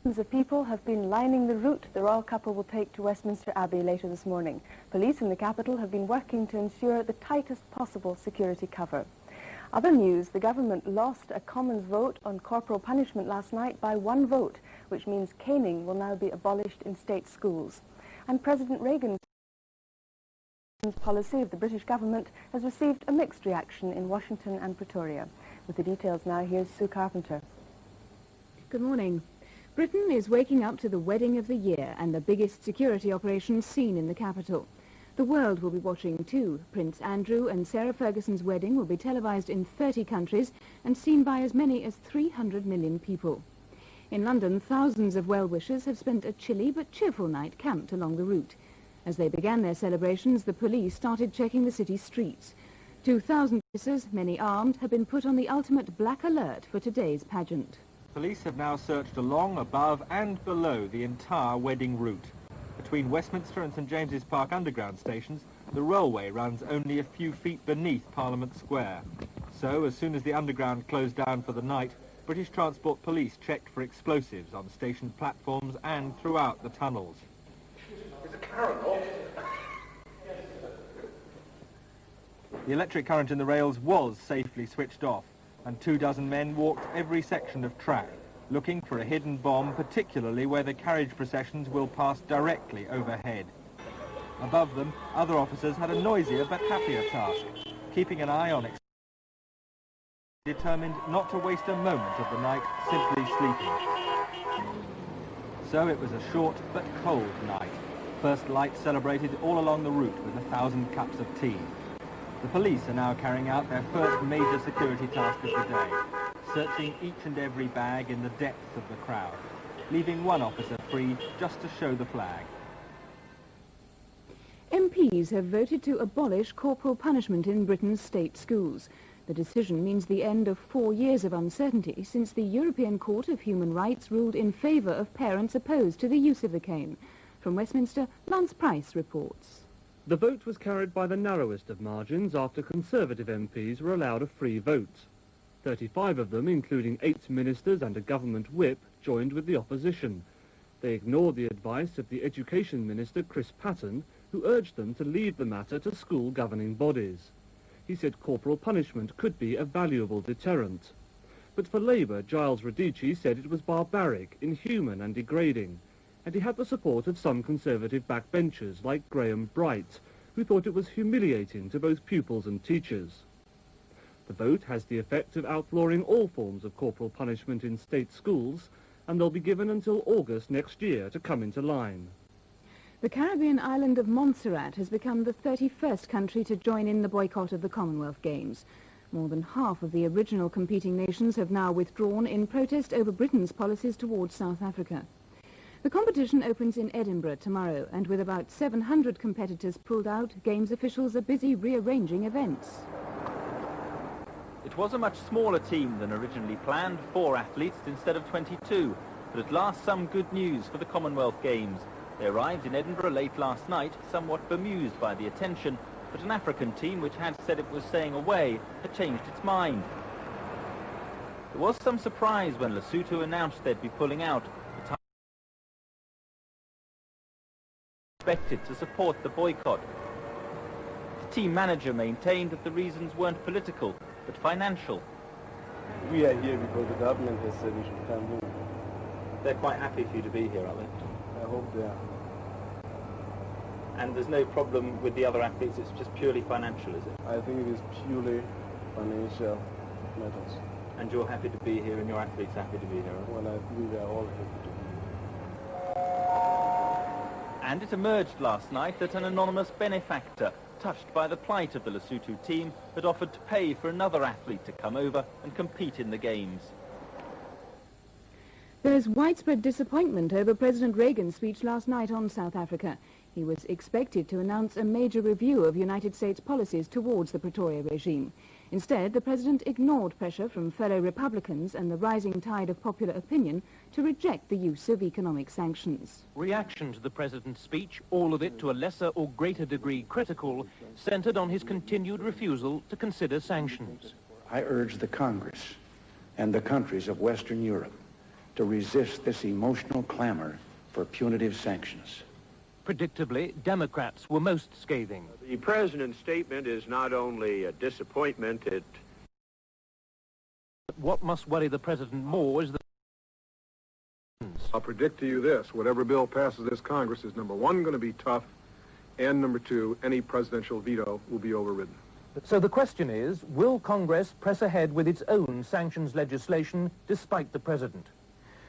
Thousands of people have been lining the route the royal couple will take to Westminster Abbey later this morning. Police in the capital have been working to ensure the tightest possible security cover. Other news, the government lost a Commons vote on corporal punishment last night by 1 vote, which means caning will now be abolished in state schools. And President Reagan's policy of the British government has received a mixed reaction in Washington and Pretoria. With the details now, here's Sue Carpenter. Good morning. Britain is waking up to the wedding of the year and the biggest security operation seen in the capital. The world will be watching too. Prince Andrew and Sarah Ferguson's wedding will be televised in 30 countries and seen by as many as 300 million people. In London, thousands of well-wishers have spent a chilly but cheerful night camped along the route. As they began their celebrations, the police started checking the city's streets. 2,000 officers, many armed, have been put on the ultimate black alert for today's pageant. Police have now searched along, above and below the entire wedding route. Between Westminster and St James's Park underground stations, the railway runs only a few feet beneath Parliament Square. So, as soon as the underground closed down for the night, British Transport Police checked for explosives on station platforms and throughout the tunnels. The electric current in the rails was safely switched off, and 24 men walked every section of track, looking for a hidden bomb, particularly where the carriage processions will pass directly overhead. Above them, other officers had a noisier but happier task, keeping an eye on explosives, determined not to waste a moment of the night simply sleeping. So it was a short but cold night. First light celebrated all along the route with 1,000 cups of tea. The police are now carrying out their first major security task of the day, searching each and every bag in the depths of the crowd, leaving one officer free just to show the flag. MPs have voted to abolish corporal punishment in Britain's state schools. The decision means the end of 4 years of uncertainty since the European Court of Human Rights ruled in favour of parents opposed to the use of the cane. From Westminster, Lance Price reports. The vote was carried by the narrowest of margins after Conservative MPs were allowed a free vote. 35 of them, including 8 ministers and a government whip, joined with the opposition. They ignored the advice of the Education Minister, Chris Patten, who urged them to leave the matter to school governing bodies. He said corporal punishment could be a valuable deterrent. But for Labour, Giles Radici said it was barbaric, inhuman and degrading. And he had the support of some Conservative backbenchers like Graham Bright, who thought it was humiliating to both pupils and teachers. The vote has the effect of outlawing all forms of corporal punishment in state schools, and they'll be given until August next year to come into line. The Caribbean island of Montserrat has become the 31st country to join in the boycott of the Commonwealth Games. More than half of the original competing nations have now withdrawn in protest over Britain's policies towards South Africa. The competition opens in Edinburgh tomorrow, and with about 700 competitors pulled out, Games officials are busy rearranging events. It was a much smaller team than originally planned, 4 athletes instead of 22. But at last some good news for the Commonwealth Games. They arrived in Edinburgh late last night, somewhat bemused by the attention, but an African team which had said it was staying away had changed its mind. There was some surprise when Lesotho announced they'd be pulling out. Expected to support the boycott. The team manager maintained that the reasons weren't political, but financial. We are here because the government has said we should come in. They're quite happy for you to be here, are they? I hope they are. And there's no problem with the other athletes, it's just purely financial, is it? I think it is purely financial matters. And you're happy to be here and your athletes are happy to be here? Well, I think we are all happy to be here. And it emerged last night that an anonymous benefactor, touched by the plight of the Lesotho team, had offered to pay for another athlete to come over and compete in the Games. There's widespread disappointment over President Reagan's speech last night on South Africa. He was expected to announce a major review of United States policies towards the Pretoria regime. Instead, the president ignored pressure from fellow Republicans and the rising tide of popular opinion to reject the use of economic sanctions. Reaction to the president's speech, all of it to a lesser or greater degree critical, centered on his continued refusal to consider sanctions. I urge the Congress and the countries of Western Europe to resist this emotional clamor for punitive sanctions. Predictably, Democrats were most scathing. The president's statement is not only a disappointment, What must worry the president more is the... I'll predict to you this: whatever bill passes this Congress is, number one, going to be tough, and number two, any presidential veto will be overridden. So the question is, will Congress press ahead with its own sanctions legislation despite the president?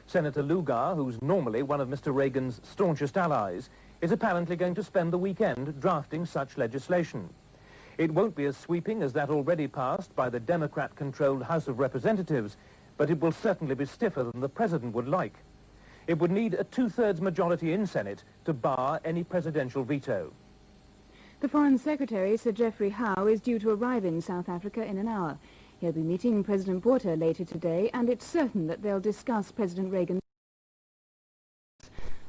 Senator Lugar, who's normally one of Mr. Reagan's staunchest allies, is apparently going to spend the weekend drafting such legislation. It won't be as sweeping as that already passed by the Democrat-controlled House of Representatives, but it will certainly be stiffer than the president would like. It would need a two-thirds majority in Senate to bar any presidential veto. The Foreign Secretary, Sir Geoffrey Howe, is due to arrive in South Africa in an hour. He'll be meeting President Botha later today, and it's certain that they'll discuss President Reagan's...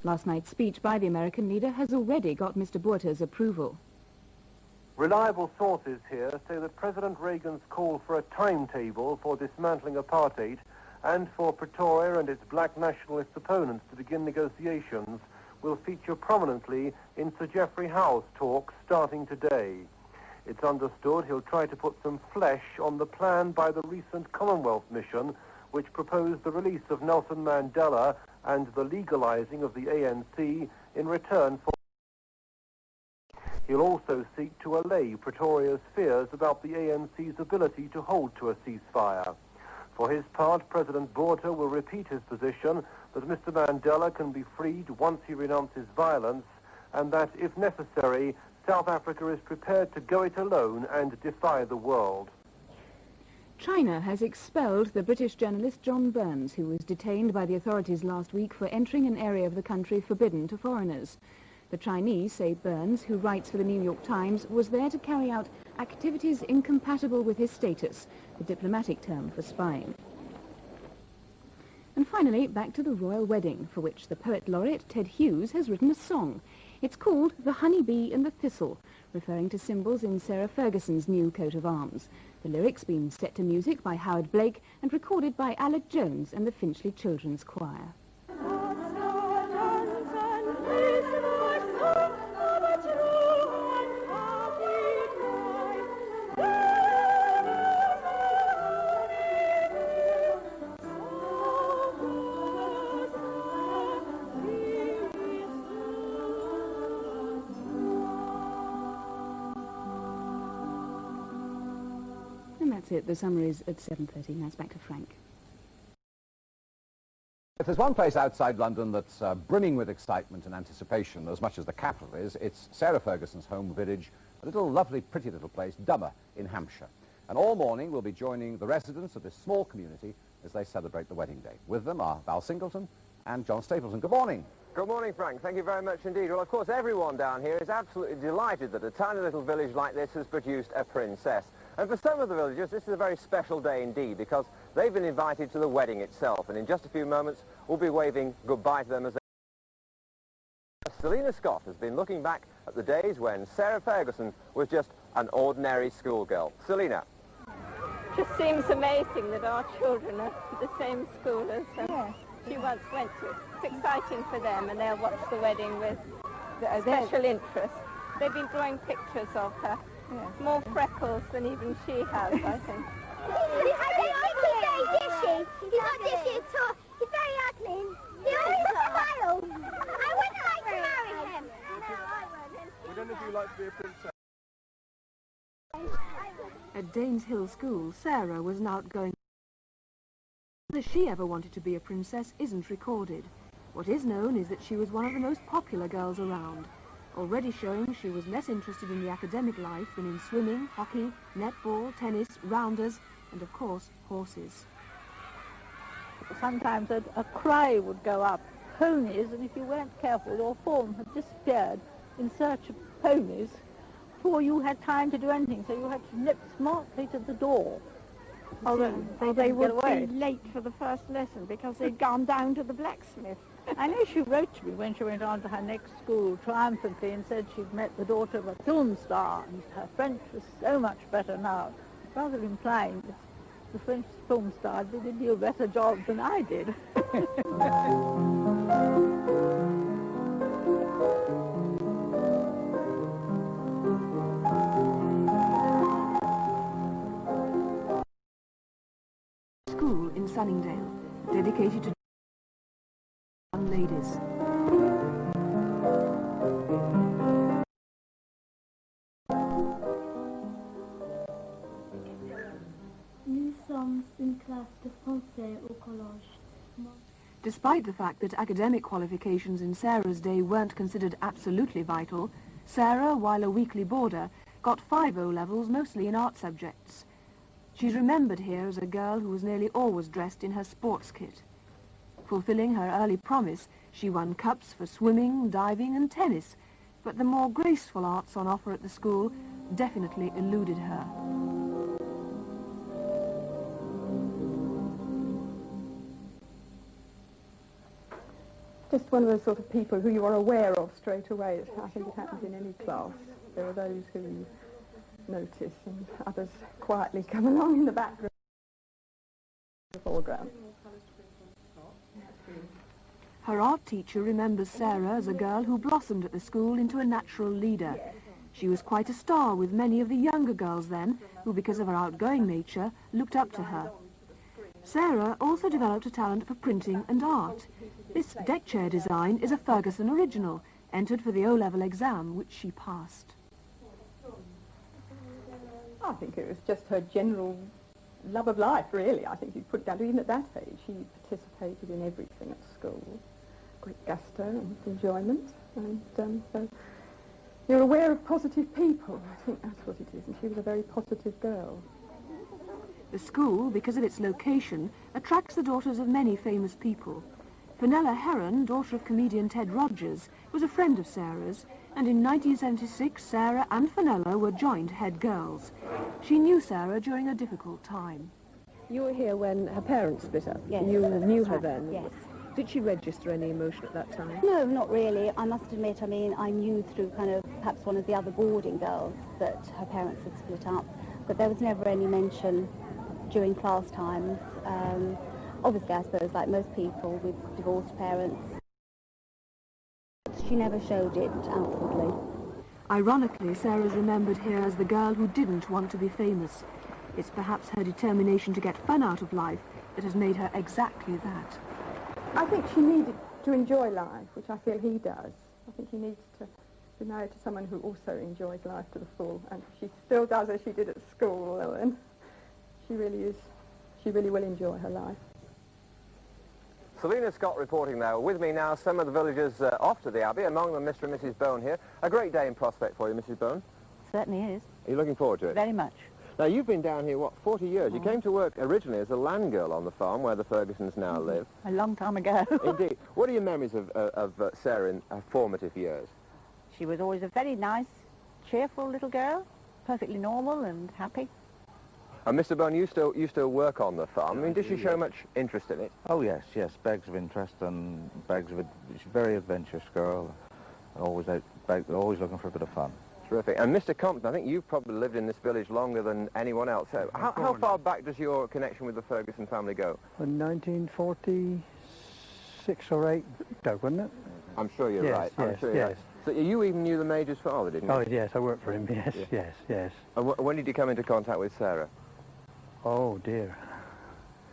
Last night's speech by the American leader has already got Mr. Botha's approval. Reliable sources here say that President Reagan's call for a timetable for dismantling apartheid and for Pretoria and its black nationalist opponents to begin negotiations will feature prominently in Sir Geoffrey Howe's talk starting today. It's understood he'll try to put some flesh on the plan by the recent Commonwealth mission, which proposed the release of Nelson Mandela and the legalizing of the ANC in return for... He'll also seek to allay Pretoria's fears about the ANC's ability to hold to a ceasefire. For his part, President Botha will repeat his position that Mr. Mandela can be freed once he renounces violence, and that, if necessary, South Africa is prepared to go it alone and defy the world. China has expelled the British journalist John Burns, who was detained by the authorities last week for entering an area of the country forbidden to foreigners. The Chinese say Burns, who writes for the New York Times, was there to carry out activities incompatible with his status, the diplomatic term for spying. And finally, back to the royal wedding, for which the poet laureate Ted Hughes has written a song. It's called The Honey Bee and the Thistle, referring to symbols in Sarah Ferguson's new coat of arms. The lyrics being set to music by Howard Blake and recorded by Alec Jones and the Finchley Children's Choir. And that's it. The summary's at 7:30. Now it's back to Frank. If there's one place outside London that's brimming with excitement and anticipation, as much as the capital is, it's Sarah Ferguson's home village, a little lovely, pretty little place, Dummer, in Hampshire. And all morning we'll be joining the residents of this small community as they celebrate the wedding day. With them are Val Singleton and John Stapleton. Good morning. Good morning, Frank. Thank you very much indeed. Well, of course, everyone down here is absolutely delighted that a tiny little village like this has produced a princess. And for some of the villagers, this is a very special day indeed, because they've been invited to the wedding itself. And in just a few moments, we'll be waving goodbye to them as they... Selina Scott has been looking back at the days when Sarah Ferguson was just an ordinary schoolgirl. Selina. It just seems amazing that our children are at the same school as she once went to. It's exciting for them, and they'll watch the wedding with special interest. They've been drawing pictures of her. More freckles than even she has, I think. He's very dishy. He's not dishy at all. He's very ugly. He always smiles. I wouldn't like to marry him. No, I wouldn't. Would any of you like to be a princess? At Danes Hill School, Sarah was an outgoing... Whether she ever wanted to be a princess isn't recorded. What is known is that she was one of the most popular girls around, already showing she was less interested in the academic life than in swimming, hockey, netball, tennis, rounders, and of course, horses. Sometimes a cry would go up, ponies, and if you weren't careful, your form had disappeared in search of ponies before you had time to do anything, so you had to nip smartly to the door. Although they would be late for the first lesson because they'd gone down to the blacksmith. I know she wrote to me when she went on to her next school triumphantly and said she'd met the daughter of a film star and her French was so much better now. Rather implying that the French film stars, they did do a better job than I did. School in Sunningdale, dedicated to young ladies. Nous sommes une classe de français au collège. Despite the fact that academic qualifications in Sarah's day weren't considered absolutely vital, Sarah, while a weekly boarder, got 5 O-levels mostly in art subjects. She's remembered here as a girl who was nearly always dressed in her sports kit. Fulfilling her early promise, she won cups for swimming, diving and tennis, but the more graceful arts on offer at the school definitely eluded her. Just one of the sort of people who you are aware of straight away. I think it happens in any class. There are those who you notice and others quietly come along in the background, the foreground. Her art teacher remembers Sarah as a girl who blossomed at the school into a natural leader. She was quite a star with many of the younger girls then, who because of her outgoing nature looked up to her. Sarah also developed a talent for printing and art. This deck chair design is a Ferguson original, entered for the O-level exam, which she passed. I think it was just her general love of life, really. I think you'd put it down to, even at that age, she participated in everything at school. Great gusto and enjoyment. And so you're aware of positive people. I think that's what it is. And she was a very positive girl. The school, because of its location, attracts the daughters of many famous people. Fenella Heron, daughter of comedian Ted Rogers, was a friend of Sarah's, and in 1976 Sarah and Fenella were joint head girls. She knew Sarah during a difficult time. You were here when her parents split up. Yes. You knew her Right. then. Yes. Did she register any emotion at that time? No, not really. I must admit, I mean, I knew through kind of perhaps one of the other boarding girls that her parents had split up, but there was never any mention during class times. Obviously, I suppose, like most people with divorced parents, she never showed it outwardly. Ironically, Sarah's remembered here as the girl who didn't want to be famous. It's perhaps her determination to get fun out of life that has made her exactly that. I think she needed to enjoy life, which I feel he does. I think he needs to be married to someone who also enjoys life to the full, and she still does as she did at school, and she really will enjoy her life. Selina Scott reporting there. With me now, some of the villagers off to the Abbey, among them Mr. and Mrs. Bone here. A great day in prospect for you, Mrs. Bone. Certainly is. Are you looking forward to it? Very much. Now, you've been down here, what, 40 years? You came to work originally as a land girl on the farm where the Fergusons now live. A long time ago. Indeed. What are your memories of Sarah in her formative years? She was always a very nice, cheerful little girl, perfectly normal and happy. And Mr. Bone, you still work on the farm. I mean, did she show much interest in it? Oh, yes, bags of interest and bags of... She's a very adventurous girl, always looking for a bit of fun. Terrific. And Mr. Compton, I think you've probably lived in this village longer than anyone else. How far back does your connection with the Ferguson family go? In 1946 or 8, Doug, wasn't it? I'm sure you're right. I'm sure you're right. So you even knew the Major's father, didn't you? Oh, yes, I worked for him, yes. And when did you come into contact with Sarah? Oh, dear.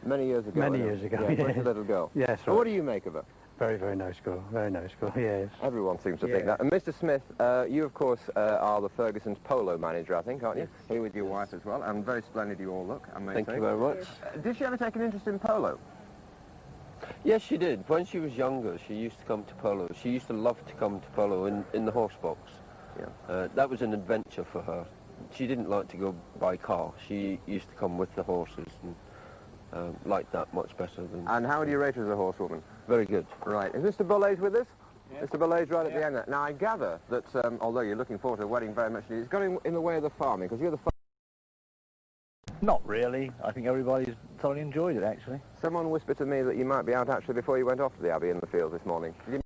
Many years ago. Many years ago, yes. When she was a little girl. Yes, right. What do you make of her? Very, very nice girl, yes. Everyone seems to think that. And Mr. Smith, you, of course, are the Ferguson's polo manager, I think, aren't you? Yes. Here with your wife as well, and very splendid you all look, I may say. Thank you very much. Did she ever take an interest in polo? Yes, she did. When she was younger, she used to come to polo. She used to love to come to polo in the horse box. Yeah. That was an adventure for her. She didn't like to go by car. She used to come with the horses and liked that much better than... And how would you rate her as a horsewoman? Very good. Right. Is Mr. Bollais with us? Yes. Mr. Bollais right at the end there. Now, I gather that, although you're looking forward to the wedding very much, it's got in the way of the farming, because you're the... Not really. I think everybody's thoroughly enjoyed it, actually. Someone whispered to me that you might be out, actually, before you went off to the Abbey in the field this morning. Did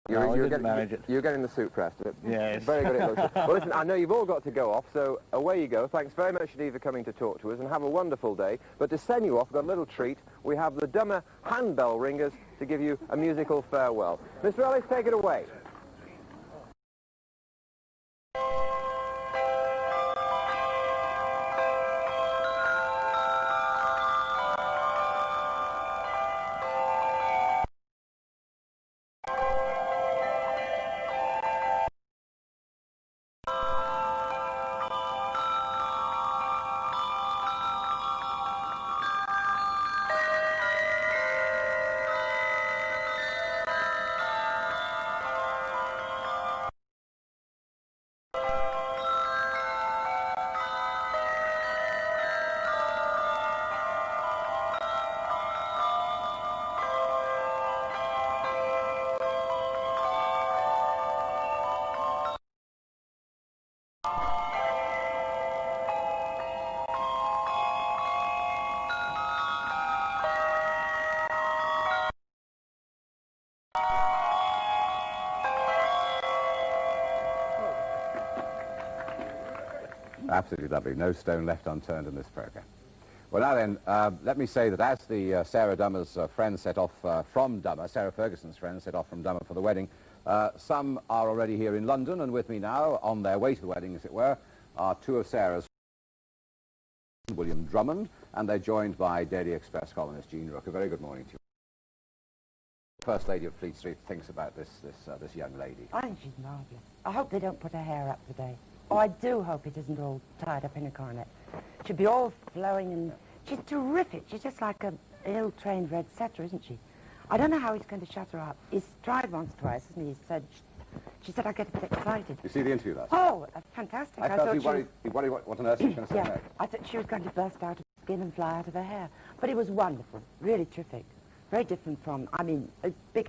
you No, I didn't manage it. You're getting the suit pressed. Yes. Very good it looks. Well, listen, I know you've all got to go off, so away you go. Thanks very much indeed for coming to talk to us, and have a wonderful day. But to send you off, we've got a little treat. We have the Dummer handbell ringers to give you a musical farewell. Mr. Ellis, take it away. Absolutely lovely. No stone left unturned in this programme. Well, now then, let me say that as the Sarah Dummer's friends set off from Dummer, Sarah Ferguson's friends set off from Dummer for the wedding, some are already here in London, and with me now, on their way to the wedding, as it were, are two of Sarah's, William Drummond, and they're joined by Daily Express columnist Jean Rook. A very good morning to you. First Lady of Fleet Street thinks about this young lady. I think she's marvellous. I hope they don't put her hair up today. Oh, I do hope it isn't all tied up in a coronet. She'd be all flowing, and she's terrific. She's just like an ill-trained red setter, isn't she? I don't know how he's going to shut her up. He's tried once, twice, hasn't he? She said I get a bit excited. You see the interview last Oh, fantastic. I thought he worried what on earth he was going to say yeah, next. I thought she was going to burst out of skin and fly out of her hair. But it was wonderful, really terrific. Very different from, I mean, a big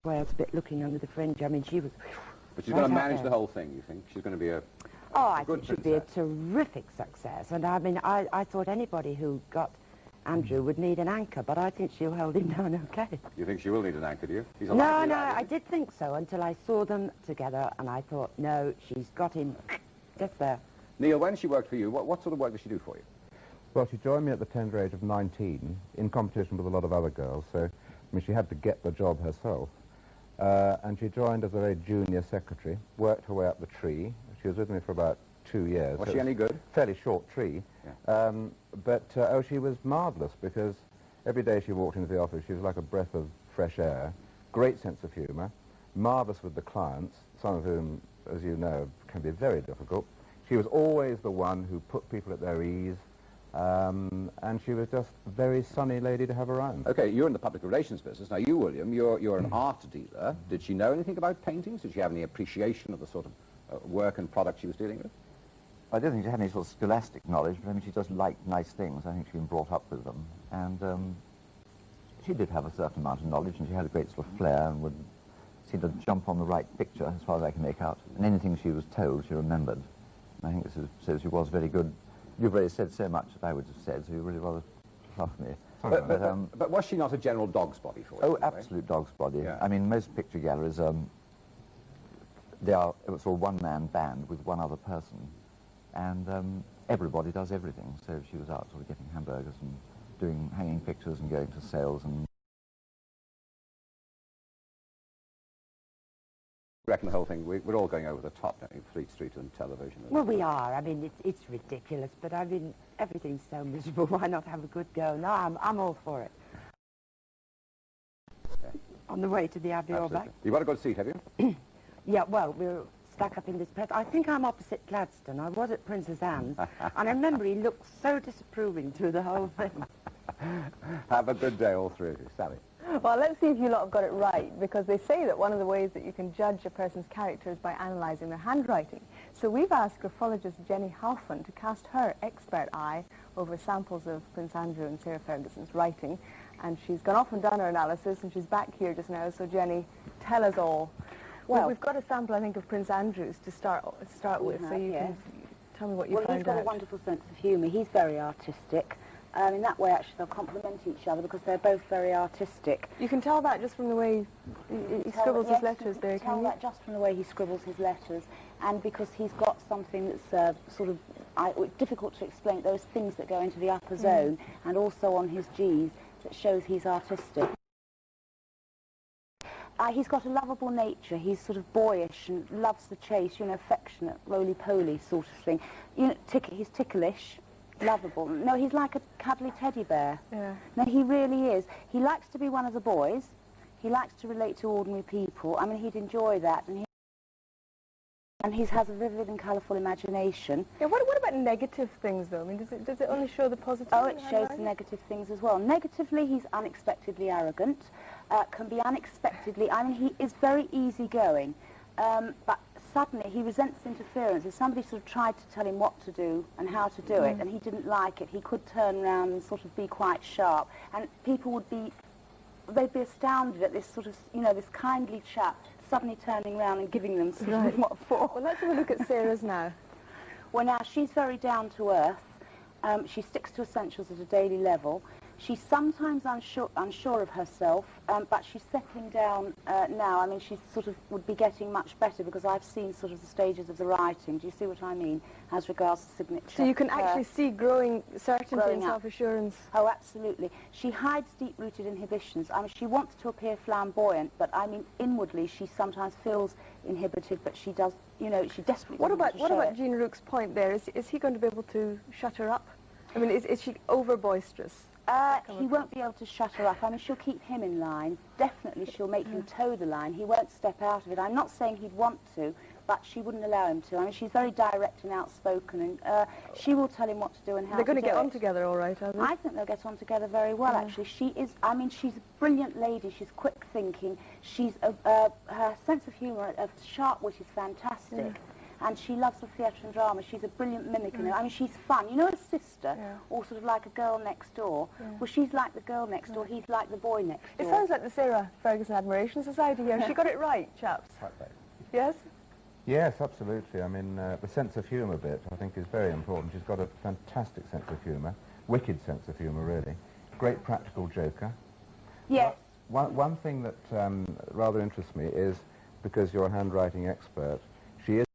Wales bit looking under the fringe. I mean, she was... But she's going to manage the whole thing, you think? She's going to be a I think she'd be a terrific success. And I mean, I thought anybody who got Andrew would need an anchor, but I think she'll hold him down okay. You think she will need an anchor, do you? He's a no, likely no, lad, I did think so until I saw them together, and I thought, no, she's got him just there. Neil, when she worked for you, what sort of work did she do for you? Well, she joined me at the tender age of 19 in competition with a lot of other girls, so, I mean, she had to get the job herself. And she joined as a very junior secretary, worked her way up the tree. She was with me for about 2 years. Was she any good? Fairly short tree. Yeah. Oh, she was marvellous, because every day she walked into the office, she was like a breath of fresh air, great sense of humour, marvellous with the clients, some of whom, as you know, can be very difficult. She was always the one who put people at their ease, and she was just a very sunny lady to have around. Okay, you're in the public relations business. Now, you, William, you're an art dealer. Did she know anything about paintings? Did she have any appreciation of the sort of work and product she was dealing with? I don't think she had any sort of scholastic knowledge, but I mean, she just liked nice things. I think she'd been brought up with them. And she did have a certain amount of knowledge, and she had a great sort of flair and would seem to jump on the right picture, as far as I can make out. And anything she was told, she remembered. And I think this so she was very good. You've already said so much that I would have said, so you really rather tough me. But was she not a general dog's body for you? Oh, absolute dog's body. Yeah. I mean, most picture galleries, they are sort of one-man band with one other person, and everybody does everything. So she was out sort of getting hamburgers and doing hanging pictures and going to sales and... I reckon the whole thing, we're all going over the top, don't you? Fleet Street and television. Well, we are. I mean, it's ridiculous, but I mean, everything's so miserable. Why not have a good go? No, I'm all for it. Yeah. On the way to the Abbey or back. You've got a good seat, have you? Yeah, well, we're stuck up in this press. I think I'm opposite Gladstone. I was at Princess Anne's, and I remember he looked so disapproving through the whole thing. Have a good day, all three of you. Sally. Well, let's see if you lot have got it right, because they say that one of the ways that you can judge a person's character is by analysing their handwriting. So we've asked graphologist Jenny Halfon to cast her expert eye over samples of Prince Andrew and Sarah Ferguson's writing, and she's gone off and done her analysis, and she's back here just now. So Jenny, tell us all. Well, we've got a sample, I think, of Prince Andrew's to start with, so you can tell me what you found out. Well, he's got a wonderful sense of humour. He's very artistic. In that way, actually, they'll complement each other because they're both very artistic. You can tell that just from the way he scribbles his letters there, can you? Tell that just from the way he scribbles his letters, and because he's got something that's sort of difficult to explain. Those things that go into the upper zone, and also on his G's, that shows he's artistic. He's got a lovable nature. He's sort of boyish and loves the chase, you know, affectionate, roly-poly sort of thing. You know, he's ticklish, lovable. No, he's like a cuddly teddy bear. Yeah. No, he really is. He likes to be one of the boys. He likes to relate to ordinary people. I mean, he'd enjoy that. And he has a vivid and colourful imagination. Yeah, what about negative things, though? I mean, does it only show the positive? Oh, it shows the negative things as well. Negatively, he's unexpectedly arrogant, can be unexpectedly... I mean, he is very easygoing, but suddenly he resents interference. If somebody sort of tried to tell him what to do and how to do it, and he didn't like it, he could turn around and sort of be quite sharp. And people would be... they'd be astounded at this sort of, you know, this kindly chap suddenly turning around and giving them sort of what for. Well, let's have a look at Sarah's now. Well, now, she's very down to earth. She sticks to essentials at a daily level. She's sometimes unsure of herself, but she's settling down now. I mean, she sort of would be getting much better because I've seen sort of the stages of the writing. Do you see what I mean, as regards to signature? So you can actually see growing certainty and self-assurance. Oh, absolutely. She hides deep-rooted inhibitions. I mean, she wants to appear flamboyant, but I mean, inwardly, she sometimes feels inhibited, but she does, you know, she desperately What about Jean Rook's point there? Is he going to be able to shut her up? I mean, is she over-boisterous? He won't be able to shut her up. I mean, she'll keep him in line. Definitely she'll make him toe the line. He won't step out of it. I'm not saying he'd want to, but she wouldn't allow him to. I mean, she's very direct and outspoken, and she will tell him what to do and how to do it. They're going to get on together all right, are they? I think they'll get on together very well, actually. She is, I mean, she's a brilliant lady. She's quick thinking. She's, her sense of humour, of sharp wit is fantastic. And she loves the theatre and drama. She's a brilliant mimic. I mean, she's fun. You know, a sister, or sort of like a girl next door. Well, she's like the girl next door. He's like the boy next door. It sounds like the Sarah Ferguson Admiration Society here. She got it right, chaps. Right. Yes? Yes, absolutely. I mean, the sense of humour bit, I think, is very important. She's got a fantastic sense of humour. Wicked sense of humour, really. Great practical joker. Yes. One thing that rather interests me is, because you're a handwriting expert, she is...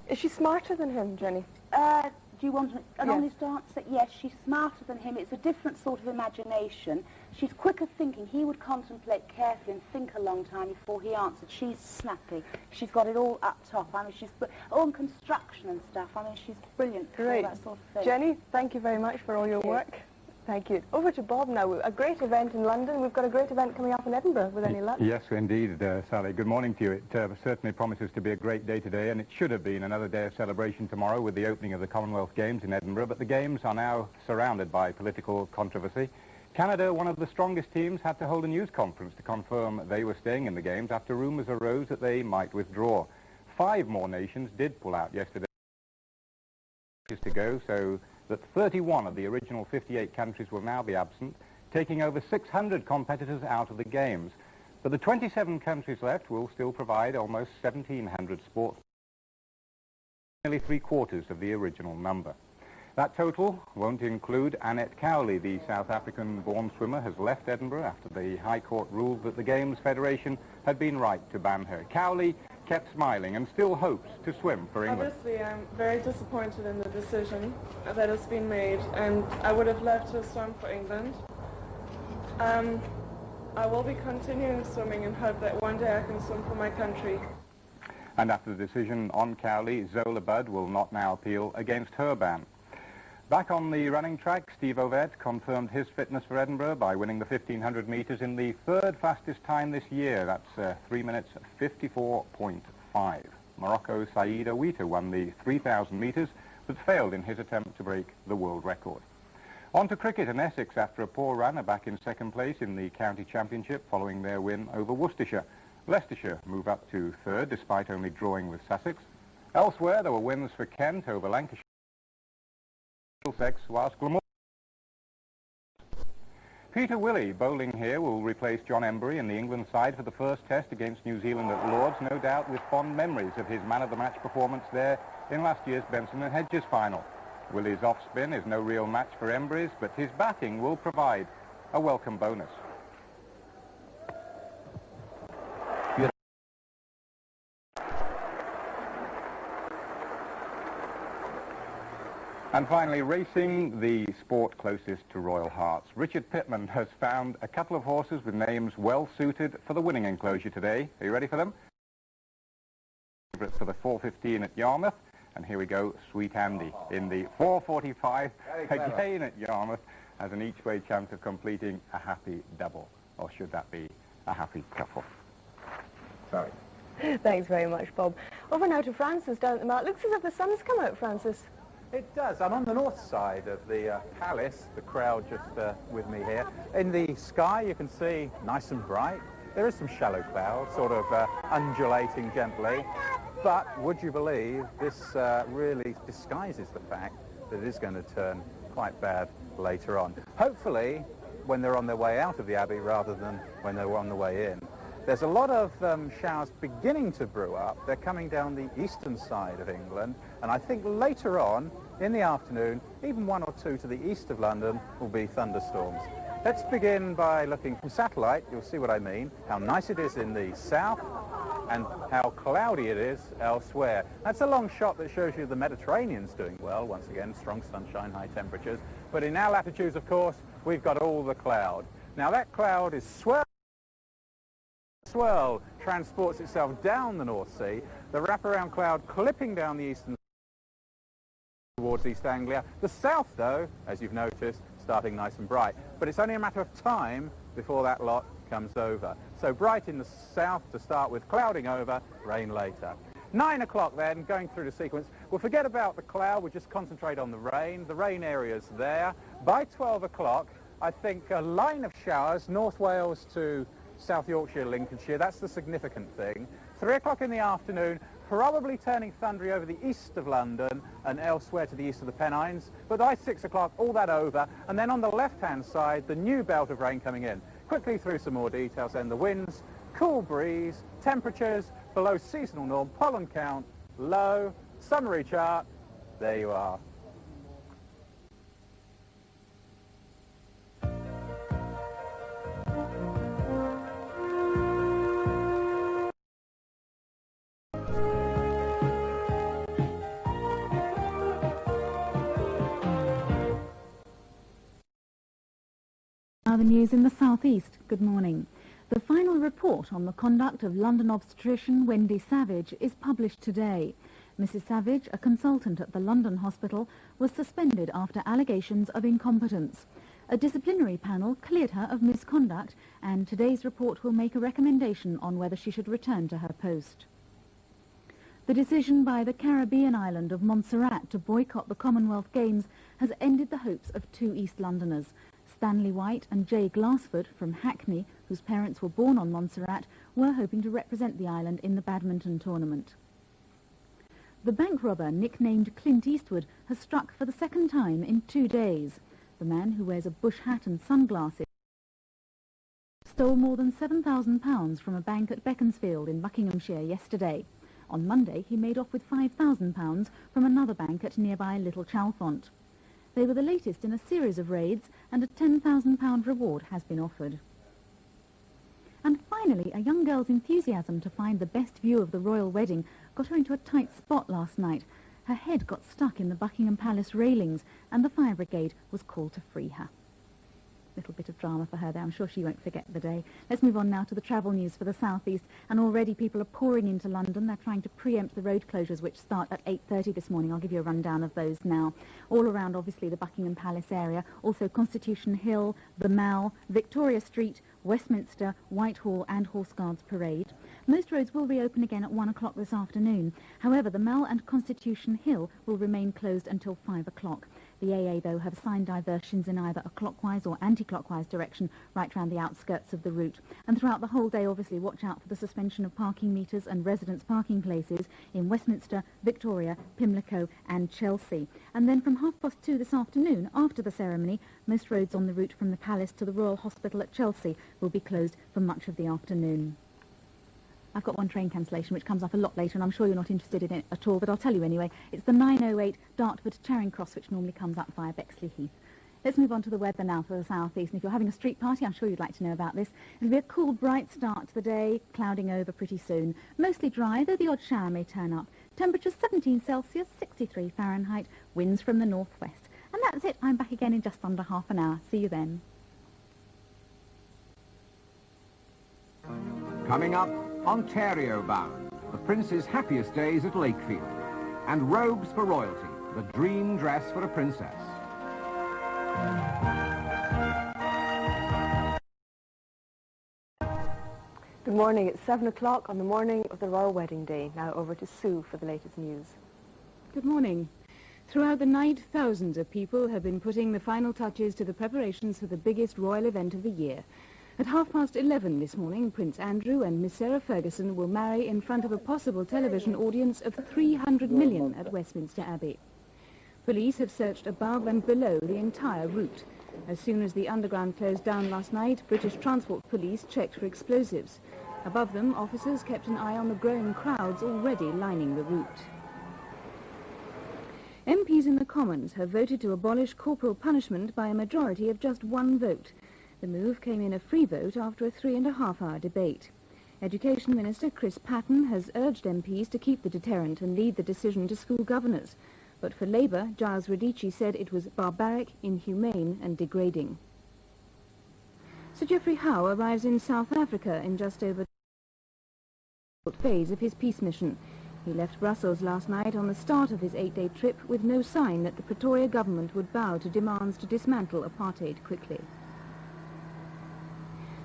Is she smarter than him, Jenny? Do you want an honest answer? Yes, she's smarter than him. It's a different sort of imagination. She's quicker thinking. He would contemplate carefully and think a long time before he answered. She's snappy. She's got it all up top. I mean, she's on construction and stuff. I mean, she's brilliant for all that sort of thing. Jenny, thank you very much for all your work. Thank you. Over to Bob now. A great event in London. We've got a great event coming up in Edinburgh, with any luck. Yes, indeed, Sally. Good morning to you. It certainly promises to be a great day today, and it should have been another day of celebration tomorrow with the opening of the Commonwealth Games in Edinburgh, but the Games are now surrounded by political controversy. Canada, one of the strongest teams, had to hold a news conference to confirm they were staying in the Games after rumours arose that they might withdraw. 5 more nations did pull out yesterday to go, so that 31 of the original 58 countries will now be absent, taking over 600 competitors out of the Games. But the 27 countries left will still provide almost 1,700 sports, nearly 3/4 of the original number. That total won't include Annette Cowley. The South African-born swimmer has left Edinburgh after the High Court ruled that the Games Federation had been right to ban her. Cowley kept smiling and still hopes to swim for England. Obviously, I'm very disappointed in the decision that has been made, and I would have loved to swim for England. I will be continuing swimming and hope that one day I can swim for my country. And after the decision on Cowley, Zola Budd will not now appeal against her ban. Back on the running track, Steve Ovett confirmed his fitness for Edinburgh by winning the 1,500 metres in the 3rd fastest time this year. That's 3 minutes 54.5. Morocco's Saeed Owita won the 3,000 metres, but failed in his attempt to break the world record. On to cricket, and Essex, after a poor run, are back in 2nd place in the county championship following their win over Worcestershire. Leicestershire move up to 3rd despite only drawing with Sussex. Elsewhere, there were wins for Kent over Lancashire, whilst Glamorgan. Peter Willey, bowling here, will replace John Embury in the England side for the first test against New Zealand at Lord's, no doubt with fond memories of his man-of-the-match performance there in last year's Benson and Hedges final. Willie's off-spin is no real match for Embry's, but his batting will provide a welcome bonus. And finally, racing, the sport closest to royal hearts. Richard Pittman has found a couple of horses with names well suited for the winning enclosure today. Are you ready for them? For the 4:15 at Yarmouth. And here we go, Sweet Andy in the 4:45 again at Yarmouth has an each-way chance of completing a happy double. Or should that be a happy couple? Sorry. Thanks very much, Bob. Over now to Francis down at the Mart. Looks as if the sun's come out, Francis. It does. I'm on the north side of the palace, the crowd just with me here. In the sky you can see nice and bright. There is some shallow clouds sort of undulating gently, but would you believe this really disguises the fact that it is going to turn quite bad later on. Hopefully when they're on their way out of the Abbey rather than when they were on the way in. There's a lot of showers beginning to brew up. They're coming down the eastern side of England, and I think later on in the afternoon, even one or two to the east of London will be thunderstorms. Let's begin by looking from satellite. You'll see what I mean, how nice it is in the south and how cloudy it is elsewhere. That's a long shot that shows you the Mediterranean's doing well. Once again, strong sunshine, high temperatures. But in our latitudes, of course, we've got all the cloud. Now that cloud is swirl transports itself down the North Sea, the wraparound cloud clipping down the eastern towards East Anglia. The south, though, as you've noticed, starting nice and bright. But it's only a matter of time before that lot comes over. So bright in the south to start with, clouding over, rain later. 9 o'clock then, going through the sequence. We'll forget about the cloud, we'll just concentrate on the rain. The rain area's there. By 12 o'clock, I think a line of showers, North Wales to South Yorkshire, Lincolnshire, that's the significant thing. 3 o'clock in the afternoon, probably turning thundery over the east of London and elsewhere to the east of the Pennines. But by 6 o'clock, all that over. And then on the left-hand side, the new belt of rain coming in. Quickly through some more details then. The winds, cool breeze, temperatures below seasonal norm, pollen count low, summary chart, there you are. Now the news in the southeast. Good morning. The final report on the conduct of London obstetrician Wendy Savage is published today. Mrs. Savage, a consultant at the London hospital, was suspended after allegations of incompetence. A disciplinary panel cleared her of misconduct, and today's report will make a recommendation on whether she should return to her post. The decision by the Caribbean island of Montserrat to boycott the Commonwealth Games has ended the hopes of two East Londoners. Stanley White and Jay Glassford from Hackney, whose parents were born on Montserrat, were hoping to represent the island in the badminton tournament. The bank robber, nicknamed Clint Eastwood, has struck for the second time in 2 days. The man, who wears a bush hat and sunglasses, stole more than £7,000 from a bank at Beaconsfield in Buckinghamshire yesterday. On Monday, he made off with £5,000 from another bank at nearby Little Chalfont. They were the latest in a series of raids, and a £10,000 reward has been offered. And finally, a young girl's enthusiasm to find the best view of the royal wedding got her into a tight spot last night. Her head got stuck in the Buckingham Palace railings, and the fire brigade was called to free her. Little bit of drama for her there. I'm sure she won't forget the day. Let's move on now to the travel news for the southeast. And already people are pouring into London. They're trying to preempt the road closures, which start at 8:30 this morning. I'll give you a rundown of those now. All around, obviously, the Buckingham Palace area. Also Constitution Hill, the Mall, Victoria Street, Westminster, Whitehall and Horse Guards Parade. Most roads will reopen again at 1 o'clock this afternoon. However, the Mall and Constitution Hill will remain closed until 5 o'clock. The AA, though, have signed diversions in either a clockwise or anti-clockwise direction right round the outskirts of the route. And throughout the whole day, obviously, watch out for the suspension of parking meters and residence parking places in Westminster, Victoria, Pimlico and Chelsea. And then from 2:30 this afternoon, after the ceremony, most roads on the route from the Palace to the Royal Hospital at Chelsea will be closed for much of the afternoon. I've got one train cancellation which comes up a lot later, and I'm sure you're not interested in it at all, but I'll tell you anyway. It's the 9:08 Dartford to Charing Cross, which normally comes up via Bexley Heath. Let's move on to the weather now for the southeast. And if you're having a street party, I'm sure you'd like to know about this. It'll be a cool, bright start to the day, clouding over pretty soon. Mostly dry, though the odd shower may turn up. Temperatures 17 Celsius, 63 Fahrenheit, winds from the northwest. And that's it. I'm back again in just under half an hour. See you then. Coming up, Ontario bound, the Prince's happiest days at Lakefield. And robes for royalty, the dream dress for a princess. Good morning. It's 7 o'clock on the morning of the royal wedding day. Now over to Sue for the latest news. Good morning. Throughout the night, thousands of people have been putting the final touches to the preparations for the biggest royal event of the year. At 11:30 this morning, Prince Andrew and Miss Sarah Ferguson will marry in front of a possible television audience of 300 million at Westminster Abbey. Police have searched above and below the entire route. As soon as the underground closed down last night, British Transport Police checked for explosives. Above them, officers kept an eye on the growing crowds already lining the route. MPs in the Commons have voted to abolish corporal punishment by a majority of just one vote. The move came in a free vote after a 3.5-hour debate. Education Minister Chris Patten has urged MPs to keep the deterrent and leave the decision to school governors. But for Labour, Giles Radici said it was barbaric, inhumane and degrading. Sir Geoffrey Howe arrives in South Africa in just over the phase of his peace mission. He left Brussels last night on the start of his 8-day trip with no sign that the Pretoria government would bow to demands to dismantle apartheid quickly.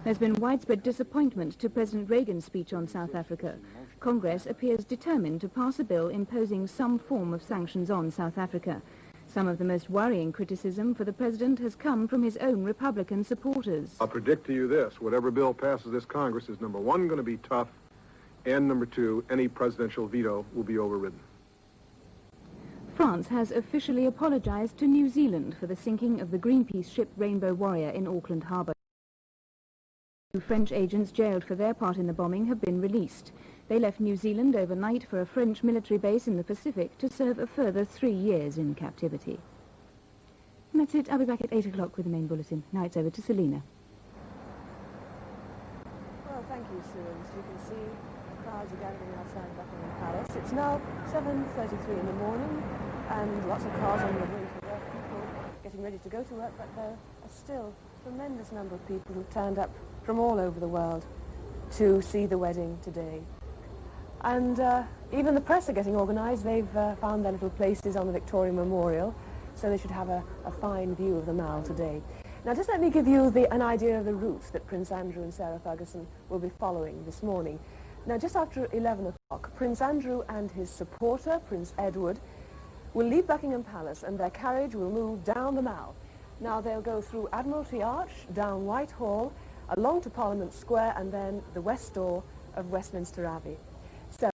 There's been widespread disappointment to President Reagan's speech on South Africa. Congress appears determined to pass a bill imposing some form of sanctions on South Africa. Some of the most worrying criticism for the president has come from his own Republican supporters. I'll predict to you this: whatever bill passes this Congress is, number one, going to be tough, and number two, any presidential veto will be overridden. France has officially apologized to New Zealand for the sinking of the Greenpeace ship Rainbow Warrior in Auckland Harbour. Two French agents jailed for their part in the bombing have been released. They left New Zealand overnight for a French military base in the Pacific to serve a further 3 years in captivity. And that's it. I'll be back at 8 o'clock with the main bulletin. Now it's over to Selina. Well, thank you, Sue. As you can see, the crowds are gathering outside Buckingham Palace. It's now 7:33 in the morning, and lots of cars on the way to work, people getting ready to go to work, but there are still a tremendous number of people who've turned up from all over the world to see the wedding today. And even the press are getting organised. They've found their little places on the Victoria Memorial, so they should have a fine view of the Mall today. Now, just let me give you an idea of the route that Prince Andrew and Sarah Ferguson will be following this morning. Now, just after 11 o'clock, Prince Andrew and his supporter, Prince Edward, will leave Buckingham Palace, and their carriage will move down the Mall. Now, they'll go through Admiralty Arch, down Whitehall, along to Parliament Square, and then the west door of Westminster Abbey. So,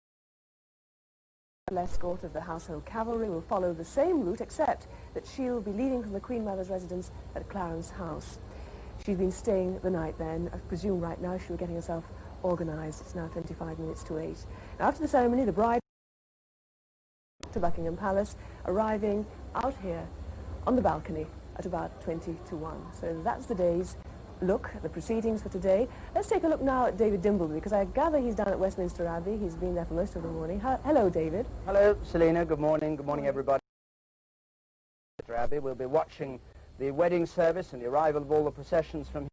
the escort of the Household Cavalry will follow the same route, except that she'll be leaving from the Queen Mother's residence at Clarence House. She's been staying the night then. I presume right now she'll be getting herself organised. It's now 25 minutes to 8. Now, after the ceremony, the bride to Buckingham Palace, arriving out here on the balcony at about 20 to 1. So that's the day's look at the proceedings for today. Let's take a look now at David Dimbleby, because I gather he's down at Westminster Abbey. He's been there for most of the morning. Hello, David. Hello, Selina. Good morning. Good morning, everybody. Westminster Abbey. We'll be watching the wedding service and the arrival of all the processions from here.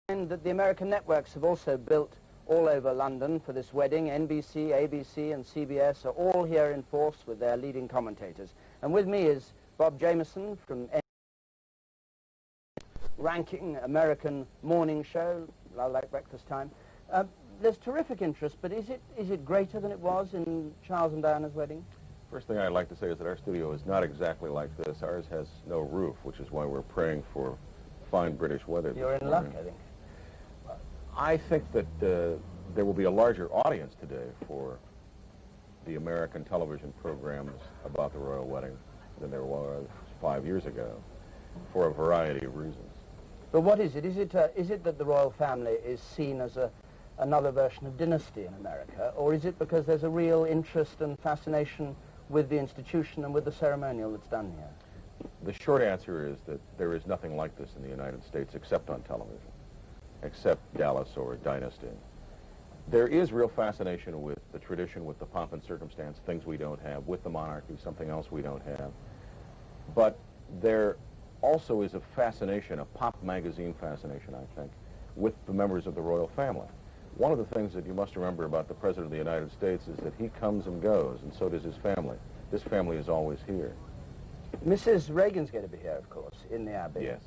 And that the American networks have also built all over London for this wedding. NBC, ABC and CBS are all here in force with their leading commentators. And with me is Bob Jameson from ranking American morning show, like breakfast time. There's terrific interest, but is it greater than it was in Charles and Diana's wedding? First thing I'd like to say is that our studio is not exactly like this. Ours has no roof, which is why we're praying for fine British weather. You're in luck, I think. I think that there will be a larger audience today for the American television programs about the royal wedding than there was 5 years ago, for a variety of reasons. But what is it? Is it that the royal family is seen as a another version of Dynasty in America, or is it because there's a real interest and fascination with the institution and with the ceremonial that's done here? The short answer is that there is nothing like this in the United States except on television, except Dallas or Dynasty. There is real fascination with the tradition, with the pomp and circumstance, things we don't have, with the monarchy, something else we don't have. But there also is a fascination, a pop magazine fascination, I think, with the members of the royal family. One of the things that you must remember about the President of the United States is that he comes and goes, and so does his family. This family is always here. Mrs. Reagan's going to be here, of course, in the Abbey. Yes.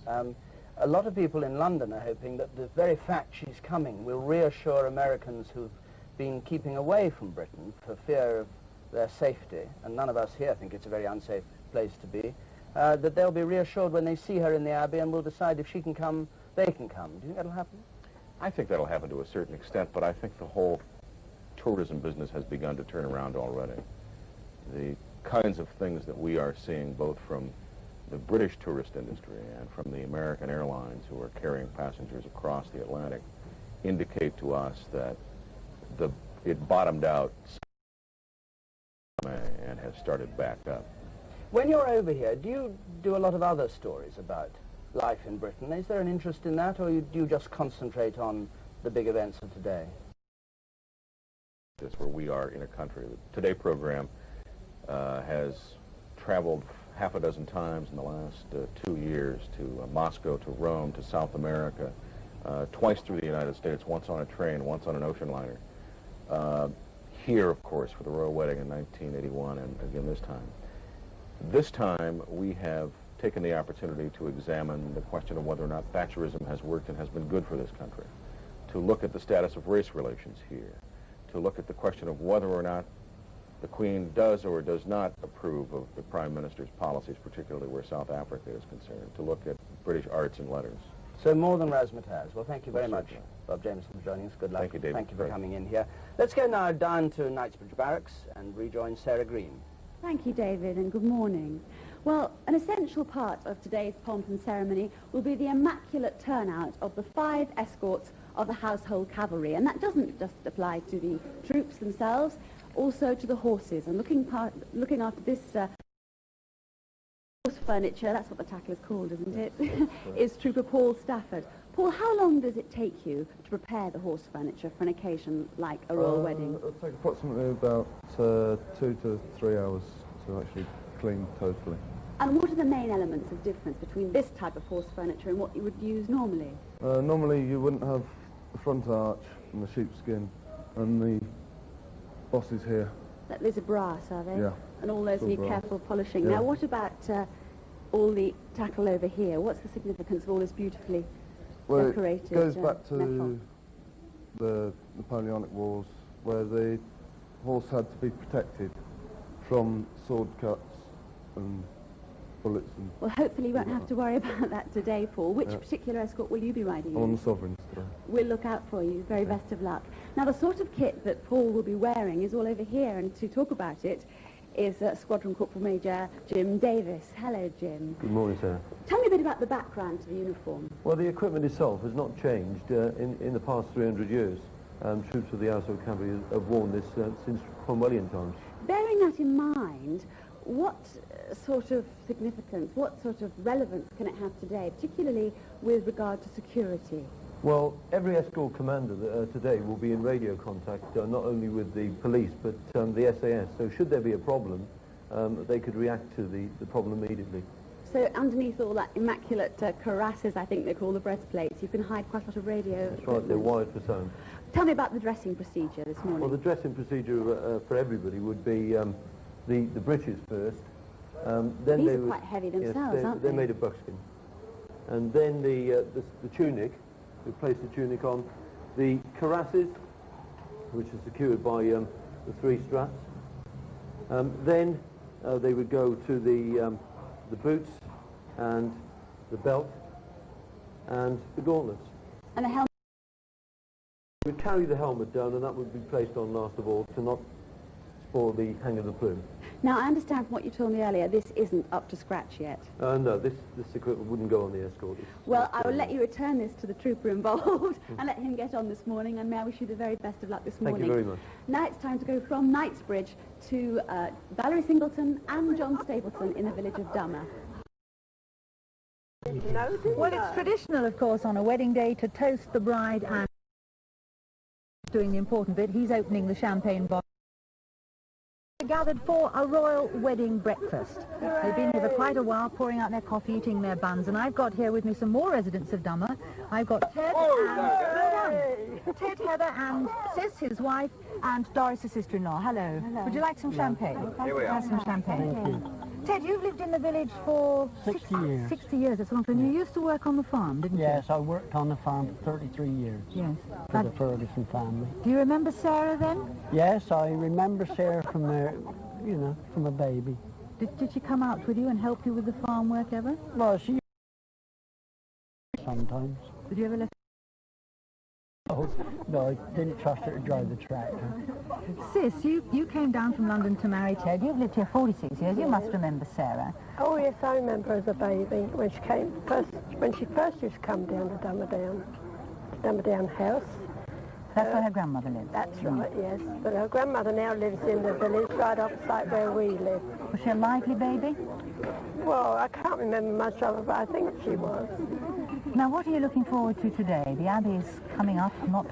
A lot of people in London are hoping that the very fact she's coming will reassure Americans who've been keeping away from Britain for fear of their safety, and none of us here think it's a very unsafe place to be, that they'll be reassured when they see her in the Abbey and will decide if she can come, they can come. Do you think that'll happen? I think that'll happen to a certain extent, but I think the whole tourism business has begun to turn around already. The kinds of things that we are seeing, both from the British tourist industry and from the American airlines who are carrying passengers across the Atlantic, indicate to us that it bottomed out and has started back up. When you're over here, do you do a lot of other stories about life in Britain? Is there an interest in that, or do you just concentrate on the big events of today? This where we are in a country. The Today program has traveled half a dozen times in the last 2 years to Moscow, to Rome, to South America, twice through the United States, once on a train, once on an ocean liner. Here, of course, for the royal wedding in 1981, and again this time. This time, we have taken the opportunity to examine the question of whether or not Thatcherism has worked and has been good for this country, to look at the status of race relations here, to look at the question of whether or not the Queen does or does not approve of the Prime Minister's policies, particularly where South Africa is concerned, to look at British arts and letters. So more than razzmatazz. Well, thank you very much, Bob Jameson, for joining us. Good luck. Thank you, David. Thank you for coming in here. Let's go now down to Knightsbridge Barracks and rejoin Sarah Green. Thank you, David, and good morning. Well, an essential part of today's pomp and ceremony will be the immaculate turnout of the 5 escorts of the Household Cavalry, and that doesn't just apply to the troops themselves, also to the horses. And looking after this horse furniture, that's what the tackle is called, isn't it, is Trooper Paul Stafford. Paul, how long does it take you to prepare the horse furniture for an occasion like a royal wedding? It'll take approximately about 2 to 3 hours to actually clean totally. And what are the main elements of difference between this type of horse furniture and what you would use normally? Normally you wouldn't have the front arch and the sheepskin and the bosses here. These are brass, are they? Yeah. And all those need careful polishing. Yeah. Now, what about all the tackle over here? What's the significance of all this beautifully decorated it goes back to metal? the Napoleonic Wars, where the horse had to be protected from sword cuts and bullets. And Well, hopefully you won't have to worry about that today, Paul. Which particular escort will you be riding I'm on in? the Sovereigns today. We'll look out for you. Very best of luck. Now, the sort of kit that Paul will be wearing is all over here, and to talk about it is Squadron Corporal Major Jim Davis. Hello, Jim. Good morning, Sarah. Tell me a bit about the background to the uniform. Well, the equipment itself has not changed in the past 300 years. Troops of the Household Cavalry have worn this since Cromwellian times. Bearing that in mind, what sort of significance, what sort of relevance can it have today, particularly with regard to security? Well, every escort commander today will be in radio contact, not only with the police, but the SAS. So should there be a problem, they could react to the problem immediately. So underneath all that immaculate cuirasses, I think they call the breastplates, you can hide quite a lot of radio. That's right, they're wired for sound. Tell me about the dressing procedure this morning. Well, the dressing procedure for everybody would be the breeches first. Then These they are would, quite heavy themselves, aren't they? They're made of buckskin. And then the tunic, we place the tunic on. The cuirasses, which are secured by the 3 straps. Then they would go to the boots and the belt and the gauntlets. And the helmet? We would carry the helmet down, and that would be placed on last of all to not spoil the hang of the plume. Now, I understand from what you told me earlier, this isn't up to scratch yet. No, this equipment wouldn't go on the escort. Well, I will let you return this to the trooper involved and let him get on this morning, and may I wish you the very best of luck this morning. Thank you very much. Now it's time to go from Knightsbridge to Valerie Singleton and John Stapleton in the village of Dummer. Well, it's traditional, of course, on a wedding day to toast the bride and doing the important bit. He's opening the champagne bottle. Gathered for a royal wedding breakfast. They've been here for quite a while, pouring out their coffee, eating their buns, and I've got here with me some more residents of Dummer. I've got Ted Ted, Heather, and Sis, his wife, and Doris, his sister-in-law. Hello. Hello. Would you like some champagne? Here we are. Have some champagne. Thank you. Ted, you've lived in the village for 60 years. 60 years, that's a long time. You used to work on the farm, didn't you? Yes, I worked on the farm for 33 years. Yes. For the Ferguson family. Do you remember Sarah then? Yes, I remember Sarah from there, you know, from a baby. Did she come out with you and help you with the farm work ever? Well, she sometimes. Did you ever let Oh, no, I didn't trust her to drive the tractor. Sis, you came down from London to marry Ted. You've lived here 46 years. You must remember Sarah. Oh yes, I remember as a baby when she came first. When she first used to come down to Dummerdown House. That's where her grandmother lived. That's right, yes. But her grandmother now lives in the village right opposite where we live. Was she a lively baby? Well, I can't remember much of her, but I think she was. Now, what are you looking forward to today? The Abbey is coming up, not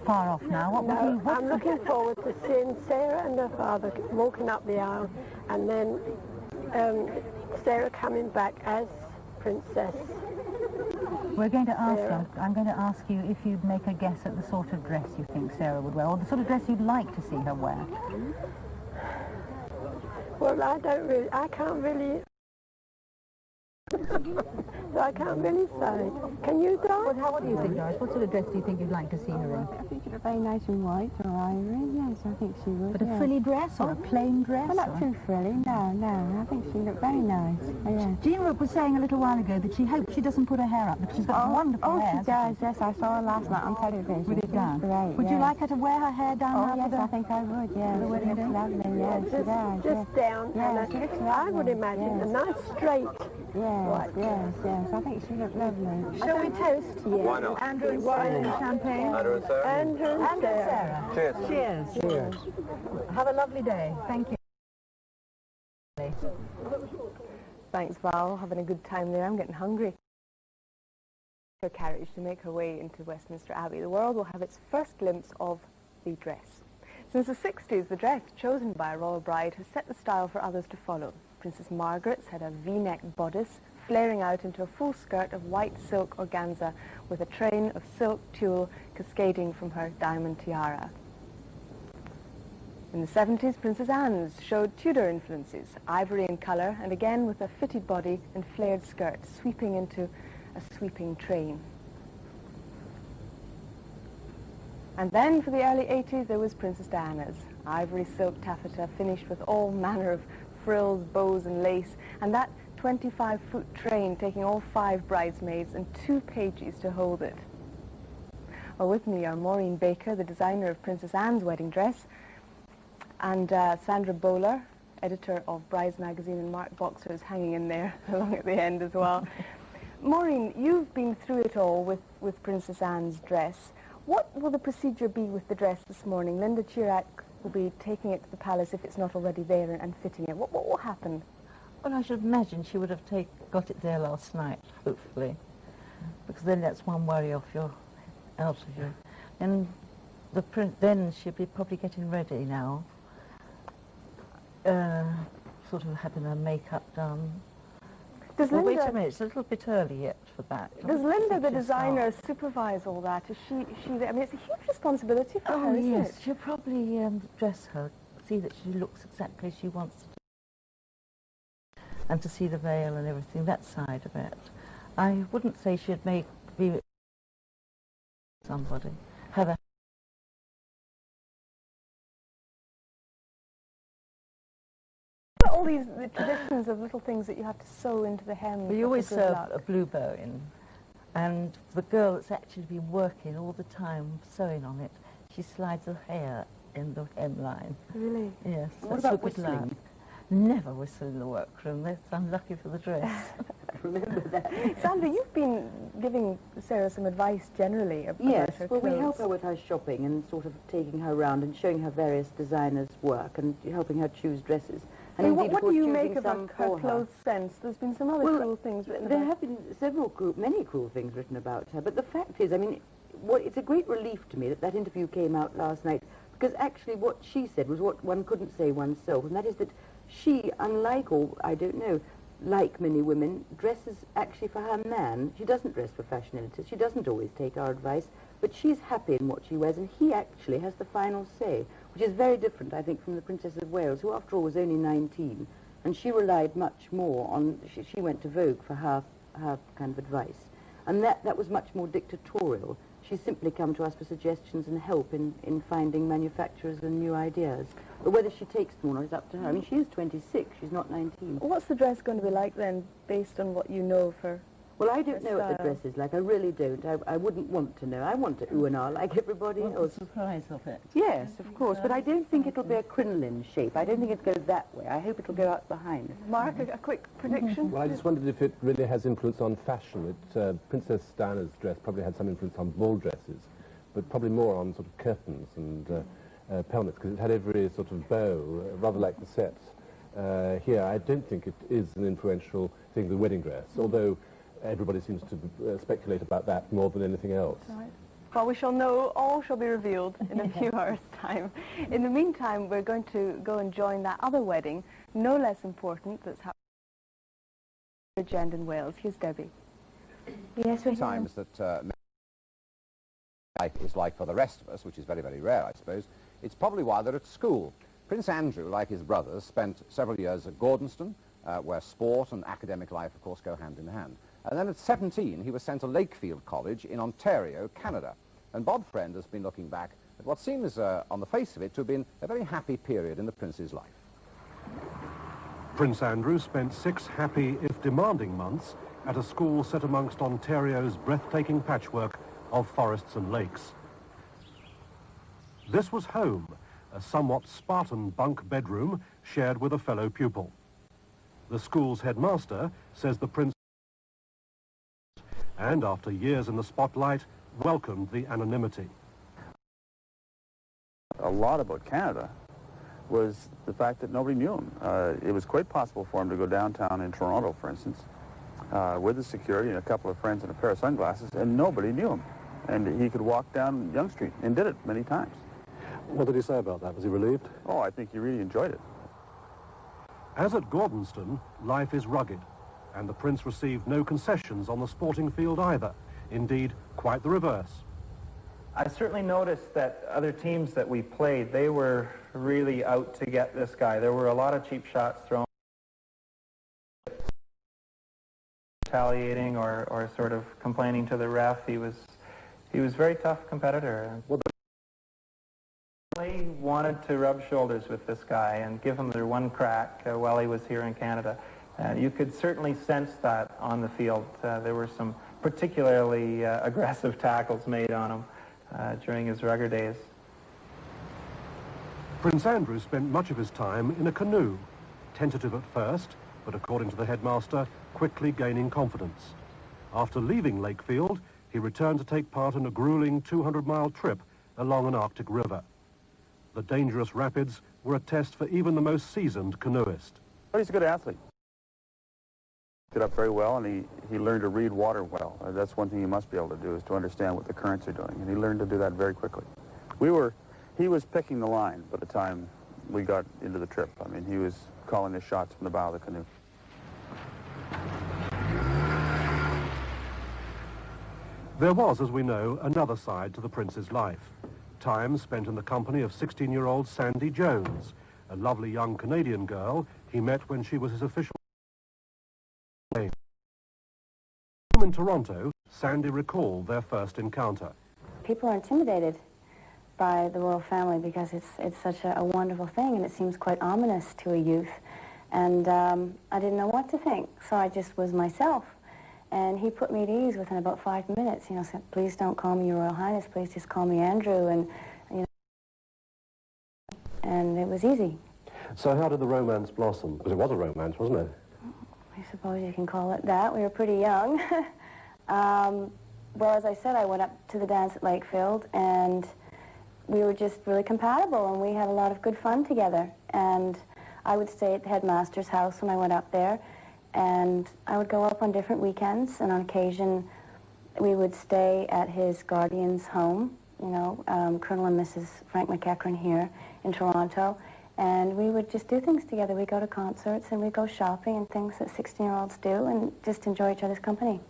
far off now. I'm looking forward to seeing Sarah and her father walking up the aisle, and then Sarah coming back as princess. We're going to ask you, I'm going to ask you if you'd make a guess at the sort of dress you think Sarah would wear, or the sort of dress you'd like to see her wear. Well, I can't really say. Can you, Doris? Well, what do you think, Doris? What sort of dress do you think you'd like to see her in? I think she'd look very nice in white or ivory. Yes, I think she would. But a frilly dress or a plain dress? Well, not too frilly. No. I think she'd look very nice. Yeah. Jean Rook was saying a little while ago that she hopes she doesn't put her hair up because she's got wonderful hair. Oh, she does. Yes, I saw her last night on television. With it down. Great. Would you like her to wear her hair down? Oh, yes, I think I would. Yes, the wedding she looks lovely. Yes, she does. Just down. Yes, she looks lovely. I would imagine a nice straight. Yes. I think she looked lovely. Shall we toast? Yes. Why not? Andrew and Sarah, champagne. Andrew and Sarah. Andrew and Sarah. Cheers. Cheers. Cheers. Have a lovely day. Thank you. Thanks, Val. Having a good time there. I'm getting hungry. Her carriage to make her way into Westminster Abbey. The world will have its first glimpse of the dress. Since the 60s, the dress chosen by a royal bride has set the style for others to follow. Princess Margaret's had a V-neck bodice flaring out into a full skirt of white silk organza with a train of silk tulle cascading from her diamond tiara. In the 70s, Princess Anne's showed Tudor influences, ivory in colour, and again with a fitted body and flared skirt sweeping into a sweeping train. And then for the early 80s, there was Princess Diana's ivory silk taffeta finished with all manner of frills, bows and lace, and that 25-foot train taking all 5 bridesmaids and 2 pages to hold it. Well, with me are Maureen Baker, the designer of Princess Anne's wedding dress, and Sandra Bowler, editor of Brides Magazine, and Mark Boxer is hanging in there along at the end as well. Maureen, you've been through it all with Princess Anne's dress. What will the procedure be with the dress this morning? Linda Chirac will be taking it to the palace if it's not already there and fitting it. What will happen? Well, I should imagine she would have got it there last night, hopefully, because then that's one worry out of you. And then she'll be probably getting ready now, sort of having her makeup done. Does Well, Linda, wait a minute, it's a little bit early yet for that. does Linda, the designer, supervise all that? Is she I mean, it's a huge responsibility for her, isn't yes, it? she'll probably dress her, see that she looks exactly as she wants to do, and to see the veil and everything, that side of it. I wouldn't say she'd be somebody. Have a all these the traditions of little things that you have to sew into the hem. Well, you for always good serve luck. a blue bow in, and the girl that's actually been working all the time sewing on it, she slides her hair in the hemline. Really? Yes. What that's about for good luck. whistling? never whistle in the workroom. That's unlucky for the dress. Remember that. Sandra, you've been giving Sarah some advice generally about Yes, her well, we clothes. help her with her shopping and sort of taking her around and showing her various designers' work and helping her choose dresses. And Hey, indeed, what of do you course, make choosing of some her for clothes sense? There's been some other Well, cruel things written there about. have been many cruel things written about her, but the fact is, I mean, it's a great relief to me that that interview came out last night, because actually what she said was what one couldn't say oneself, and that is that she, unlike, or I don't know, like many women, dresses actually for her man. She doesn't dress for fashion editors. She doesn't always take our advice, but she's happy in what she wears, and he actually has the final say, which is very different, I think, from the Princess of Wales, who after all was only 19, and she relied much more on, she went to Vogue for her kind of advice, and that was much more dictatorial. She's simply come to us for suggestions and help in finding manufacturers and new ideas. But whether she takes them or not is up to her. I mean, she is 26, she's not 19. What's the dress going to be like then, based on what you know of her? Well, I don't know what the style? dress is like. I really don't. I wouldn't want to know. I want to ooh and ah like everybody else. The surprise of it. Yes, of course. But I don't think it'll be a crinoline shape. I don't think it'll go that way. I hope it'll go out behind. Mark, a quick prediction? Well, I just wondered if it really has influence on fashion. Princess Diana's dress probably had some influence on ball dresses, but probably more on sort of curtains and pelmets, because it had every sort of bow, rather like the sets here. I don't think it is an influential thing, the wedding dress, although everybody seems to speculate about that more than anything else. Right. Well, we shall know, all shall be revealed in a few hours' time. In the meantime, we're going to go and join that other wedding, no less important, that's happening in Bridgend in Wales. Here's Debbie. Yes, we times that life is like for the rest of us, which is very, very rare, I suppose. It's probably why they're at school. Prince Andrew, like his brothers, spent several years at Gordonston, where sport and academic life, of course, go hand in hand. And then at 17, he was sent to Lakefield College in Ontario, Canada. And Bob Friend has been looking back at what seems, on the face of it, to have been a very happy period in the Prince's life. Prince Andrew spent 6 happy, if demanding, months at a school set amongst Ontario's breathtaking patchwork of forests and lakes. This was home, a somewhat Spartan bunk bedroom shared with a fellow pupil. The school's headmaster says the prince, and after years in the spotlight, welcomed the anonymity. A lot about Canada was the fact that nobody knew him. It was quite possible for him to go downtown in Toronto, for instance, with the security and a couple of friends and a pair of sunglasses, and nobody knew him. And he could walk down Yonge Street, and did it many times. What did he say about that? Was he relieved? Oh, I think he really enjoyed it. As at Gordonston, life is rugged, and the prince received no concessions on the sporting field either. Indeed, quite the reverse. I certainly noticed that other teams that we played, they were really out to get this guy. There were a lot of cheap shots thrown, retaliating or sort of complaining to the ref. He was a very tough competitor. Well, they wanted to rub shoulders with this guy and give him their one crack while he was here in Canada. You could certainly sense that on the field. There were some particularly aggressive tackles made on him during his rugger days. Prince Andrew spent much of his time in a canoe, tentative at first, but according to the headmaster, quickly gaining confidence. After leaving Lakefield, he returned to take part in a grueling 200-mile trip along an Arctic river. The dangerous rapids were a test for even the most seasoned canoeist. But he's a good athlete. He did up very well, and he learned to read water well. That's one thing you must be able to do, is to understand what the currents are doing, and he learned to do that very quickly. He was picking the line by the time we got into the trip. I mean, he was calling the shots from the bow of the canoe. There was, as we know, another side to the prince's life. Time spent in the company of 16-year-old Sandy Jones, a lovely young Canadian girl he met when she was his official. In Toronto, Sandy recalled their first encounter. People are intimidated by the royal family because it's such a wonderful thing, and it seems quite ominous to a youth. And I didn't know what to think, so I just was myself. And he put me at ease within about 5 minutes. You know, said, "Please don't call me Your Royal Highness. Please just call me Andrew." And you know, and it was easy. So how did the romance blossom? Because it was a romance, wasn't it? I suppose you can call it that. We were pretty young. Well, as I said, I went up to the dance at Lakefield, and we were just really compatible, and we had a lot of good fun together. And I would stay at the headmaster's house when I went up there, and I would go up on different weekends, and on occasion we would stay at his guardian's home, you know, Colonel and Mrs. Frank McEachran here in Toronto, and we would just do things together. We'd go to concerts, and we'd go shopping and things that 16-year-olds do, and just enjoy each other's company.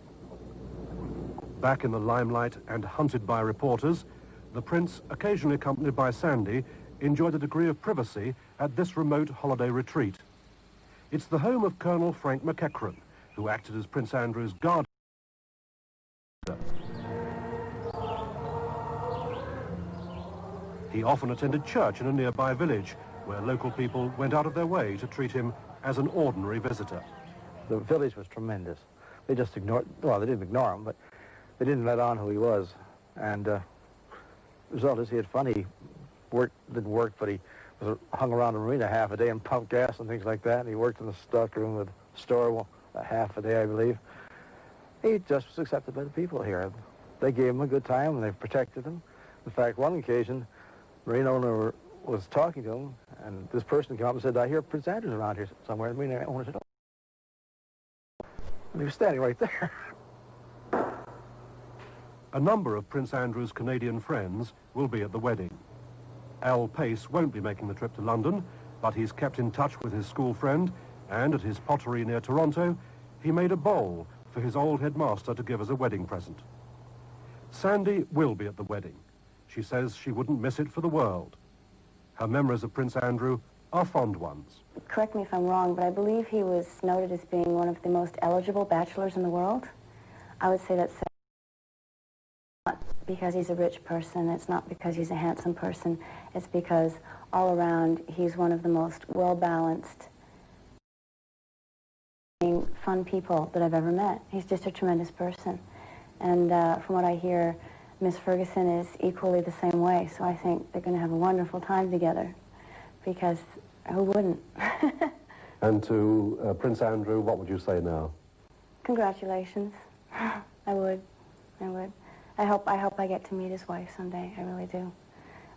Back in the limelight and hunted by reporters, the Prince, occasionally accompanied by Sandy, enjoyed a degree of privacy at this remote holiday retreat. It's the home of Colonel Frank McEachran, who acted as Prince Andrew's guardian. He often attended church in a nearby village, where local people went out of their way to treat him as an ordinary visitor. The village was tremendous. They just ignored, well, they didn't ignore him, but they didn't let on who he was. And the result is he had fun. He didn't work, but he hung around the marina half a day and pumped gas and things like that. And he worked in the stock room of the store half a day, I believe. He just was accepted by the people here. They gave him a good time, and they protected him. In fact, one occasion, the marina owner was talking to him, and this person came up and said, "I hear Prince Andrew's around here somewhere." The marina owner said, "Oh." And he was standing right there. A number of Prince Andrew's Canadian friends will be at the wedding. Al Pace won't be making the trip to London, but he's kept in touch with his school friend, and at his pottery near Toronto, he made a bowl for his old headmaster to give as a wedding present. Sandy will be at the wedding. She says she wouldn't miss it for the world. Her memories of Prince Andrew are fond ones. Correct me if I'm wrong, but I believe he was noted as being one of the most eligible bachelors in the world. I would say that's not because he's a rich person, it's not because he's a handsome person, it's because all around he's one of the most well-balanced, fun people that I've ever met. He's just a tremendous person. And from what I hear, Miss Ferguson is equally the same way, so I think they're going to have a wonderful time together, because who wouldn't? And to Prince Andrew, what would you say now? Congratulations. I would. I hope I get to meet his wife someday. I really do.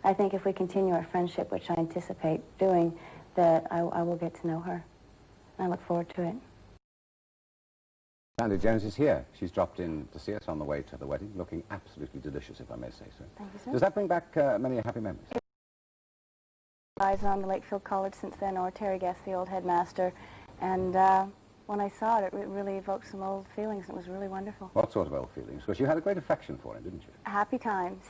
I think if we continue our friendship, which I anticipate doing, that I will get to know her. I look forward to it. Sandy Jones is here. She's dropped in to see us on the way to the wedding, looking absolutely delicious, if I may say so. Thank you, sir. Does that bring back many happy memories? Eyes on the Lakefield College since then, or Terry Guest, the old headmaster, and when I saw it, it really evoked some old feelings. It was really wonderful. What sort of old feelings? Because you had a great affection for him, didn't you? Happy times,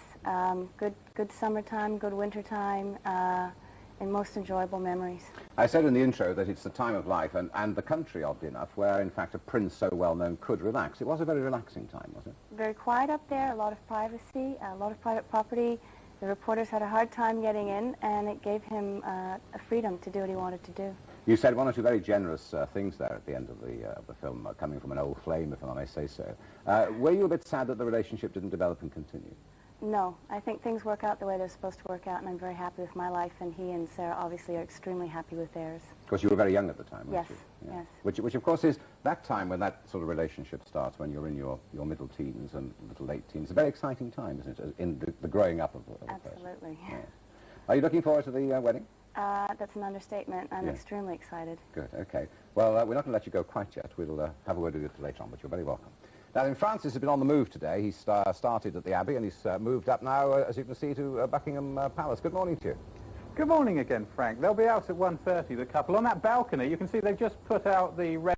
good summertime, good wintertime, and most enjoyable memories. I said in the intro that it's the time of life and the country, oddly enough, where in fact a prince so well known could relax. It was a very relaxing time, wasn't it? Very quiet up there, a lot of privacy, a lot of private property. The reporters had a hard time getting in, and it gave him a freedom to do what he wanted to do. You said one or two very generous things there at the end of the film, coming from an old flame, if I may say so. Were you a bit sad that the relationship didn't develop and continue? No, I think things work out the way they're supposed to work out, and I'm very happy with my life, and he and Sarah obviously are extremely happy with theirs. Because you were very young at the time, weren't Yes, you? yes. Which of course is that time when that sort of relationship starts, when you're in your middle teens and little late teens. A very exciting time, isn't it, in the growing up of a person. Absolutely. Yeah. Are you looking forward to the wedding? That's an understatement. I'm Yeah. extremely excited. Good, okay. Well, we're not going to let you go quite yet. We'll have a word with you later on, but you're very welcome. Now, in Francis has been on the move today. He's started at the Abbey, and he's moved up now, as you can see, to Buckingham Palace. Good morning to you. Good morning again, Frank. They'll be out at 1:30, the couple. On that balcony, you can see they've just put out the red...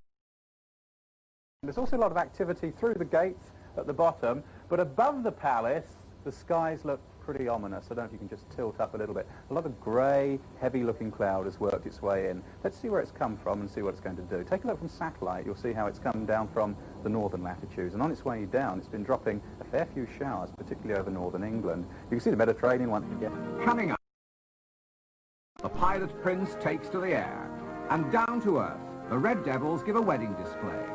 There's also a lot of activity through the gates at the bottom, but above the palace, the skies look pretty ominous. I don't know if you can just tilt up a little bit. A lot of grey, heavy-looking cloud has worked its way in. Let's see where it's come from and see what it's going to do. Take a look from satellite. You'll see how it's come down from the northern latitudes. And on its way down, it's been dropping a fair few showers, particularly over northern England. You can see the Mediterranean once again. Coming up, the pilot prince takes to the air, and down to earth, the Red Devils give a wedding display.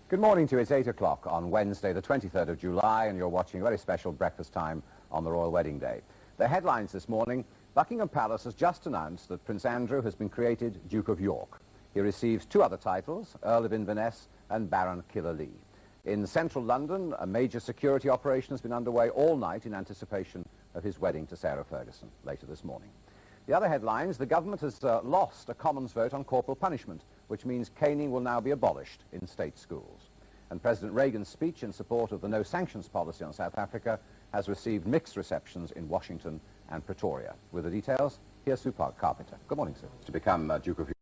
Good morning to you. It's 8 o'clock on Wednesday, the 23rd of July, and you're watching a very special breakfast time on the Royal Wedding Day. The headlines this morning: Buckingham Palace has just announced that Prince Andrew has been created Duke of York. He receives 2 other titles, Earl of Inverness and Baron Killalea. In central London, a major security operation has been underway all night in anticipation of his wedding to Sarah Ferguson later this morning. The other headlines: the government has lost a Commons vote on corporal punishment, which means caning will now be abolished in state schools. And President Reagan's speech in support of the no-sanctions policy on South Africa has received mixed receptions in Washington and Pretoria. With the details, here's Sue Carpenter. Good morning, sir. To become Duke of York,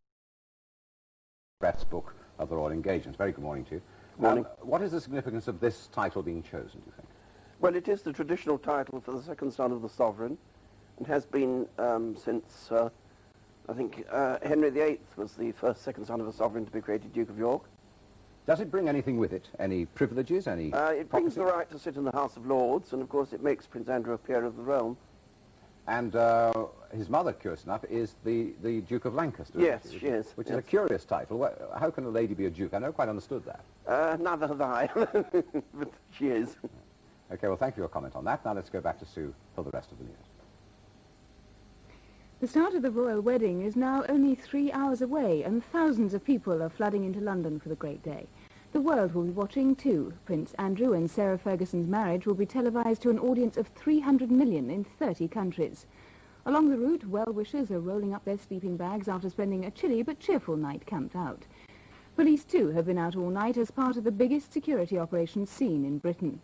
press book of the Royal Engagements. Very good morning to you. Morning. What is the significance of this title being chosen, do you think? Well, it is the traditional title for the second son of the sovereign, and has been since, I think, Henry VIII was the first second son of a sovereign to be created Duke of York. Does it bring anything with it? Any privileges, any It brings the right to sit in the House of Lords, and of course it makes Prince Andrew a peer of the realm. And his mother, curious enough, is the Duke of Lancaster. Yes, she is. Which is a curious title. How can a lady be a duke? I never quite understood that. Neither have I, but she is. Okay, well, thank you for your comment on that. Now let's go back to Sue for the rest of the news. The start of the royal wedding is now only 3 hours away, and thousands of people are flooding into London for the great day. The world will be watching too. Prince Andrew and Sarah Ferguson's marriage will be televised to an audience of 300 million in 30 countries. Along the route, well-wishers are rolling up their sleeping bags after spending a chilly but cheerful night camped out. Police too have been out all night as part of the biggest security operation seen in Britain.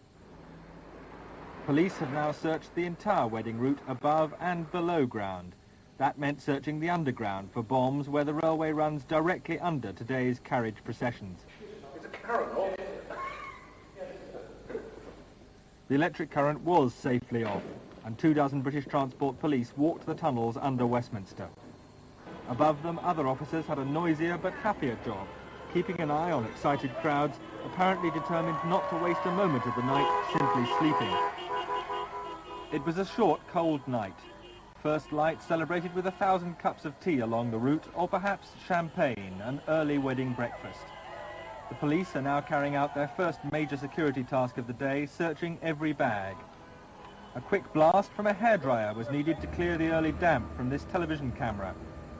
Police have now searched the entire wedding route above and below ground. That meant searching the underground for bombs where the railway runs directly under today's carriage processions. The electric current was safely off, and 24 British Transport Police walked the tunnels under Westminster. Above them, other officers had a noisier but happier job, keeping an eye on excited crowds, apparently determined not to waste a moment of the night simply sleeping. It was a short, cold night. First light celebrated with 1,000 cups of tea along the route, or perhaps champagne, an early wedding breakfast. The police are now carrying out their first major security task of the day, searching every bag. A quick blast from a hairdryer was needed to clear the early damp from this television camera,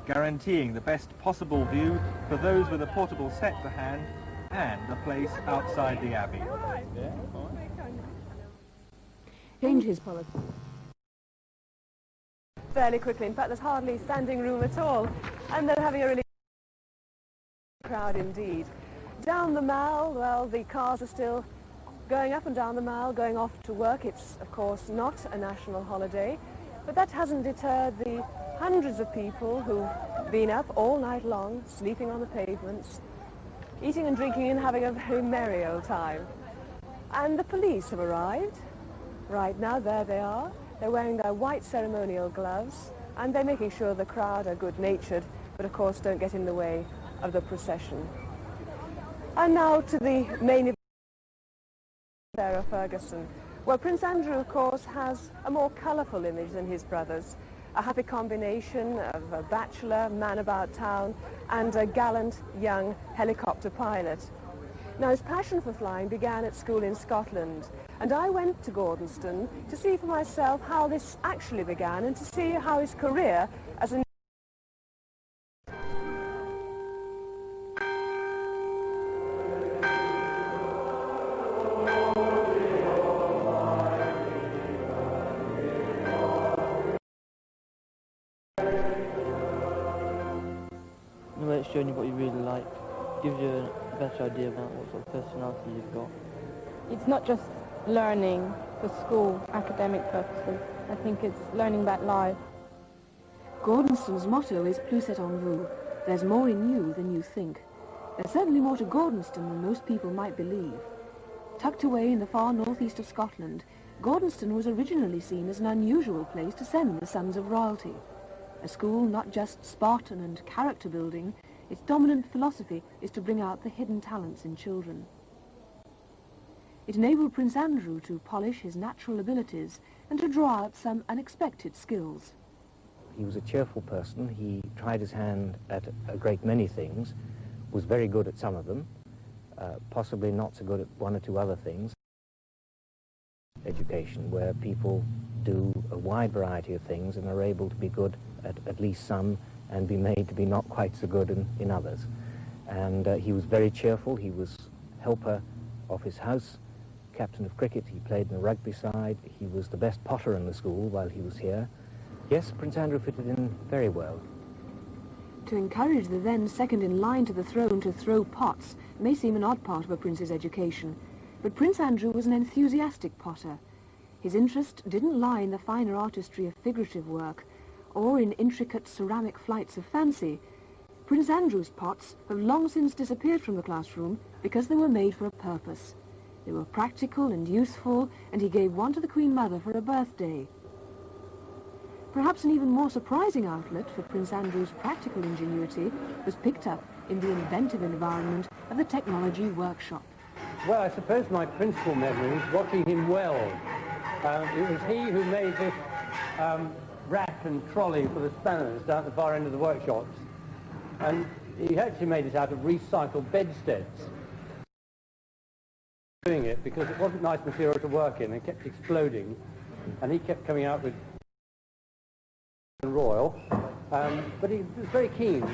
guaranteeing the best possible view for those with a portable set to hand and a place outside the Abbey. Change his policy. Fairly quickly. In fact, there's hardly standing room at all. And they're having a really crowd indeed. Down the Mall, well, the cars are still going up and down the Mall, going off to work. It's, of course, not a national holiday. But that hasn't deterred the hundreds of people who've been up all night long, sleeping on the pavements, eating and drinking and having a very merry old time. And the police have arrived. Right now, there they are. They're wearing their white ceremonial gloves, and they're making sure the crowd are good-natured, but of course don't get in the way of the procession. And now to the main event, Sarah Ferguson. Well, Prince Andrew, of course, has a more colourful image than his brothers. A happy combination of a bachelor, man about town, and a gallant young helicopter pilot. Now, his passion for flying began at school in Scotland, and I went to Gordonston to see for myself how this actually began and to see how his career as a Well, it's showing you what you really like, gives you a better idea about what sort of personality you've got. It's not just learning for school, academic purposes. I think it's learning about life. Gordonston's motto is plus c'est en vous. There's more in you than you think. There's certainly more to Gordonston than most people might believe. Tucked away in the far northeast of Scotland, Gordonston was originally seen as an unusual place to send the sons of royalty. A school not just Spartan and character building, its dominant philosophy is to bring out the hidden talents in children. It enabled Prince Andrew to polish his natural abilities and to draw out some unexpected skills. He was a cheerful person. He tried his hand at a great many things, was very good at some of them, possibly not so good at one or two other things. Education, where people do a wide variety of things and are able to be good at least some and be made to be not quite so good in others. And he was very cheerful. He was helper of his house, captain of cricket. He played in the rugby side. He was the best potter in the school while he was here. Yes, Prince Andrew fitted in very well. To encourage the then second in line to the throne to throw pots may seem an odd part of a prince's education, but Prince Andrew was an enthusiastic potter. His interest didn't lie in the finer artistry of figurative work or in intricate ceramic flights of fancy. Prince Andrew's pots have long since disappeared from the classroom because they were made for a purpose. They were practical and useful, and he gave one to the Queen Mother for her birthday. Perhaps an even more surprising outlet for Prince Andrew's practical ingenuity was picked up in the inventive environment of the technology workshop. Well, I suppose my principal memory is watching him weld. It was he who made this rack and trolley for the spanners down at the far end of the workshops. And he actually made it out of recycled bedsteads. Doing it because it wasn't nice material to work in. It kept exploding. And he kept coming out with Royal. But he was very keen.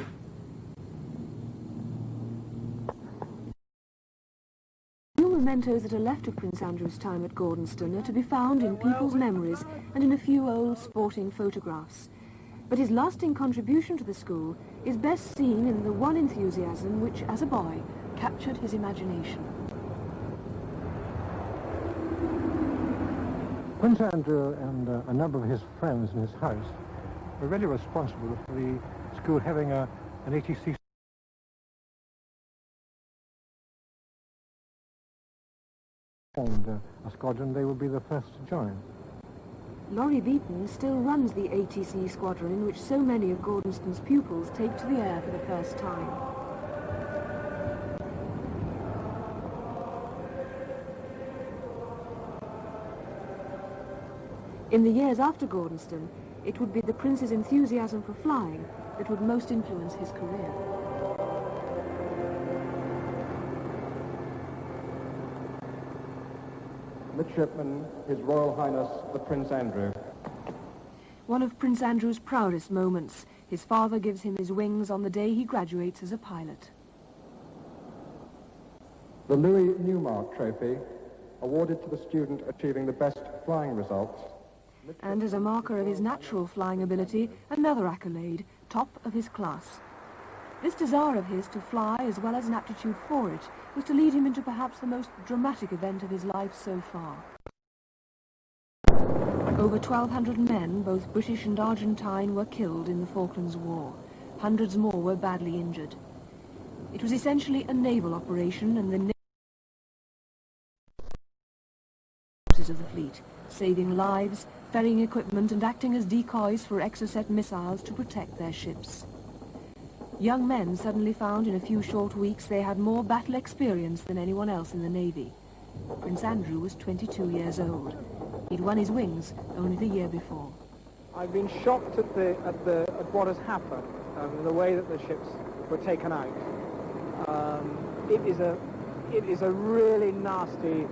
Few mementos that are left of Prince Andrew's time at Gordonston are to be found in people's memories and in a few old sporting photographs. But his lasting contribution to the school is best seen in the one enthusiasm which, as a boy, captured his imagination. Prince Andrew and a number of his friends in his house were really responsible for the school having an ATC and a squadron they would be the first to join. Laurie Beaton still runs the ATC squadron in which so many of Gordonston's pupils take to the air for the first time. In the years after Gordonston, it would be the Prince's enthusiasm for flying that would most influence his career. Midshipman, His Royal Highness the Prince Andrew. One of Prince Andrew's proudest moments, his father gives him his wings on the day he graduates as a pilot. The Louis Newmark Trophy, awarded to the student achieving the best flying results. And as a marker of his natural flying ability, another accolade, top of his class. This desire of his to fly, as well as an aptitude for it, was to lead him into perhaps the most dramatic event of his life so far. Over 1,200 men, both British and Argentine, were killed in the Falklands War. Hundreds more were badly injured. It was essentially a naval operation, and the of the fleet, saving lives, ferrying equipment and acting as decoys for Exocet missiles to protect their ships. Young men suddenly found in a few short weeks they had more battle experience than anyone else in the Navy. Prince Andrew was 22 years old. He'd won his wings only the year before. I've been shocked at what has happened, the way that the ships were taken out. It is a really nasty.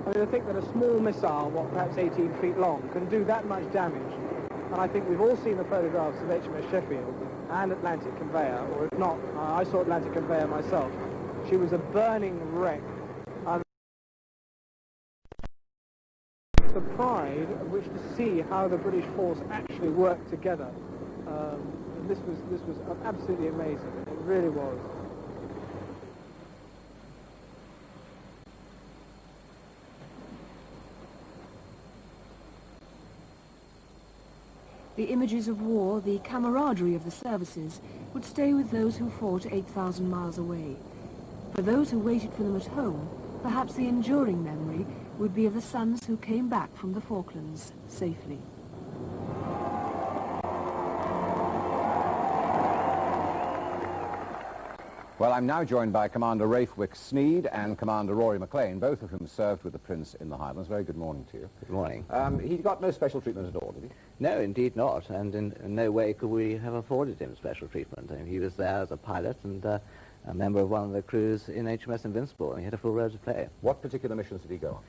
I mean, I think that a small missile, perhaps 18 feet long, can do that much damage. And I think we've all seen the photographs of HMS Sheffield and Atlantic Conveyor, or if not, I saw Atlantic Conveyor myself. She was a burning wreck. The pride of which to see how the British force actually worked together. This was absolutely amazing. It really was. The images of war, the camaraderie of the services, would stay with those who fought 8,000 miles away. For those who waited for them at home, perhaps the enduring memory would be of the sons who came back from the Falklands safely. Well, I'm now joined by Commander Raithwick Sneed and Commander Rory McLean, both of whom served with the Prince in the Highlands. Very good morning to you. Good morning. He got no special treatment at all, did he? No, indeed not, and in no way could we have afforded him special treatment. I mean, he was there as a pilot, and a member of one of the crews in HMS Invincible, and he had a full role to play. What particular missions did he go on?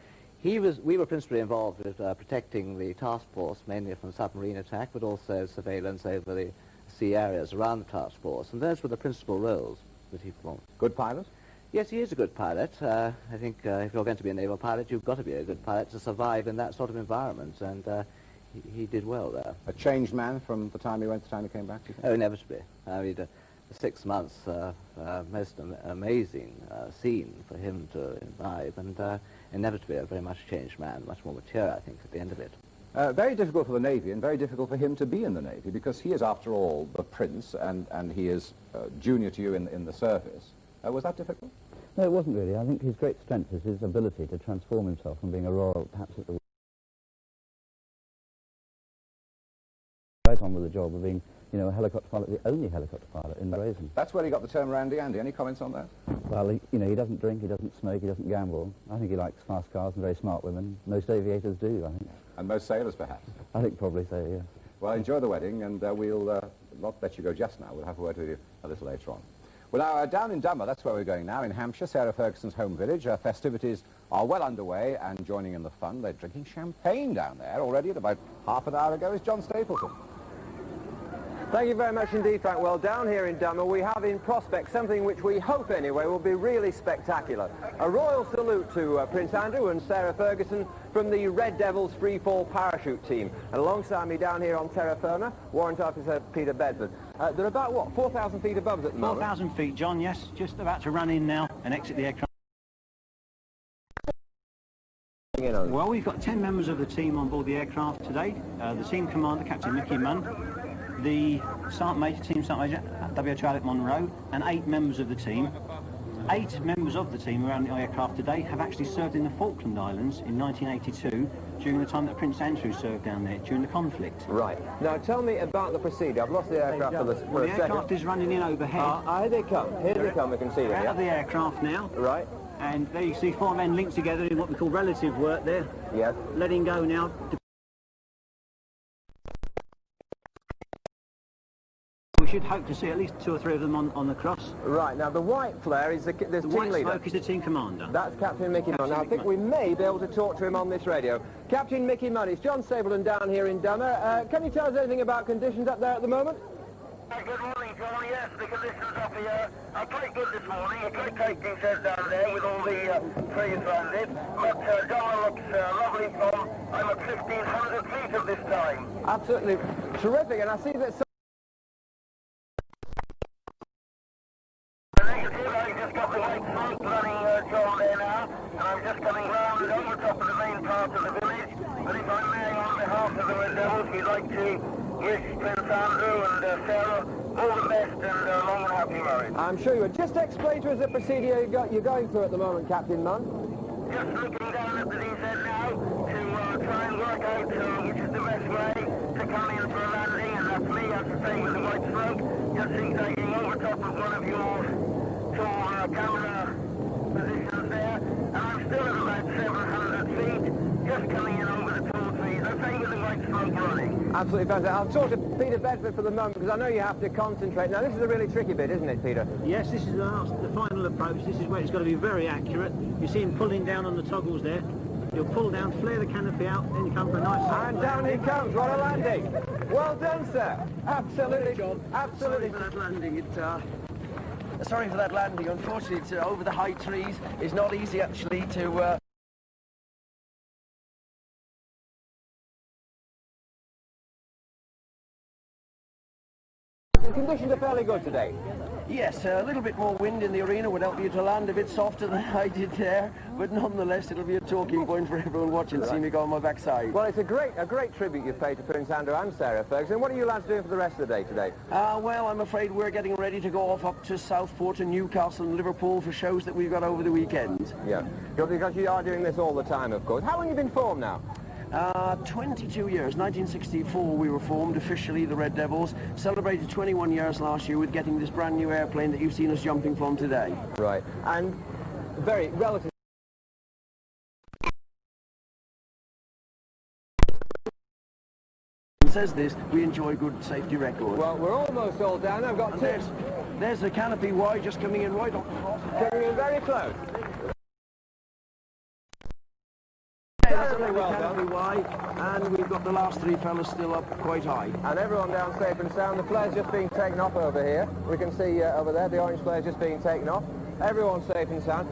We were principally involved with protecting the task force, mainly from submarine attack, but also surveillance over the sea areas around the task force, and those were the principal roles that he performed. Good pilot? Yes, he is a good pilot. I think if you're going to be a naval pilot, you've got to be a good pilot to survive in that sort of environment, and he did well there. A changed man from the time he went to the time he came back, do you think? Oh, inevitably. I mean, the 6 months, most amazing scene for him to imbibe, and inevitably a very much changed man, much more mature, I think, at the end of it. Very difficult for the Navy, and very difficult for him to be in the Navy, because he is, after all, the prince, and he is junior to you in the service. Was that difficult? No, it wasn't really. I think his great strength is his ability to transform himself from being a royal, perhaps at the right on with the job of being, you know, a helicopter pilot, the only helicopter pilot in the Brazen. That's where he got the term Randy Andy. Any comments on that? Well, you know, he doesn't drink, he doesn't smoke, he doesn't gamble. I think he likes fast cars and very smart women. Most aviators do, I think. And most sailors, perhaps? I think probably so, yeah. Well, enjoy the wedding, and we'll not let you go just now. We'll have a word with you a little later on. Well, now, down in Dummer, that's where we're going now, in Hampshire, Sarah Ferguson's home village. Festivities are well underway, and joining in the fun, they're drinking champagne down there already. At about half an hour ago is John Stapleton. Thank you very much indeed, Frank. Well, down here in Dummer, we have in prospect something which we hope, anyway, will be really spectacular. A royal salute to Prince Andrew and Sarah Ferguson from the Red Devils Freefall Parachute Team. And alongside me down here on terra firma, Warrant Officer Peter Bedford. They're about, what, 4,000 feet above us at the moment? 4,000 feet, John, yes. Just about to run in now and exit the aircraft. Well, we've got 10 members of the team on board the aircraft today. The team commander, Captain Mickey Munn, the Sergeant Major, Team Sergeant Major, W.H. Alec Monroe, and 8 members of the team. 8 members of the team who are on the aircraft today have actually served in the Falkland Islands in 1982 during the time that Prince Andrew served down there during the conflict. Right. Now tell me about the procedure. I've lost the aircraft for a second. The aircraft is running in overhead. Here they come. Here they come. We can see them. Out of the aircraft now. Right. And there you see 4 men linked together in what we call relative work there. Yes. Letting go now. We should hope to see at least 2 or 3 of them on the cross. Right, now the white flare is the team leader. The white smoke is the team commander. That's Captain Mickey Munn. Now I think we may be able to talk to him on this radio. Captain Mickey Munn, it's John Stapleton down here in Dummer. Can you tell us anything about conditions up there at the moment? Good morning, John. Yes, the conditions up here are quite good this morning. A great taking says down there with all the trees around it. But Dummer looks lovely from, I'm at 1,500 feet at this time. Absolutely terrific, and I see that John there now, and I'm just coming round over top of the main part of the village. But if I may, on behalf of the Red Devils, we'd like to wish Prince Andrew and Sarah all the best and long and happy marriage. I'm sure you would. Just explain to us the procedure you're going through at the moment, Captain Munn. Just looking down at the DZ now to try and work out which is the best way to come in for a landing, and that's me, as I say, with the white smoke, just zigzagging over top of one of your tall camera positions there, and I'm still at about 700 feet, just coming in over the tall trees. I say with the white smoke running. Absolutely fantastic. I'll talk to Peter Bedford for the moment, because I know you have to concentrate. Now, this is a really tricky bit, isn't it, Peter? Yes, this is the final approach. This is where it's got to be very accurate. You see him pulling down on the toggles there. You'll pull down, flare the canopy out, then you come for a nice... And down he comes. What a landing. Well done, sir. Absolutely, John. Absolutely. Sorry for that landing. Sorry for that landing. Unfortunately, it's over the high trees. It's not easy, actually, to... The conditions are fairly good today. Yes, a little bit more wind in the arena would help you to land a bit softer than I did there, but nonetheless it'll be a talking point for everyone watching to see me go on my backside. Well, it's a great tribute you've paid to Prince Andrew and Sarah Ferguson. What are you lads doing for the rest of the day today? Well, I'm afraid we're getting ready to go off up to Southport and Newcastle and Liverpool for shows that we've got over the weekend. Yeah, because you are doing this all the time, of course. How long have you been formed now? 22 years. 1964 we were formed officially, the Red Devils. Celebrated 21 years last year with getting this brand new airplane that you've seen us jumping from today. Right, and very relative. Says this, we enjoy good safety record. Well, we're almost all down. I've got There's the canopy Y just coming in right off the top. Coming in very close. Terribly well done. Y, and we've got the last three fellas still up quite high. And everyone down safe and sound. The flare's just being taken off over here. We can see over there, the orange flare's just being taken off. Everyone's safe and sound.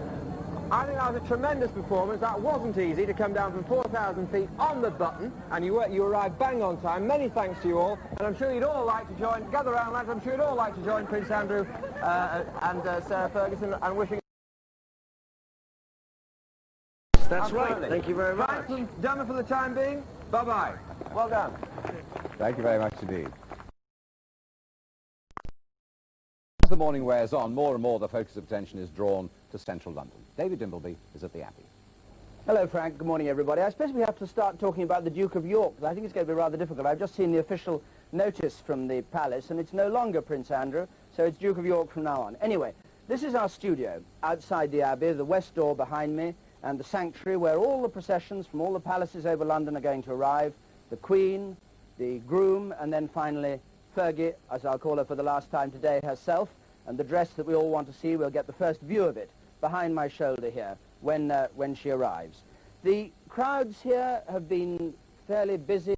I think that was a tremendous performance. That wasn't easy to come down from 4,000 feet on the button, and you arrived bang on time. Many thanks to you all, and I'm sure you'd all like to join. Gather around, lads. I'm sure you'd all like to join Prince Andrew and Sarah Ferguson, and wishing. That's Absolutely. right. Thank you very much. Thanks from Dummer for the time being. Bye-bye. Well done. Thank you very much indeed. As the morning wears on, more and more the focus of attention is drawn to central London. David Dimbleby is at the Abbey. Hello, Frank. Good morning, everybody. I suppose we have to start talking about the Duke of York. I think it's going to be rather difficult. I've just seen the official notice from the palace, and it's no longer Prince Andrew, so it's Duke of York from now on. Anyway, this is our studio outside the Abbey, the west door behind me, and the sanctuary where all the processions from all the palaces over London are going to arrive. The Queen, the groom, and then finally Fergie, as I'll call her for the last time today, herself, and the dress that we all want to see. We'll get the first view of it behind my shoulder here when she arrives. The crowds here have been fairly busy.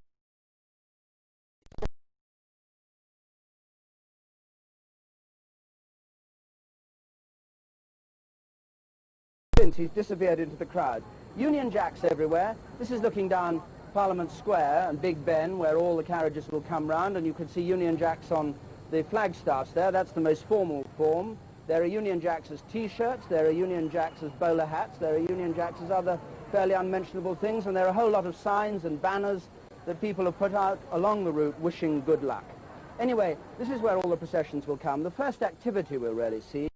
Since he's disappeared into the crowd. Union Jacks everywhere. This is looking down Parliament Square and Big Ben, where all the carriages will come round, and you can see Union Jacks on the flagstaffs there. That's the most formal form. There are Union Jacks as T-shirts, there are Union Jacks as bowler hats, there are Union Jacks as other fairly unmentionable things, and there are a whole lot of signs and banners that people have put out along the route wishing good luck. Anyway, this is where all the processions will come. The first activity we'll really see,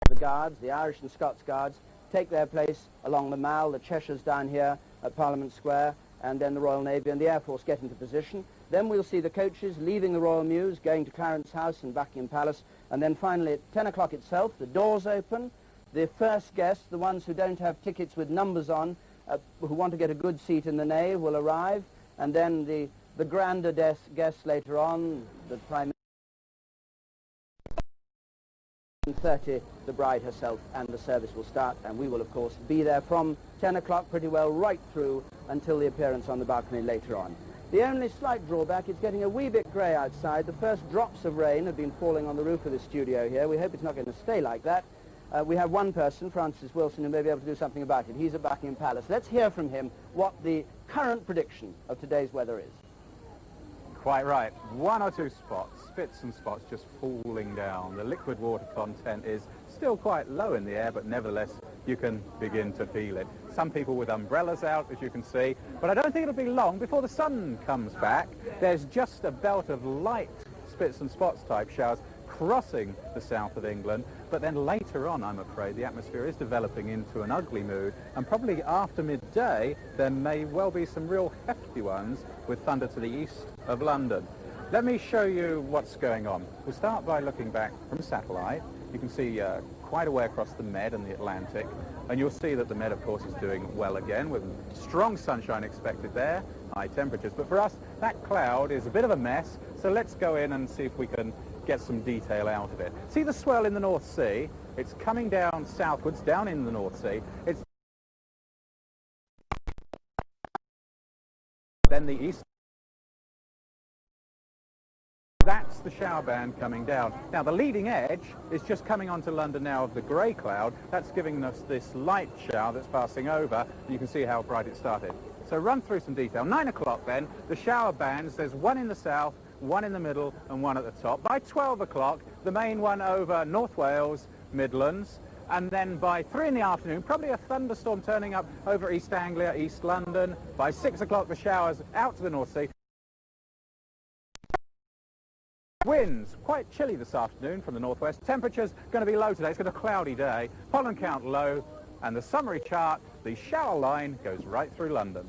the Guards, the Irish and Scots Guards, take their place along the Mall, the Cheshires down here at Parliament Square, and then the Royal Navy and the Air Force get into position. Then we'll see the coaches leaving the Royal Mews, going to Clarence House and Buckingham Palace, and then finally at 10 o'clock itself, the doors open, the first guests, the ones who don't have tickets with numbers on, who want to get a good seat in the nave, will arrive, and then the grander guests later on, the Prime Minister, 30, the bride herself, and the service will start, and we will, of course, be there from 10 o'clock pretty well right through until the appearance on the balcony later on. The only slight drawback, it's getting a wee bit grey outside. The first drops of rain have been falling on the roof of the studio here. We hope it's not going to stay like that. We have one person, Francis Wilson, who may be able to do something about it. He's at Buckingham Palace. Let's hear from him what the current prediction of today's weather is. Quite right. One or two spots, spits and spots just falling down. The liquid water content is still quite low in the air, but nevertheless you can begin to feel it. Some people with umbrellas out, as you can see, but I don't think it'll be long before the sun comes back. There's just a belt of light spits and spots type showers crossing the south of England, but then later on, I'm afraid, the atmosphere is developing into an ugly mood, and probably after midday there may well be some real hefty ones with thunder to the east of London. Let me show you what's going on. We'll start by looking back from satellite. You can see quite a way across the Med and the Atlantic, and you'll see that the Med, of course, is doing well again, with strong sunshine expected there, high temperatures. But for us, that cloud is a bit of a mess, so let's go in and see if we can get some detail out of it. See the swell in the North Sea? It's coming down southwards, down in the North Sea. It's then the east. That's the shower band coming down. Now, the leading edge is just coming onto London now of the grey cloud. That's giving us this light shower that's passing over, and you can see how bright it started. So run through some detail. 9 o'clock then, the shower bands, there's one in the south, one in the middle, and one at the top. By 12 o'clock, the main one over North Wales, Midlands, and then by 3 in the afternoon, probably a thunderstorm turning up over East Anglia, East London. By 6 o'clock, the showers out to the North Sea. Winds, quite chilly this afternoon from the northwest. Temperatures going to be low today. It's going to be a cloudy day. Pollen count low, and the summary chart, the shower line goes right through London.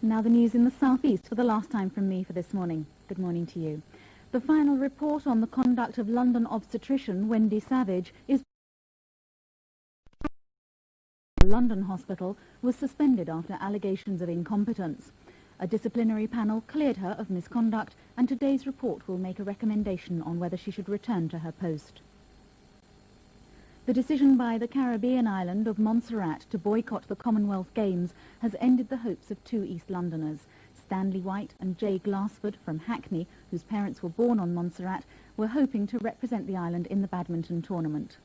Now the news in the southeast for the last time from me for this morning. Good morning to you. The final report on the conduct of London obstetrician Wendy Savage is London hospital was suspended after allegations of incompetence. A disciplinary panel cleared her of misconduct, and today's report will make a recommendation on whether she should return to her post. The decision by the Caribbean island of Montserrat to boycott the Commonwealth Games has ended the hopes of two East Londoners. Stanley White and Jay Glassford from Hackney, whose parents were born on Montserrat, were hoping to represent the island in the badminton tournament.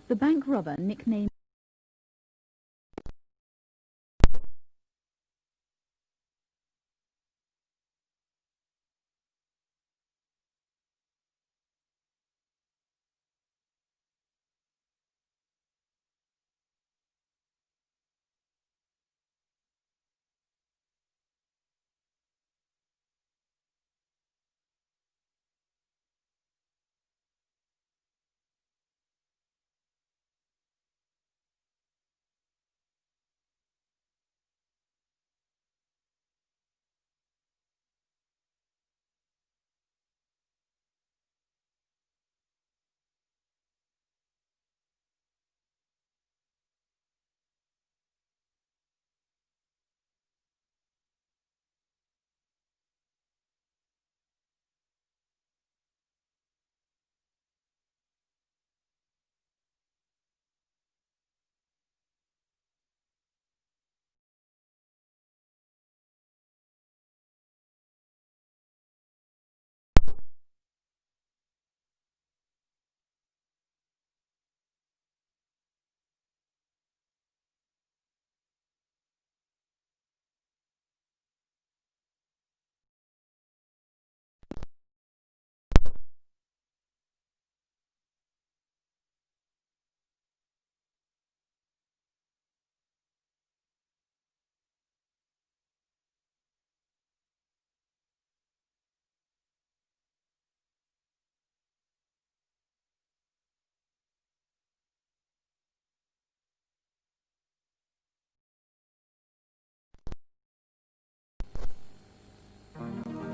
The bank robber nicknamed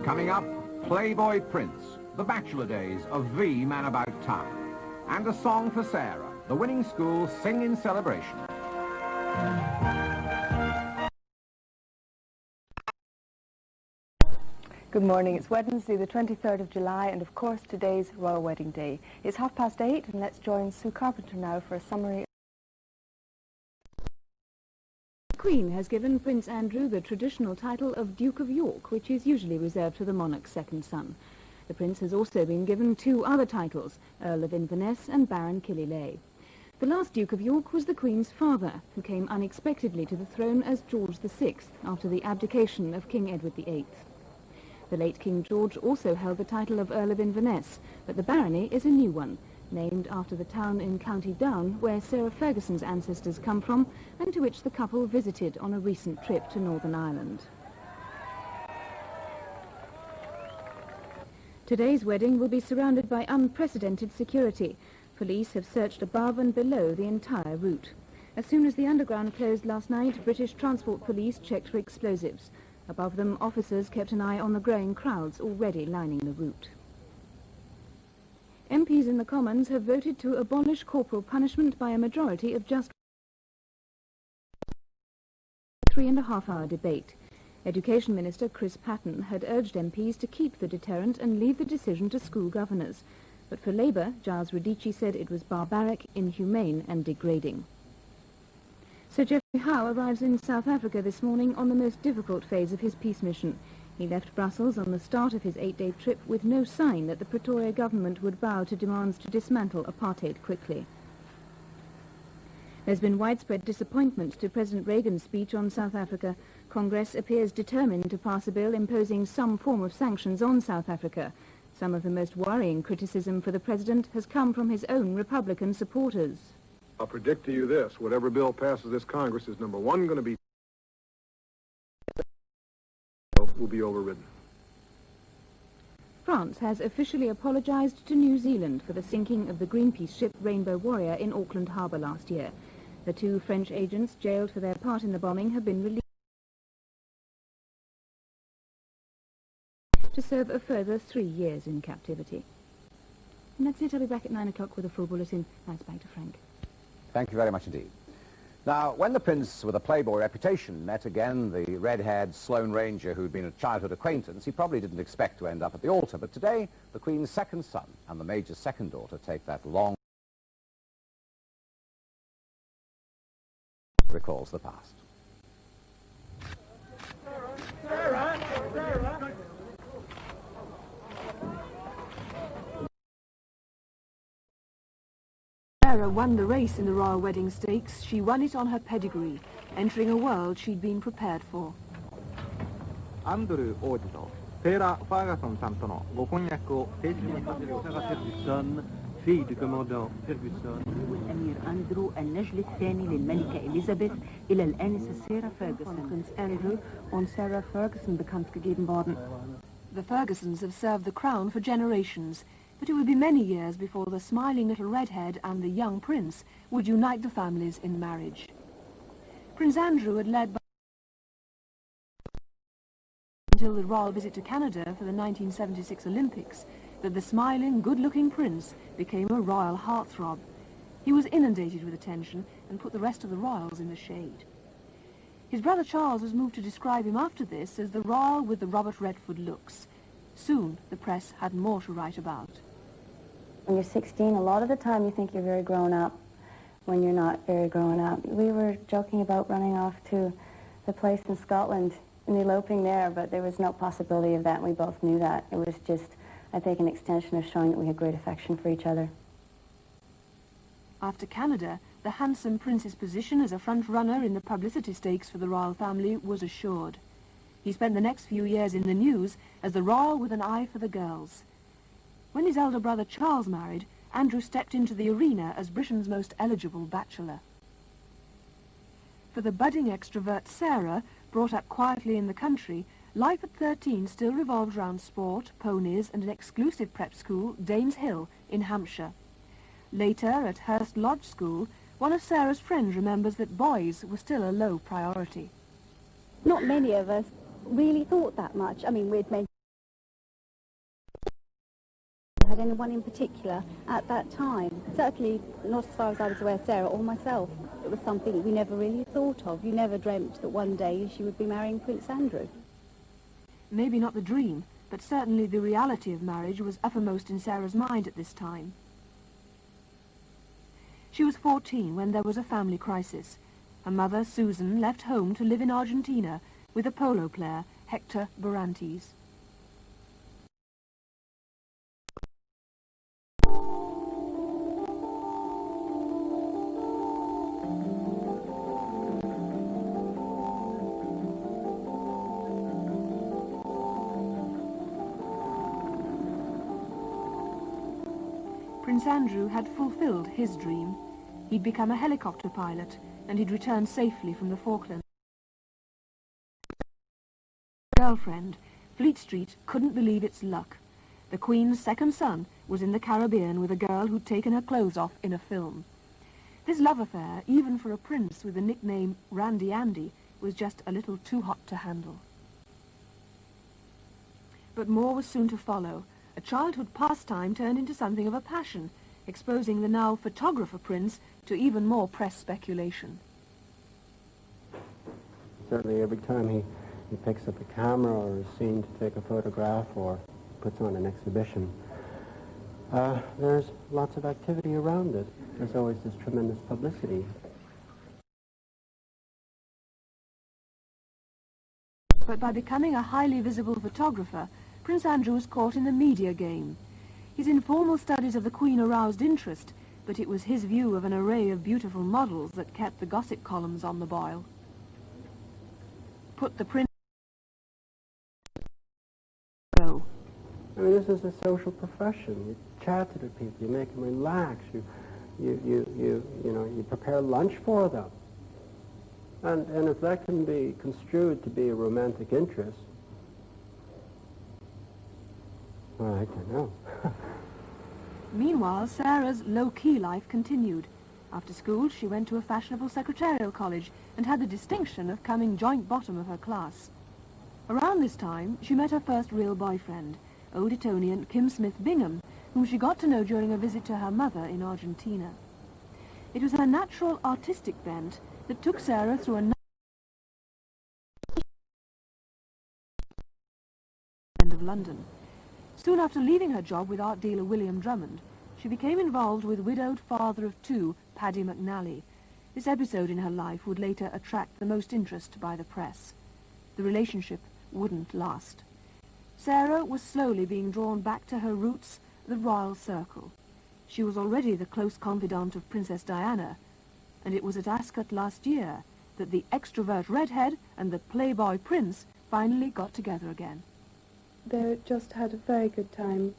Coming up, Playboy Prince, the bachelor days of the man about town. And a song for Sarah, the winning school sing in celebration. Good morning. It's Wednesday, the 23rd of July, and of course today's Royal Wedding Day. It's 8:30, and let's join Sue Carpenter now for a summary. The Queen has given Prince Andrew the traditional title of Duke of York, which is usually reserved for the monarch's second son. The Prince has also been given two other titles, Earl of Inverness and Baron Killyleagh. The last Duke of York was the Queen's father, who came unexpectedly to the throne as George VI after the abdication of King Edward VIII. The late King George also held the title of Earl of Inverness, but the barony is a new one, named after the town in County Down where Sarah Ferguson's ancestors come from and to which the couple visited on a recent trip to Northern Ireland. Today's wedding will be surrounded by unprecedented security. Police have searched above and below the entire route. As soon as the underground closed last night, British Transport Police checked for explosives. Above them, officers kept an eye on the growing crowds already lining the route. MPs in the Commons have voted to abolish corporal punishment by a majority of just 3.5-hour debate. Education Minister Chris Patten had urged MPs to keep the deterrent and leave the decision to school governors. But for Labour, Giles Radici said it was barbaric, inhumane and degrading. Sir Geoffrey Howe arrives in South Africa this morning on the most difficult phase of his peace mission. He left Brussels on the start of his 8-day trip with no sign that the Pretoria government would bow to demands to dismantle apartheid quickly. There's been widespread disappointment to President Reagan's speech on South Africa. Congress appears determined to pass a bill imposing some form of sanctions on South Africa. Some of the most worrying criticism for the president has come from his own Republican supporters. I'll predict to you this, whatever bill passes this Congress is number one going to be will be overridden. France has officially apologized to New Zealand for the sinking of the Greenpeace ship Rainbow Warrior in Auckland Harbour last year. The two French agents jailed for their part in the bombing have been released. to serve a further 3 years in captivity. And that's it. I'll be back at 9 o'clock with a full bulletin. Now it's back to Frank. Thank you very much indeed. Now, when the prince with a playboy reputation met again the red-haired Sloane Ranger who'd been a childhood acquaintance, he probably didn't expect to end up at the altar. But today, the Queen's second son and the Major's second daughter take that long recalls the past. Sarah won the race in the Royal Wedding Stakes. She won it on her pedigree, entering a world she'd been prepared for. アンドルー王子とテイラー・ファーガソンさんとのご婚約を正式にさせるサラ・フェルギソン fille du commandant Ferguson. والأمير أندرو النجل الثاني للملكة إليزابيث إلى الآنسة سارة فيرغسون. Prince Andrew und Sarah Ferguson bekannt gegeben worden. The Fergusons have served the crown for generations, but it would be many years before the smiling little redhead and the young prince would unite the families in marriage. Prince Andrew had led until the royal visit to Canada for the 1976 Olympics that the smiling, good-looking prince became a royal heartthrob. He was inundated with attention and put the rest of the royals in the shade. His brother Charles was moved to describe him after this as the royal with the Robert Redford looks. Soon the press had more to write about. When you're 16, a lot of the time you think you're very grown up when you're not very grown up. We were joking about running off to the place in Scotland and eloping there, but there was no possibility of that, and we both knew that. It was just, I think, an extension of showing that we had great affection for each other. After Canada, the handsome prince's position as a front-runner in the publicity stakes for the royal family was assured. He spent the next few years in the news as the royal with an eye for the girls. When his elder brother Charles married, Andrew stepped into the arena as Britain's most eligible bachelor. For the budding extrovert Sarah, brought up quietly in the country, life at 13 still revolved around sport, ponies and an exclusive prep school, Danes Hill, in Hampshire. Later, at Hurst Lodge School, one of Sarah's friends remembers that boys were still a low priority. Not many of us really thought that much. I mean, we'd mentioned had anyone in particular at that time. Certainly not as far as I was aware, Sarah or myself. It was something we never really thought of. You never dreamt that one day she would be marrying Prince Andrew. Maybe not the dream, but certainly the reality of marriage was uppermost in Sarah's mind at this time. She was 14 when there was a family crisis. Her mother, Susan, left home to live in Argentina with a polo player, Hector Barrantes. Prince Andrew had fulfilled his dream. He'd become a helicopter pilot, and he'd returned safely from the Falklands. Girlfriend, Fleet Street, couldn't believe its luck. The Queen's second son was in the Caribbean with a girl who'd taken her clothes off in a film. This love affair, even for a prince with the nickname Randy Andy, was just a little too hot to handle. But more was soon to follow. A childhood pastime turned into something of a passion, exposing the now photographer prince to even more press speculation. Certainly every time he picks up a camera or is seen to take a photograph or puts on an exhibition, there's lots of activity around it. There's always this tremendous publicity. But by becoming a highly visible photographer, Prince Andrew was caught in the media game. His informal studies of the Queen aroused interest, but it was his view of an array of beautiful models that kept the gossip columns on the boil. Put the prince go. I mean, this is a social profession. You chat to the people, you make them relax, you prepare lunch for them. And if that can be construed to be a romantic interest, well, I don't know. Meanwhile, Sarah's low-key life continued. After school, she went to a fashionable secretarial college and had the distinction of coming joint bottom of her class. Around this time, she met her first real boyfriend, old Etonian Kim Smith Bingham, whom she got to know during a visit to her mother in Argentina. It was her natural artistic bent that took Sarah through a end of London. Soon after leaving her job with art dealer William Drummond, she became involved with widowed father of two, Paddy McNally. This episode in her life would later attract the most interest by the press. The relationship wouldn't last. Sarah was slowly being drawn back to her roots, the royal circle. She was already the close confidant of Princess Diana, and it was at Ascot last year that the extrovert redhead and the playboy prince finally got together again. They just had a very good time.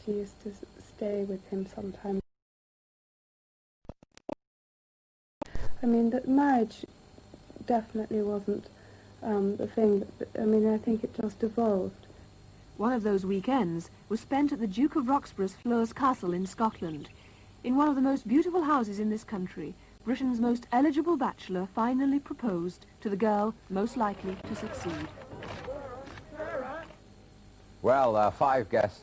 She used to stay with him sometimes. I mean, the marriage definitely wasn't the thing. I mean, I think it just evolved. One of those weekends was spent at the Duke of Roxburgh's Fleurs Castle in Scotland. In one of the most beautiful houses in this country, Britain's most eligible bachelor finally proposed to the girl most likely to succeed. Well, 5 guests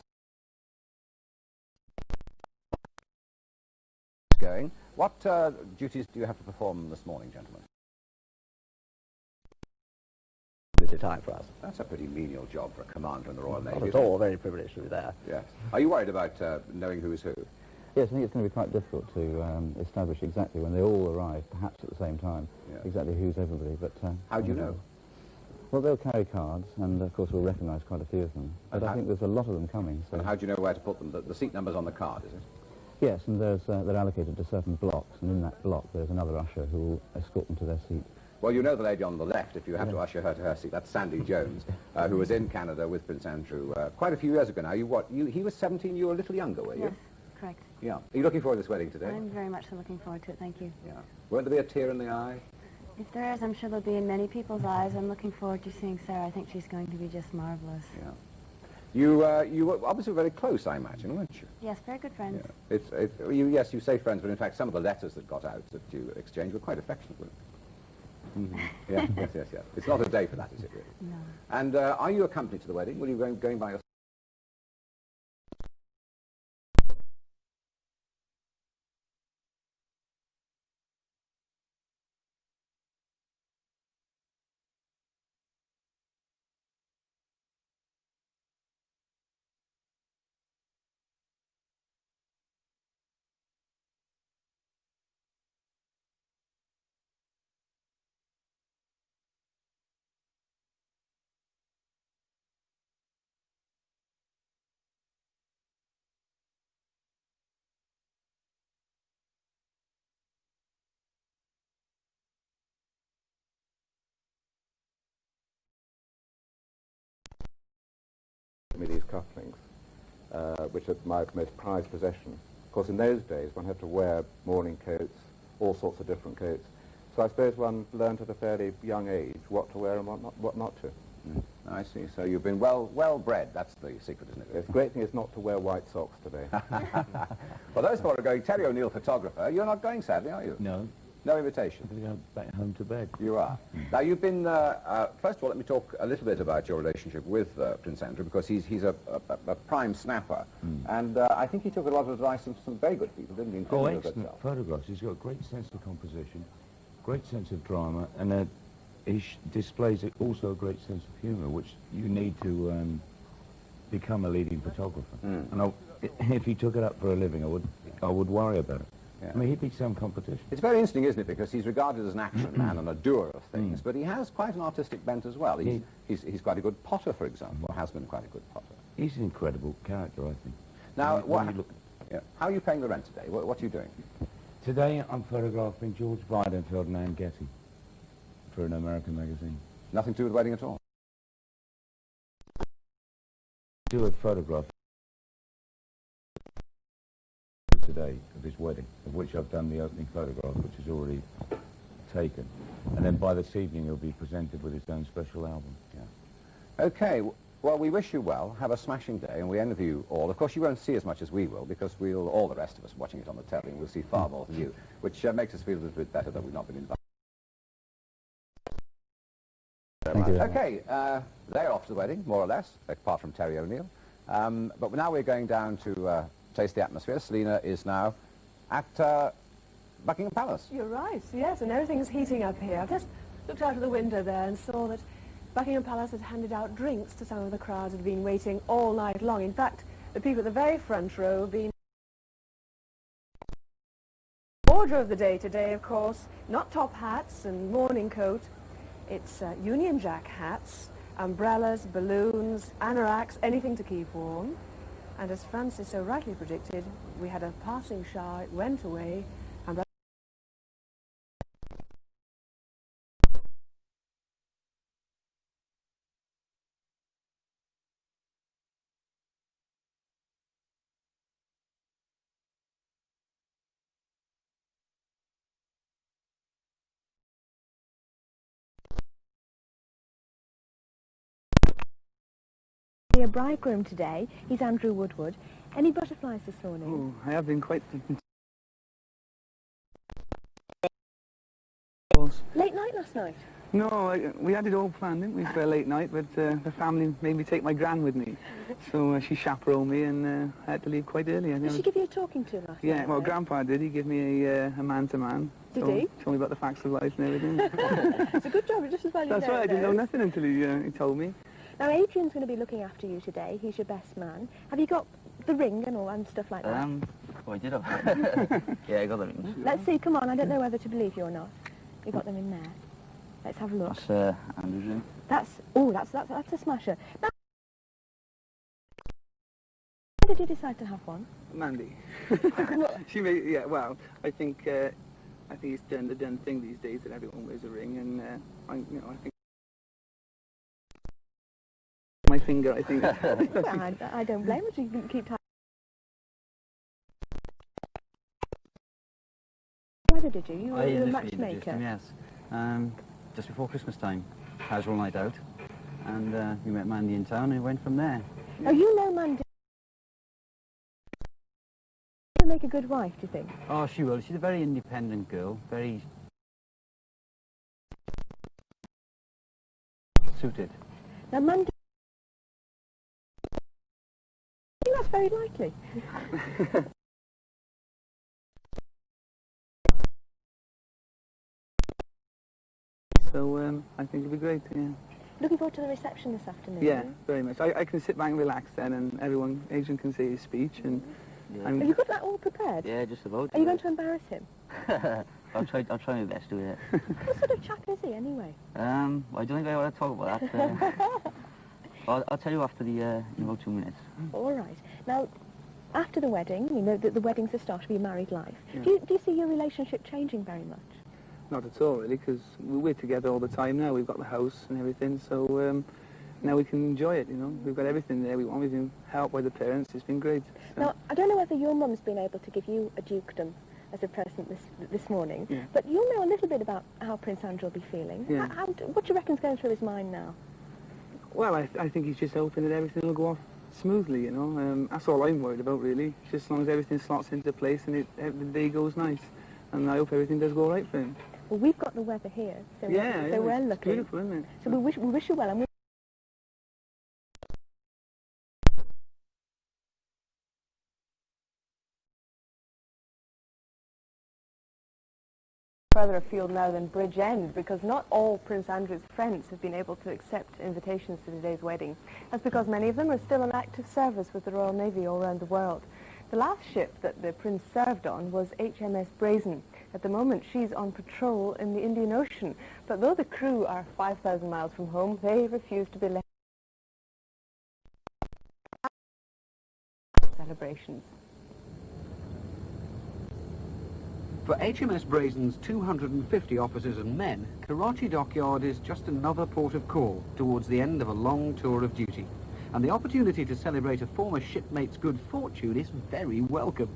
going. What duties do you have to perform this morning, gentlemen? Busy time for us. That's a pretty menial job for a commander in the Royal Navy. Not at all. Very privileged to be there. Yes. Are you worried about knowing who is who? Yes, I think it's going to be quite difficult to establish exactly when they all arrive, perhaps at the same time, exactly who's everybody. But how do you know? Well, they'll carry cards, and of course we'll recognise quite a few of them. But I think there's a lot of them coming. So. And how do you know where to put them? The seat number's on the card, is it? Yes, and they're allocated to certain blocks, and in that block there's another usher who will escort them to their seat. Well, you know the lady on the left, if you have to usher her to her seat. That's Sandy Jones, who was in Canada with Prince Andrew quite a few years ago now. He was 17, you were a little younger, were you? Yes, correct. Yeah. Are you looking forward to this wedding today? I'm very much so looking forward to it, thank you. Yeah. Won't there be a tear in the eye? If there is, I'm sure there'll be in many people's eyes. I'm looking forward to seeing Sarah. I think she's going to be just marvellous. Yeah. You were obviously very close, I imagine, weren't you? Yes, very good friends. Yeah. Yes, you say friends, but in fact some of the letters that got out that you exchanged were quite affectionate. Mm-hmm. Yeah, yes. It's not a day for that, is it, really? No. And are you accompanied to the wedding? Will you going by yourself? Me these cufflinks, which are my most prized possession. Of course, in those days, one had to wear morning coats, all sorts of different coats. So I suppose one learned at a fairly young age what to wear and what not to. Mm. I see. So you've been well bred. That's the secret, isn't it? Yes, the great thing is not to wear white socks today. Well, those four are going. Terry O'Neill, photographer. You're not going, sadly, are you? No. No invitation? I'm going to go back home to bed. You are. Now, you've been, first of all, let me talk a little bit about your relationship with Prince Andrew, because he's a prime snapper. And I think he took a lot of advice from some very good people, didn't he? Oh, excellent photographs. He's got a great sense of composition, great sense of drama, and he displays also a great sense of humour, which you need to become a leading photographer. And if he took it up for a living, I would worry about it. Yeah. I mean, he'd beat some competition. It's very interesting, isn't it? Because he's regarded as an action man and a doer of things, but he has quite an artistic bent as well. He's quite a good potter, for example, or has been quite a good potter. He's an incredible character, I think. Now, how are you paying the rent today? What are you doing? Today, I'm photographing George Weidenfeld and Ann Getty for an American magazine. Nothing to do with the wedding at all? Do a photograph today of his wedding, of which I've done the opening photograph, which is already taken. And then by this evening he'll be presented with his own special album. Yeah. Okay, well, we wish you well. Have a smashing day, and we envy you all. Of course, you won't see as much as we will, because all the rest of us watching it on the telly, will see far more than you, which makes us feel a little bit better that we've not been invited. Thank you very Okay, they're off to the wedding, more or less, apart from Terry O'Neill. But now we're going down to taste the atmosphere. Selina is now at Buckingham Palace. You're right, yes, and everything's heating up here. I've just looked out of the window there and saw that Buckingham Palace had handed out drinks to some of the crowds who had been waiting all night long. In fact, the people at the very front row have been... Order of the day today, of course, not top hats and morning coat. It's Union Jack hats, umbrellas, balloons, anoraks, anything to keep warm. And as Francis so rightly predicted, we had a passing shower, it went away, and a bridegroom today. He's Andrew Woodward. Any butterflies this morning? Oh, I have been quite... Late night last night? No, we had it all planned, didn't we, for a late night, but the family made me take my gran with me. So she chaperoned me and I had to leave quite early. Did she give you a talking to last night? Yeah, well, Grandpa did. He gave me a man-to-man. Did so he? Told me about the facts of life and everything. It's a good job, just as well you know. That's right, I didn't know nothing until he told me. Now, Adrian's going to be looking after you today. He's your best man. Have you got the ring and all and stuff like that? Oh, I did have yeah, I got the rings. Let's see, come on, I don't know whether to believe you or not. You got them in there. Let's have a look. That's Andrew's ring. That's a smasher. Now, why did you decide to have one? Mandy. She made, yeah, well, I think it's the done thing these days that everyone wears a ring, and I think my finger, I think. Well, I don't blame her. You can keep time. Whether did you? You were a matchmaker. Yes. Just before Christmas time, casual night out, and we met Mandy in town, and we went from there. Oh, you know Mandy. She'll make a good wife, do you think? Oh, she will. She's a very independent girl, very suited. Now, Mandy. I think that's very likely. So I think it'll be great, yeah. Looking forward to the reception this afternoon. Yeah, very much. I can sit back and relax then, and Adrian can say his speech, and... Yeah. Have you got that all prepared? Yeah, just about. Are you going to embarrass him? I'll try my best to, yeah. What sort of chap is he, anyway? I don't think I want to talk about that. I'll tell you after in about 2 minutes. All right. Now, after the wedding, you know that the wedding's the start of your married life. Yeah. Do you see your relationship changing very much? Not at all, really, because we're together all the time now. We've got the house and everything, so now we can enjoy it, you know. We've got everything there we want. We've been helped by the parents. It's been great. So. Now, I don't know whether your mum's been able to give you a dukedom as a present this morning, yeah. but you'll know a little bit about how Prince Andrew will be feeling. Yeah. What do you reckon's going through his mind now? Well, I think he's just hoping that everything will go off smoothly, you know. That's all I'm worried about, really. Just as long as everything slots into place and the day goes nice. And I hope everything does go right for him. Well, we've got the weather here, so yeah, we're it's lucky. Beautiful, isn't it? So we wish you well. And further afield now than Bridgend, because not all Prince Andrew's friends have been able to accept invitations to today's wedding. That's because many of them are still in active service with the Royal Navy all around the world. The last ship that the Prince served on was HMS Brazen. At the moment, she's on patrol in the Indian Ocean, but though the crew are 5,000 miles from home, they refuse to be left. Celebrations. For HMS Brazen's 250 officers and men, Karachi Dockyard is just another port of call towards the end of a long tour of duty. And the opportunity to celebrate a former shipmate's good fortune is very welcome.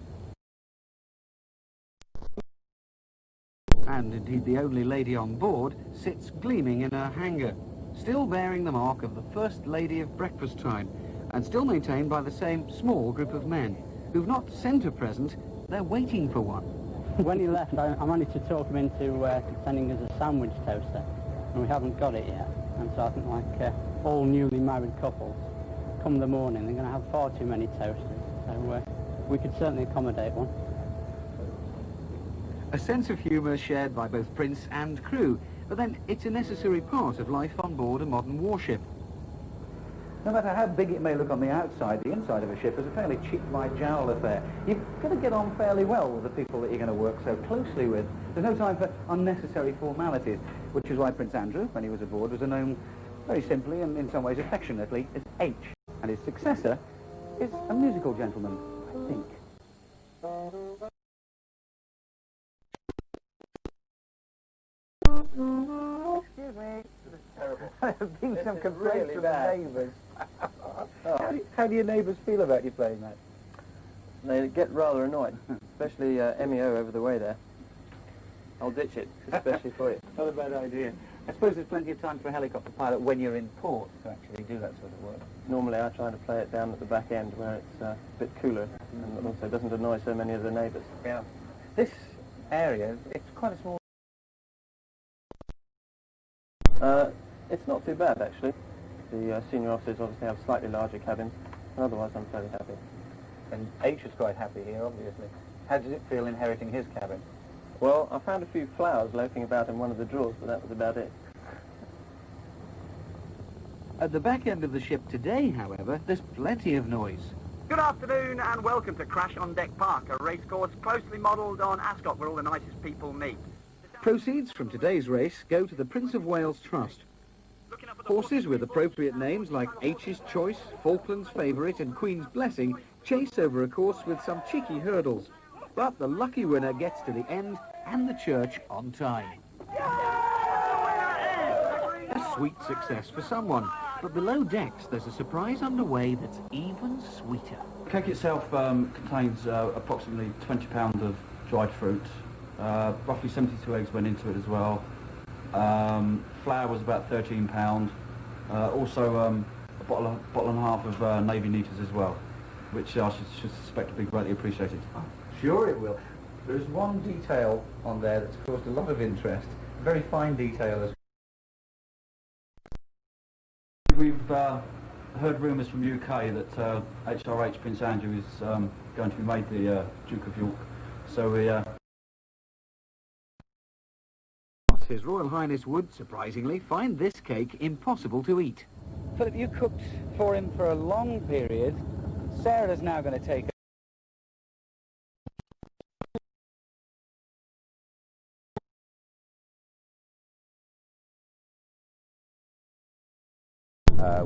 And indeed the only lady on board sits gleaming in her hangar, still bearing the mark of the First Lady of Breakfast Time, and still maintained by the same small group of men, who've not sent a present, they're waiting for one. When he left, I managed to talk him into sending us a sandwich toaster, and we haven't got it yet. And so I think like all newly married couples, come the morning, they're going to have far too many toasters. So we could certainly accommodate one. A sense of humour shared by both Prince and crew, but then it's a necessary part of life on board a modern warship. No matter how big it may look on the outside, the inside of a ship is a fairly cheap by jowl affair. You've got to get on fairly well with the people that you're going to work so closely with. There's no time for unnecessary formalities, which is why Prince Andrew, when he was aboard, was known very simply and in some ways affectionately as H. And his successor is a musical gentleman, I think. Excuse me. This is terrible. There have been some complaints really from bad. the neighbours. How do your neighbours feel about you playing that? They get rather annoyed, especially MEO over the way there. I'll ditch it, especially for you. Not a bad idea. I suppose there's plenty of time for a helicopter pilot when you're in port to actually do that sort of work. Normally I try to play it down at the back end where it's a bit cooler and also doesn't annoy so many of the neighbours. Yeah. This area, it's quite a small... It's not too bad actually. The senior officers obviously have slightly larger cabins, and otherwise I'm fairly happy. And H is quite happy here, obviously. How does it feel inheriting his cabin? Well, I found a few flowers loafing about in one of the drawers, but that was about it. At the back end of the ship today, however, there's plenty of noise. Good afternoon and welcome to Crash on Deck Park, a racecourse closely modelled on Ascot where all the nicest people meet. Proceeds from today's race go to the Prince of Wales Trust. Horses with appropriate names like H's Choice, Falkland's Favourite and Queen's Blessing chase over a course with some cheeky hurdles. But the lucky winner gets to the end and the church on time. A sweet success for someone, but below decks there's a surprise underway that's even sweeter. The cake itself contains approximately 20 pounds of dried fruit. Roughly 72 eggs went into it as well. Flour was about 13 pounds. Also a bottle and a half of Navy Neaters as well, which I should suspect will be greatly appreciated. Sure it will. There's one detail on there that's caused a lot of interest, a very fine detail as well. We've heard rumours from UK that HRH Prince Andrew is going to be made the Duke of York, so we... His Royal Highness would, surprisingly, find this cake impossible to eat. Philip, you cooked for him for a long period. Sarah's now going to take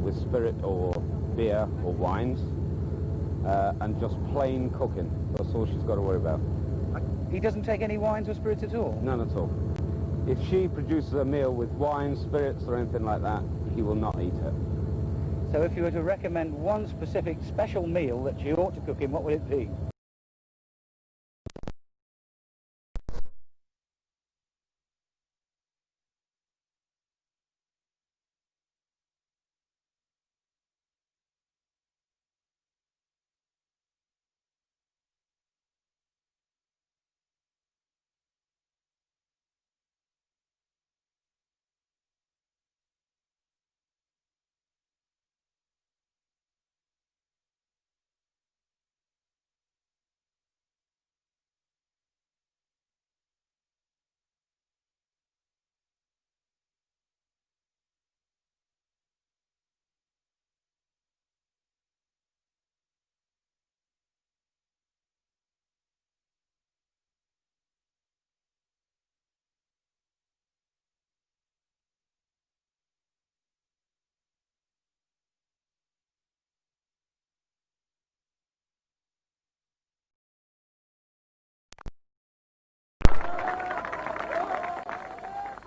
with spirit or beer or wines, and just plain cooking. That's all she's got to worry about. He doesn't take any wines or spirits at all? None at all. If she produces a meal with wine, spirits or anything like that, he will not eat it. So if you were to recommend one specific special meal that she ought to cook him, what would it be?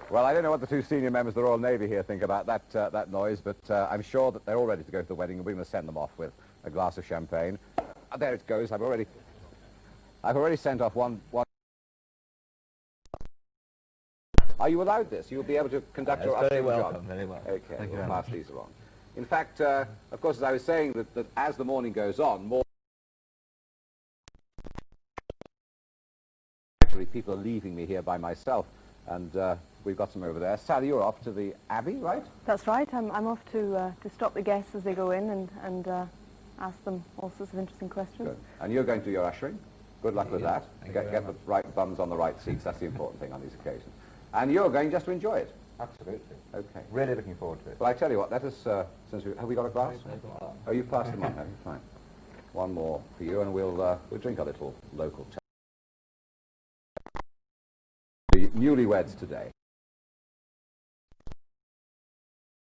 Well, I don't know what the two senior members of the Royal Navy here think about that noise, but I'm sure that they're all ready to go to the wedding, and we're going to send them off with a glass of champagne. There it goes. I've already sent off one. Are you allowed this? You'll be able to conduct your very upstream welcome, job. very welcome. Okay, Thank you we'll very pass much. these along. In fact, of course, as I was saying, that as the morning goes on, more actually people are leaving me here by myself. And we've got some over there. Sally, you're off to the Abbey, right? That's right. I'm off to stop the guests as they go in and ask them all sorts of interesting questions. Good. And you're going to do your ushering. Good luck with that. Get the right bums on the right seats. That's the important thing on these occasions. And you're going just to enjoy it. Absolutely. Okay. Really looking forward to it. Well, I tell you what, let us, have we got a glass? Oh, you've passed them on, have you? Fine. One more for you, and we'll drink a little local tea. The newlyweds today.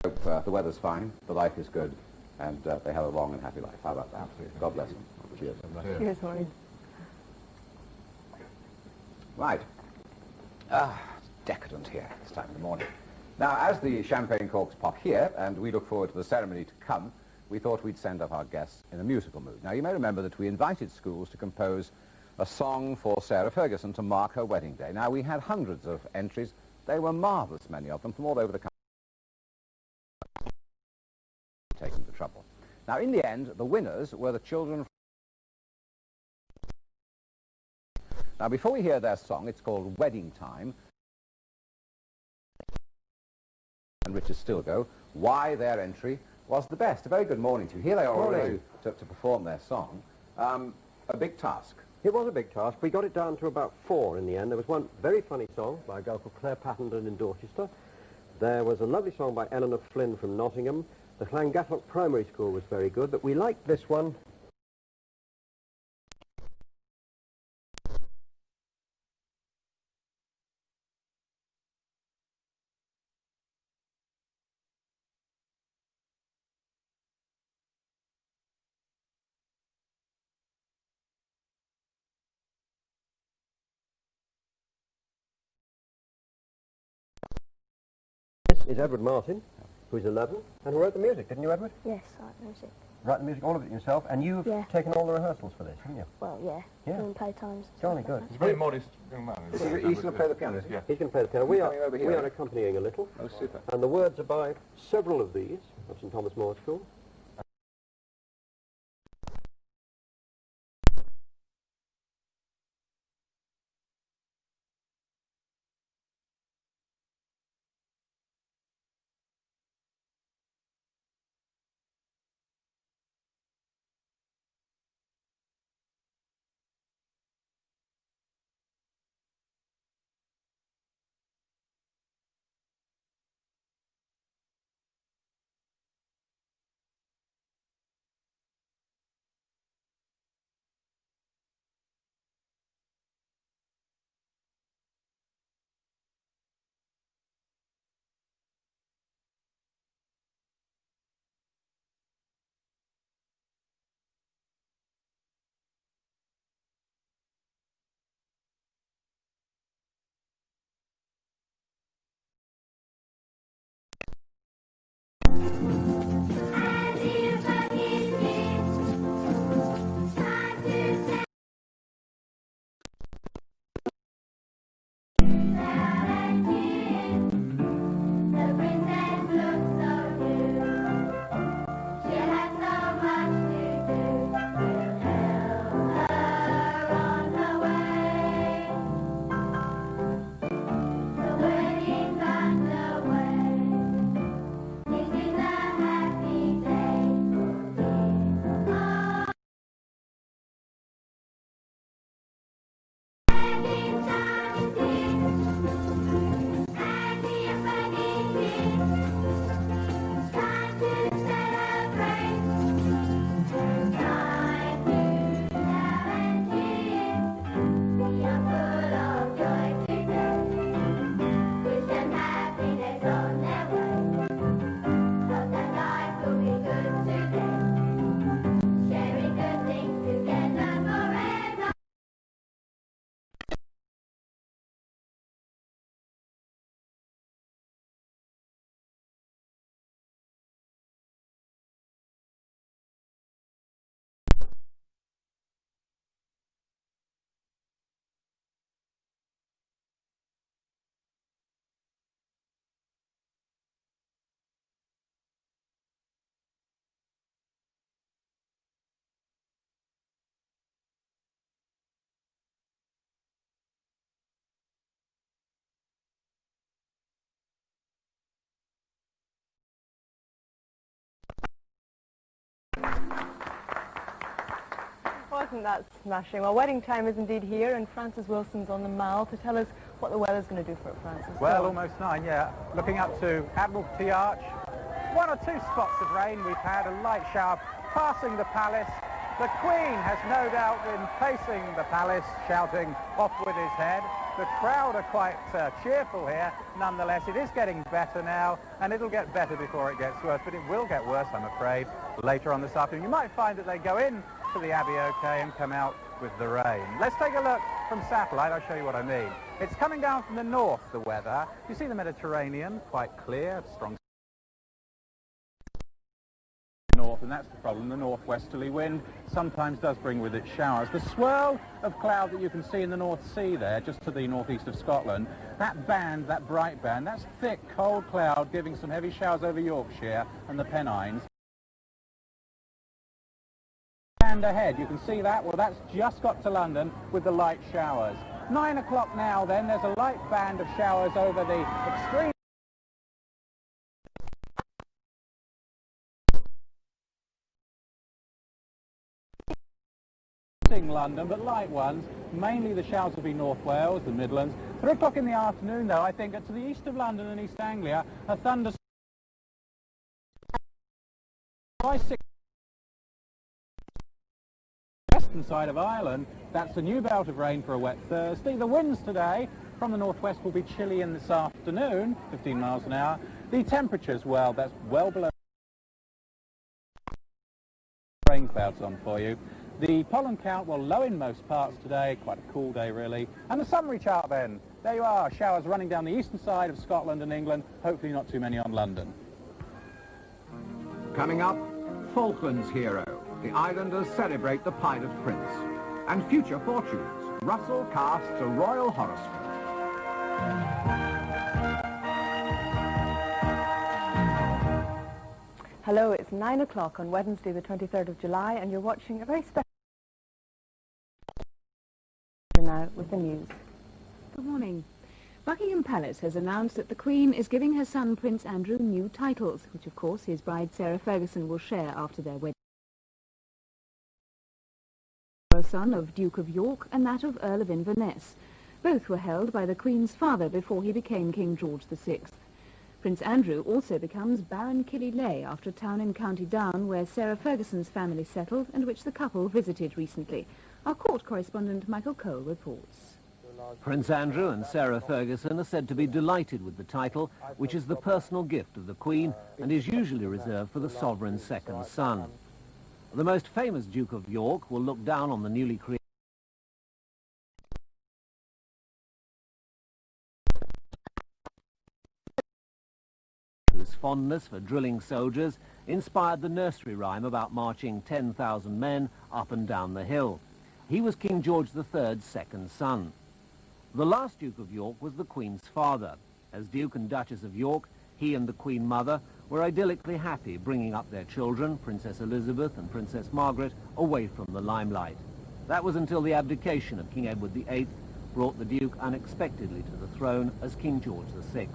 Hope the weather's fine, the life is good, and they have a long and happy life. How about that? Absolutely. God bless them. Cheers. Cheers, Maureen. Right. Ah, it's decadent here this time in the morning. Now, as the champagne corks pop here, and we look forward to the ceremony to come, we thought we'd send up our guests in a musical mood. Now, you may remember that we invited schools to compose a song for Sarah Ferguson to mark her wedding day. Now, we had hundreds of entries. They were marvellous, many of them, from all over the country. Taking the trouble. Now, in the end, the winners were the children. Now, before we hear their song, it's called Wedding Time. And Richard Stilgo, why their entry was the best. A very good morning to you. Here they are all ready to perform their song. A big task. It was a big task. We got it down to about 4 in the end. There was one very funny song by a girl called Claire Pattendon in Dorchester. There was a lovely song by Eleanor Flynn from Nottingham. The Llangattock Primary School was very good, but we liked this one. This is Edward Martin, who's 11, and who wrote the music, didn't you, Edward? Yes, I write music. Write the music, all of it yourself, and you've taken all the rehearsals for this, haven't you? Well, yeah. Yeah. Doing playtimes. Jolly good. He's a very modest young man. He's going to play the piano, is he? Yeah. He's going to play the piano. We Coming over here. are accompanying a little. Oh, super. And the words are by several of these of St Thomas More School. Isn't that smashing? Well, wedding time is indeed here, and Francis Wilson's on the mall to tell us what the weather's going to do for it, Francis. Well, almost 9, yeah. Looking up to Admiralty Arch. 1 or 2 spots of rain. We've had a light shower passing the palace. The Queen has no doubt been pacing the palace, shouting off with his head. The crowd are quite cheerful here. Nonetheless, it is getting better now, and it'll get better before it gets worse, but it will get worse, I'm afraid, later on this afternoon. You might find that they go in to the Abbey okay and come out with the rain. Let's take a look from satellite. I'll show you what I mean. It's coming down from the north, the weather. You see the Mediterranean, quite clear, strong north, and that's the problem. The northwesterly wind sometimes does bring with it showers. The swirl of cloud that you can see in the North Sea there, just to the northeast of Scotland, that band, that bright band, that's thick, cold cloud giving some heavy showers over Yorkshire and the Pennines. And ahead, you can see that? Well, that's just got to London with the light showers. 9 o'clock now then, there's a light band of showers over the extreme London, but light ones. Mainly the showers will be North Wales, the Midlands. 3 o'clock in the afternoon, though, I think, to the east of London and East Anglia, a thunderstorm. By 6 western side of Ireland, that's a new belt of rain for a wet Thursday. The winds today from the northwest will be chilly in this afternoon, 15 miles an hour. The temperatures, well, that's well below rain clouds on for you. The pollen count, well, low in most parts today, quite a cool day really. And the summary chart then, there you are, showers running down the eastern side of Scotland and England, hopefully not too many on London. Coming up, Falklands hero. The islanders celebrate the pilot prince. And future fortunes. Russell casts a royal horoscope. Hello, it's 9 o'clock on Wednesday the 23rd of July, and you're watching a very special now with the news. Good morning. Buckingham Palace has announced that the Queen is giving her son Prince Andrew new titles, which of course his bride Sarah Ferguson will share after their wedding. A son of Duke of York and that of Earl of Inverness. Both were held by the Queen's father before he became King George VI. Prince Andrew also becomes Baron Killy-Leigh after a town in County Down where Sarah Ferguson's family settled and which the couple visited recently. Our court correspondent Michael Cole reports. Prince Andrew and Sarah Ferguson are said to be delighted with the title, which is the personal gift of the Queen and is usually reserved for the sovereign's second son. The most famous Duke of York will look down on the newly created whose fondness for drilling soldiers inspired the nursery rhyme about marching 10,000 men up and down the hill. He was King George III's second son. The last Duke of York was the Queen's father. As Duke and Duchess of York, he and the Queen Mother were idyllically happy bringing up their children, Princess Elizabeth and Princess Margaret, away from the limelight. That was until the abdication of King Edward VIII brought the Duke unexpectedly to the throne as King George VI.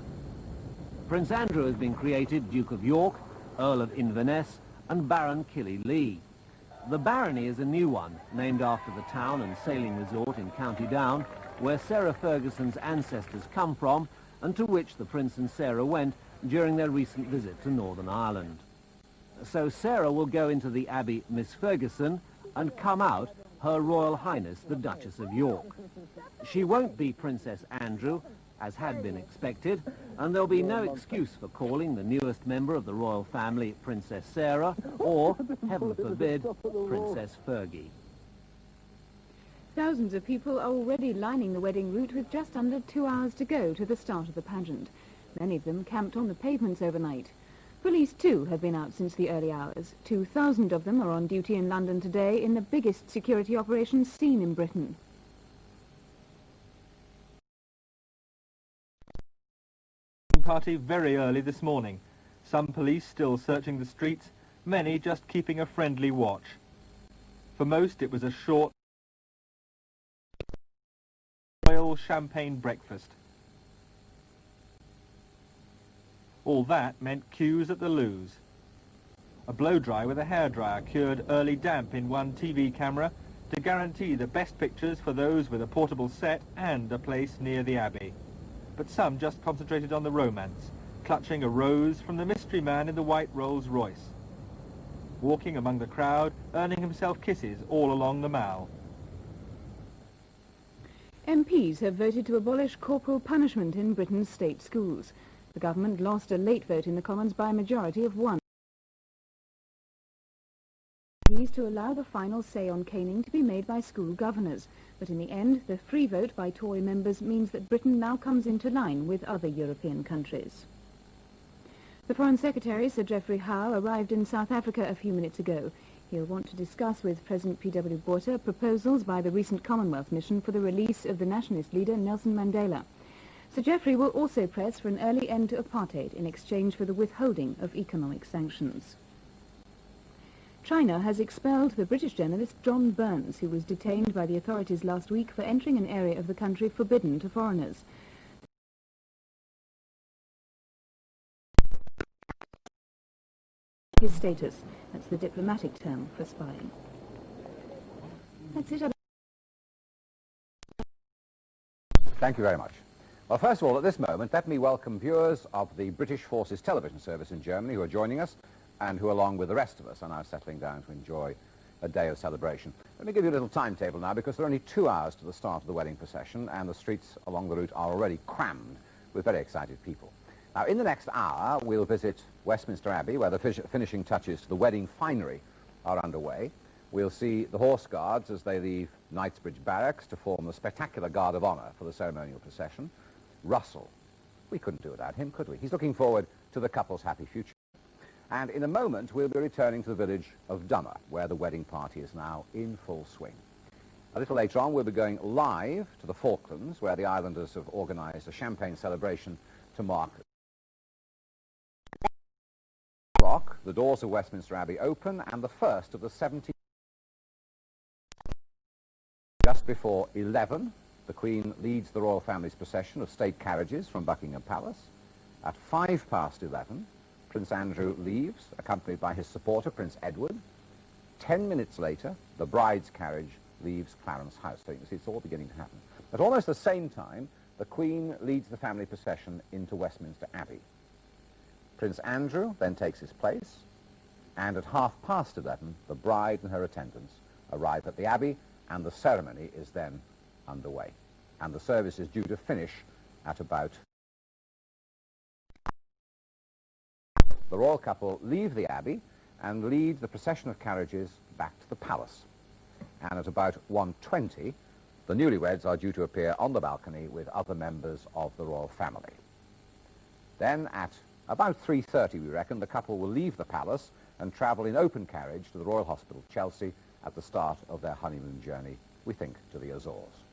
Prince Andrew has been created Duke of York, Earl of Inverness and Baron Killy-Leigh. The barony is a new one, named after the town and sailing resort in County Down, where Sarah Ferguson's ancestors come from and to which the Prince and Sarah went during their recent visit to Northern Ireland. So Sarah will go into the Abbey Miss Ferguson and come out Her Royal Highness the Duchess of York. She won't be Princess Andrew, as had been expected, and there'll be no excuse for calling the newest member of the royal family Princess Sarah or, heaven forbid, Princess Fergie. Thousands of people are already lining the wedding route with just under 2 hours to go to the start of the pageant. Many of them camped on the pavements overnight. Police, too, have been out since the early hours. 2,000 of them are on duty in London today in the biggest security operation seen in Britain. Party very early this morning. Some police still searching the streets, many just keeping a friendly watch. For most it was a short royal champagne breakfast. All that meant queues at the loos. A blow-dry with a hairdryer cured early damp in one TV camera, to guarantee the best pictures for those with a portable set and a place near the Abbey. But some just concentrated on the romance, clutching a rose from the mystery man in the white Rolls-Royce, walking among the crowd, earning himself kisses all along the Mall. MPs have voted to abolish corporal punishment in Britain's state schools. The government lost a late vote in the Commons by a majority of 1. To allow the final say on caning to be made by school governors. But in the end, the free vote by Tory members means that Britain now comes into line with other European countries. The Foreign Secretary, Sir Geoffrey Howe, arrived in South Africa a few minutes ago. He'll want to discuss with President P.W. Botha proposals by the recent Commonwealth mission for the release of the nationalist leader Nelson Mandela. Sir Geoffrey will also press for an early end to apartheid in exchange for the withholding of economic sanctions. China has expelled the British journalist John Burns, who was detained by the authorities last week for entering an area of the country forbidden to foreigners. His status, that's the diplomatic term for spying. That's it. Thank you very much. Well, first of all, at this moment, let me welcome viewers of the British Forces television service in Germany who are joining us, and who, along with the rest of us, are now settling down to enjoy a day of celebration. Let me give you a little timetable now, because there are only 2 hours to the start of the wedding procession, and the streets along the route are already crammed with very excited people. Now, in the next hour, we'll visit Westminster Abbey, where the finishing touches to the wedding finery are underway. We'll see the Horse Guards as they leave Knightsbridge Barracks to form the spectacular Guard of Honour for the ceremonial procession. Russell, we couldn't do without him, could we? He's looking forward to the couple's happy future. And in a moment, we'll be returning to the village of Dummer, where the wedding party is now in full swing. A little later on, we'll be going live to the Falklands, where the islanders have organised a champagne celebration to mark the doors of Westminster Abbey open, and the first of the 70. Just before 11, the Queen leads the royal family's procession of state carriages from Buckingham Palace. At 11:05, Prince Andrew leaves, accompanied by his supporter, Prince Edward. 10 minutes later, the bride's carriage leaves Clarence House. So you can see it's all beginning to happen. At almost the same time, the Queen leads the family procession into Westminster Abbey. Prince Andrew then takes his place, and at 11:30, the bride and her attendants arrive at the Abbey, and the ceremony is then underway. And the service is due to finish at about... The royal couple leave the Abbey and lead the procession of carriages back to the palace. And at about 1:20, the newlyweds are due to appear on the balcony with other members of the royal family. Then at about 3:30, we reckon, the couple will leave the palace and travel in open carriage to the Royal Hospital, Chelsea, at the start of their honeymoon journey, we think, to the Azores.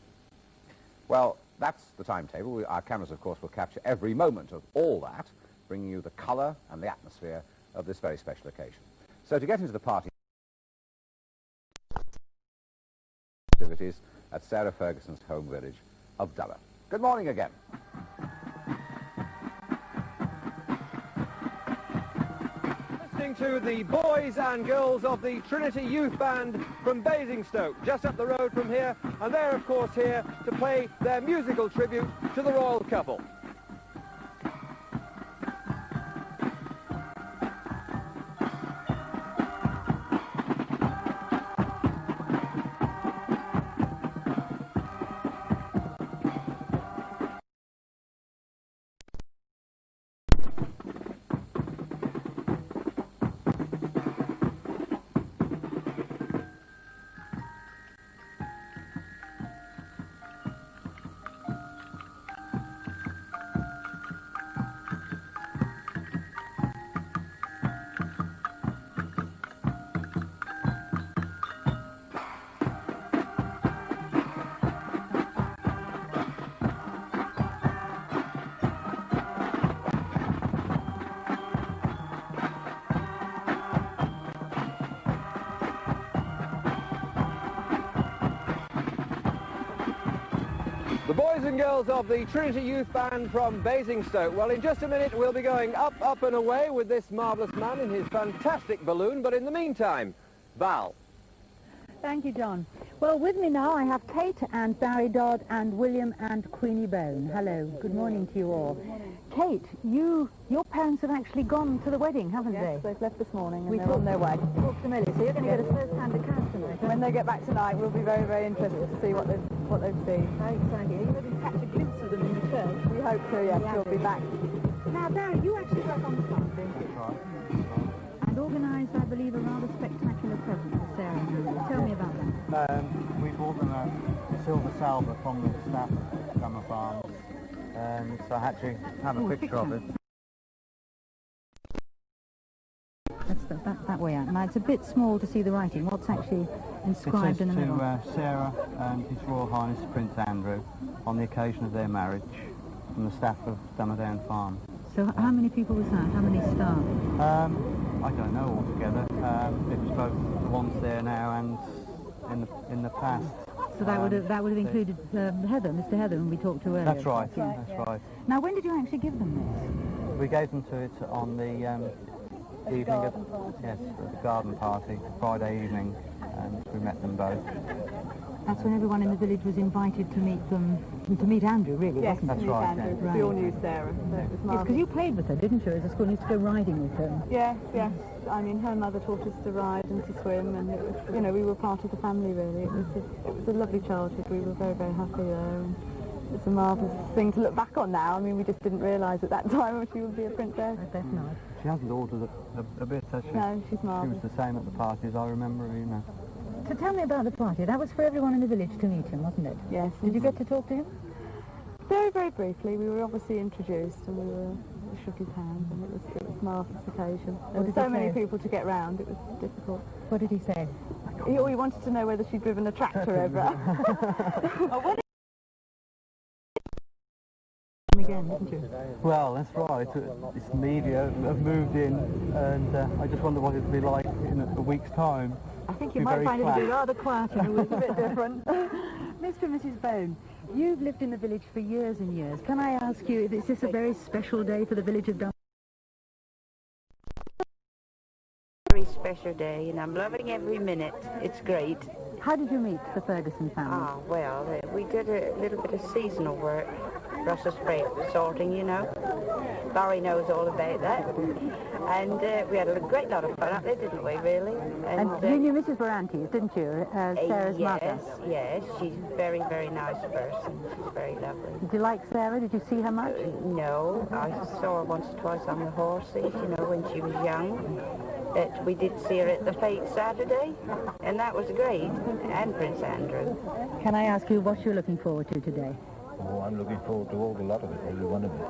Well, that's the timetable. Our cameras, of course, will capture every moment of all that, bringing you the colour and the atmosphere of this very special occasion. So to get into the party activities at Sarah Ferguson's home village of Dummer. Good morning again. Listening to the boys and girls of the Trinity Youth Band from Basingstoke, just up the road from here, and they're of course here to play their musical tribute to the royal couple. The boys and girls of the Trinity Youth Band from Basingstoke. Well, in just a minute we'll be going up, up and away with this marvellous man in his fantastic balloon, but in the meantime, Val. Thank you, John. Well, with me now I have Kate and Barry Dodd and William and Queenie Bone. Hello, good morning to you all. Kate, your parents have actually gone to the wedding, haven't they? Yes, they've left this morning and We they're on their way. Talk to Millie, so you're going to get a first-hand account tonight. When they get back tonight, we'll be very, very interested to see what they've seen. How exciting. Are you going to catch a glimpse of them in the church? We hope so, yes, Yeah, we'll be back. Now, Barry, you actually work on the farm, don't you? And organised, I believe, a rather spectacular present for Sarah and Julie. Tell me about that. We bought them a silver salver from the staff at Summer Farms, so I had to have a picture of it. That's that way out. Now, it's a bit small to see the writing. What's actually inscribed in the middle? It says to Sarah and His Royal Highness Prince Andrew on the occasion of their marriage from the staff of Dumadown Farm. So how many people was that? How many staff? I don't know altogether. It was both the ones there now and in the past. So that would have included Heather, Mr. Heather, when we talked to earlier. That's right. That's right. Now, when did you actually give them this? We gave them to it on the evening of the garden party, Friday evening, and we met them both. That's when everyone in the village was invited to meet them, to meet Andrew, really, Yes, wasn't it? to meet Andrew. Right. We all knew Sarah, so it was Yes, marvellous. because you played with her, didn't you, as a school? You used to go riding with her. Yes, yes. I mean, her mother taught us to ride and to swim, and it was, you know, we were part of the family, really. It was a lovely childhood. We were very, very happy there. And it's a marvellous thing to look back on now. I mean, we just didn't realise at that time she would be a princess. I bet not. She hasn't altered a bit, has she? No, she's marvellous. She was the same at the parties, I remember, you know. So tell me about the party. That was for everyone in the village to meet him, wasn't it? Yes. Did you get to talk to him? Very, very briefly. We were obviously introduced and we shook his hand, and it was a marvellous occasion. There were so many people to get round, it was difficult. What did he say? He wanted to know whether she'd driven a tractor over. Again, didn't you? Well, that's right. This media have moved in, and I just wonder what it'll be like in a week's time. I think you might find it to be rather quiet and a bit different. Mr. and Mrs. Bone, you've lived in the village for years and years. Can I ask you, is this a very special day for the village of Dumadown? Very special day, and I'm loving every minute. It's great. How did you meet the Ferguson family? Well, we did a little bit of seasonal work, Brussels sprout sorting, you know. Barry knows all about that. And we had a great lot of fun up there, didn't we, really? And you knew Mrs. Barantes, didn't you? Sarah's mother. Yes, she's a very, very nice person. She's very lovely. Did you like Sarah? Did you see her much? No, I saw her once or twice on the horses, you know, when she was young. But we did see her at the fete Saturday, and that was great, and Prince Andrew. Can I ask you what you're looking forward to today? Oh, I'm looking forward to all the lot of it, every one of it.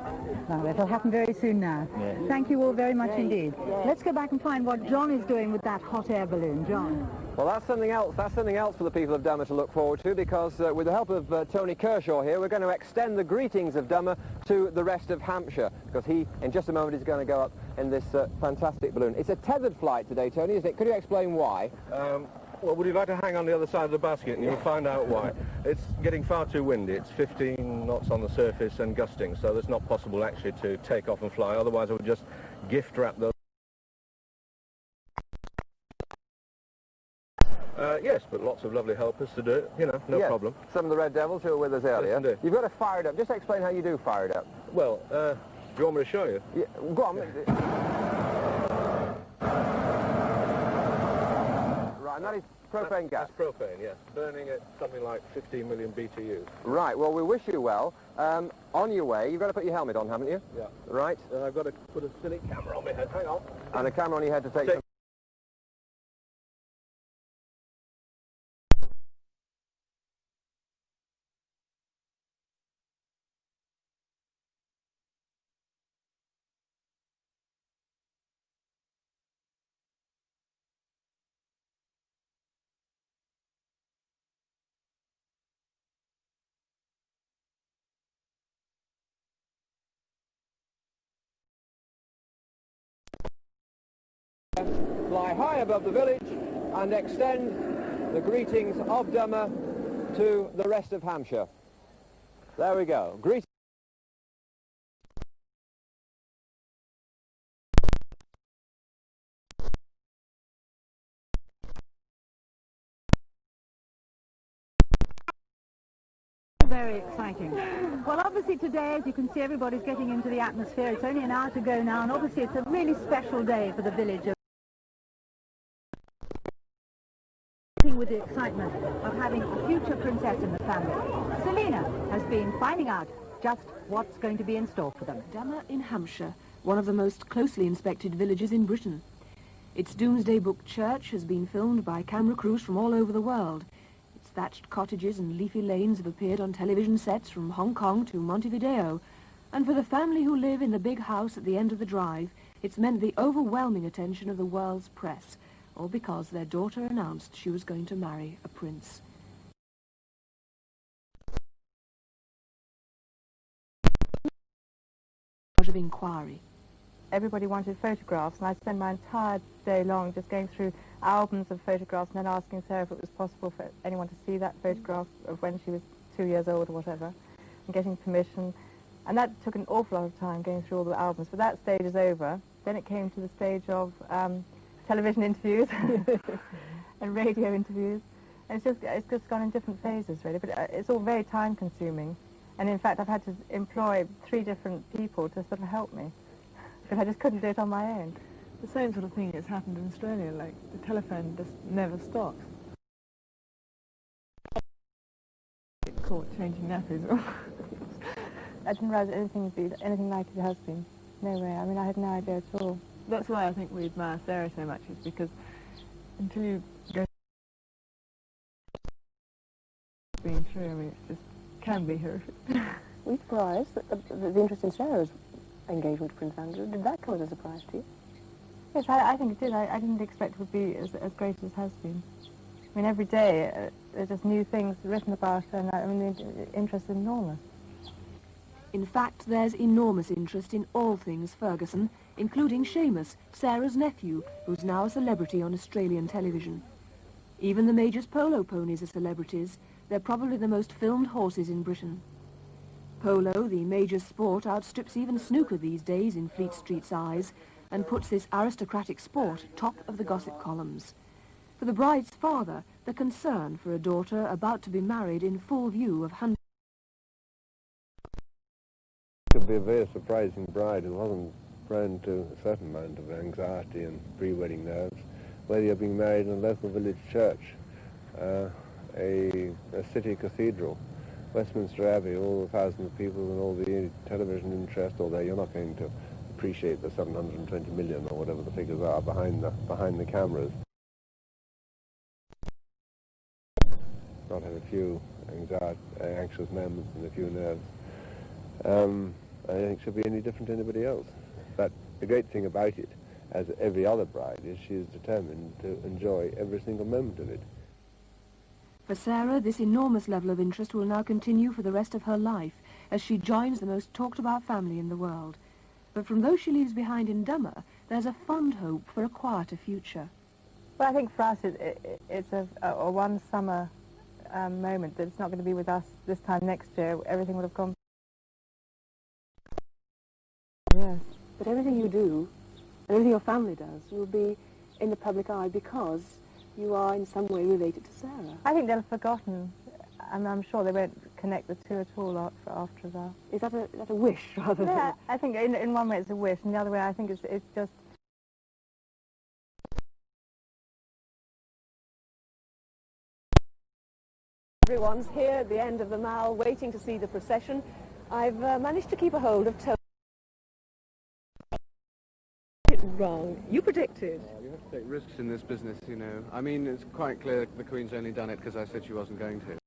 Well, it'll happen very soon now. Yeah. Thank you all very much indeed. Let's go back and find what John is doing with that hot air balloon. John. Well, that's something else. That's something else for the people of Dummer to look forward to, because with the help of Tony Kershaw here, we're going to extend the greetings of Dummer to the rest of Hampshire, because he, in just a moment, is going to go up in this fantastic balloon. It's a tethered flight today, Tony, isn't it? Could you explain why? Well, would you like to hang on the other side of the basket and you'll find out why. It's getting far too windy. It's 15 knots on the surface and gusting, so it's not possible actually to take off and fly. Otherwise, I would just gift wrap those. Yes, but lots of lovely helpers to do it, you know, no problem. Some of the Red Devils who were with us earlier. indeed. You've got to fire it up. Just explain how you do fire it up. Well, do you want me to show you? Yeah, go on. Right, and that is propane gas. That's propane, yes. Burning at something like 15 million BTU. Right, well, we wish you well. On your way, you've got to put your helmet on, haven't you? Yeah. Right. And I've got to put a silly camera on my head. Hang on. And a camera on your head to take some... Fly high above the village and extend the greetings of Dummer to the rest of Hampshire. There we go. Greetings. very exciting. Well, obviously today, as you can see, everybody's getting into the atmosphere. It's only an hour to go now, and obviously it's a really special day for the village of with the excitement of having a future princess in the family. Selina has been finding out just what's going to be in store for them. Dummer in Hampshire, one of the most closely inspected villages in Britain. Its Doomsday Book church has been filmed by camera crews from all over the world. Its thatched cottages and leafy lanes have appeared on television sets from Hong Kong to Montevideo. And for the family who live in the big house at the end of the drive, it's meant the overwhelming attention of the world's press, all because their daughter announced she was going to marry a prince. Of inquiry. Everybody wanted photographs, and I spent my entire day long just going through albums of photographs and then asking Sarah if it was possible for anyone to see that photograph of when she was 2 years old or whatever, and getting permission. And that took an awful lot of time going through all the albums, but that stage is over. Then it came to the stage of television interviews and radio interviews. And it's just gone in different phases, really, but it's all very time-consuming. And in fact, I've had to employ 3 different people to sort of help me, because I just couldn't do it on my own. The same sort of thing has happened in Australia, like the telephone just never stops. Get caught changing nappies. I didn't realise anything would be anything like it has been. No way. I mean, I had no idea at all. That's why I think we admire Sarah so much, is because until you go being true, I mean, it just can be horrific. Were you surprised that the interest in Sarah's engagement with Prince Andrew, did that come as a surprise to you? Yes, I think it did. I didn't expect it would be as great as it has been. I mean, every day there's just new things written about her, and I mean, the interest is enormous. In fact, there's enormous interest in all things Ferguson, including Seamus, Sarah's nephew, who's now a celebrity on Australian television. Even the Major's polo ponies are celebrities. They're probably the most filmed horses in Britain. Polo, the Major's sport, outstrips even snooker these days in Fleet Street's eyes, and puts this aristocratic sport top of the gossip columns. For the bride's father, the concern for a daughter about to be married in full view of hundreds. It could be a very surprising bride who wasn't prone to a certain amount of anxiety and pre-wedding nerves, whether you're being married in a local village church, a city cathedral, Westminster Abbey, all the thousands of people and all the television interest, although you're not going to appreciate the 720 million or whatever the figures are behind the cameras. Not have a few anxious moments and a few nerves. I don't think she'll be any different to anybody else. But the great thing about it, as every other bride, is she is determined to enjoy every single moment of it. For Sarah, this enormous level of interest will now continue for the rest of her life as she joins the most talked-about family in the world. But from those she leaves behind in Dummer, there's a fond hope for a quieter future. Well, I think for us it's a one summer moment, that it's not going to be with us this time next year. Everything would have gone. Yes, but everything you do, and everything your family does, will be in the public eye because you are in some way related to Sarah. I think they'll have forgotten, and I'm sure they won't connect the two at all after that. Is that a wish, rather than... Yeah, I think in one way it's a wish, and the other way I think it's just... Everyone's here at the end of the Mall, waiting to see the procession. I've managed to keep a hold of Tony. Wrong. You predicted. You have to take risks in this business, you know. I mean, it's quite clear the Queen's only done it because I said she wasn't going to.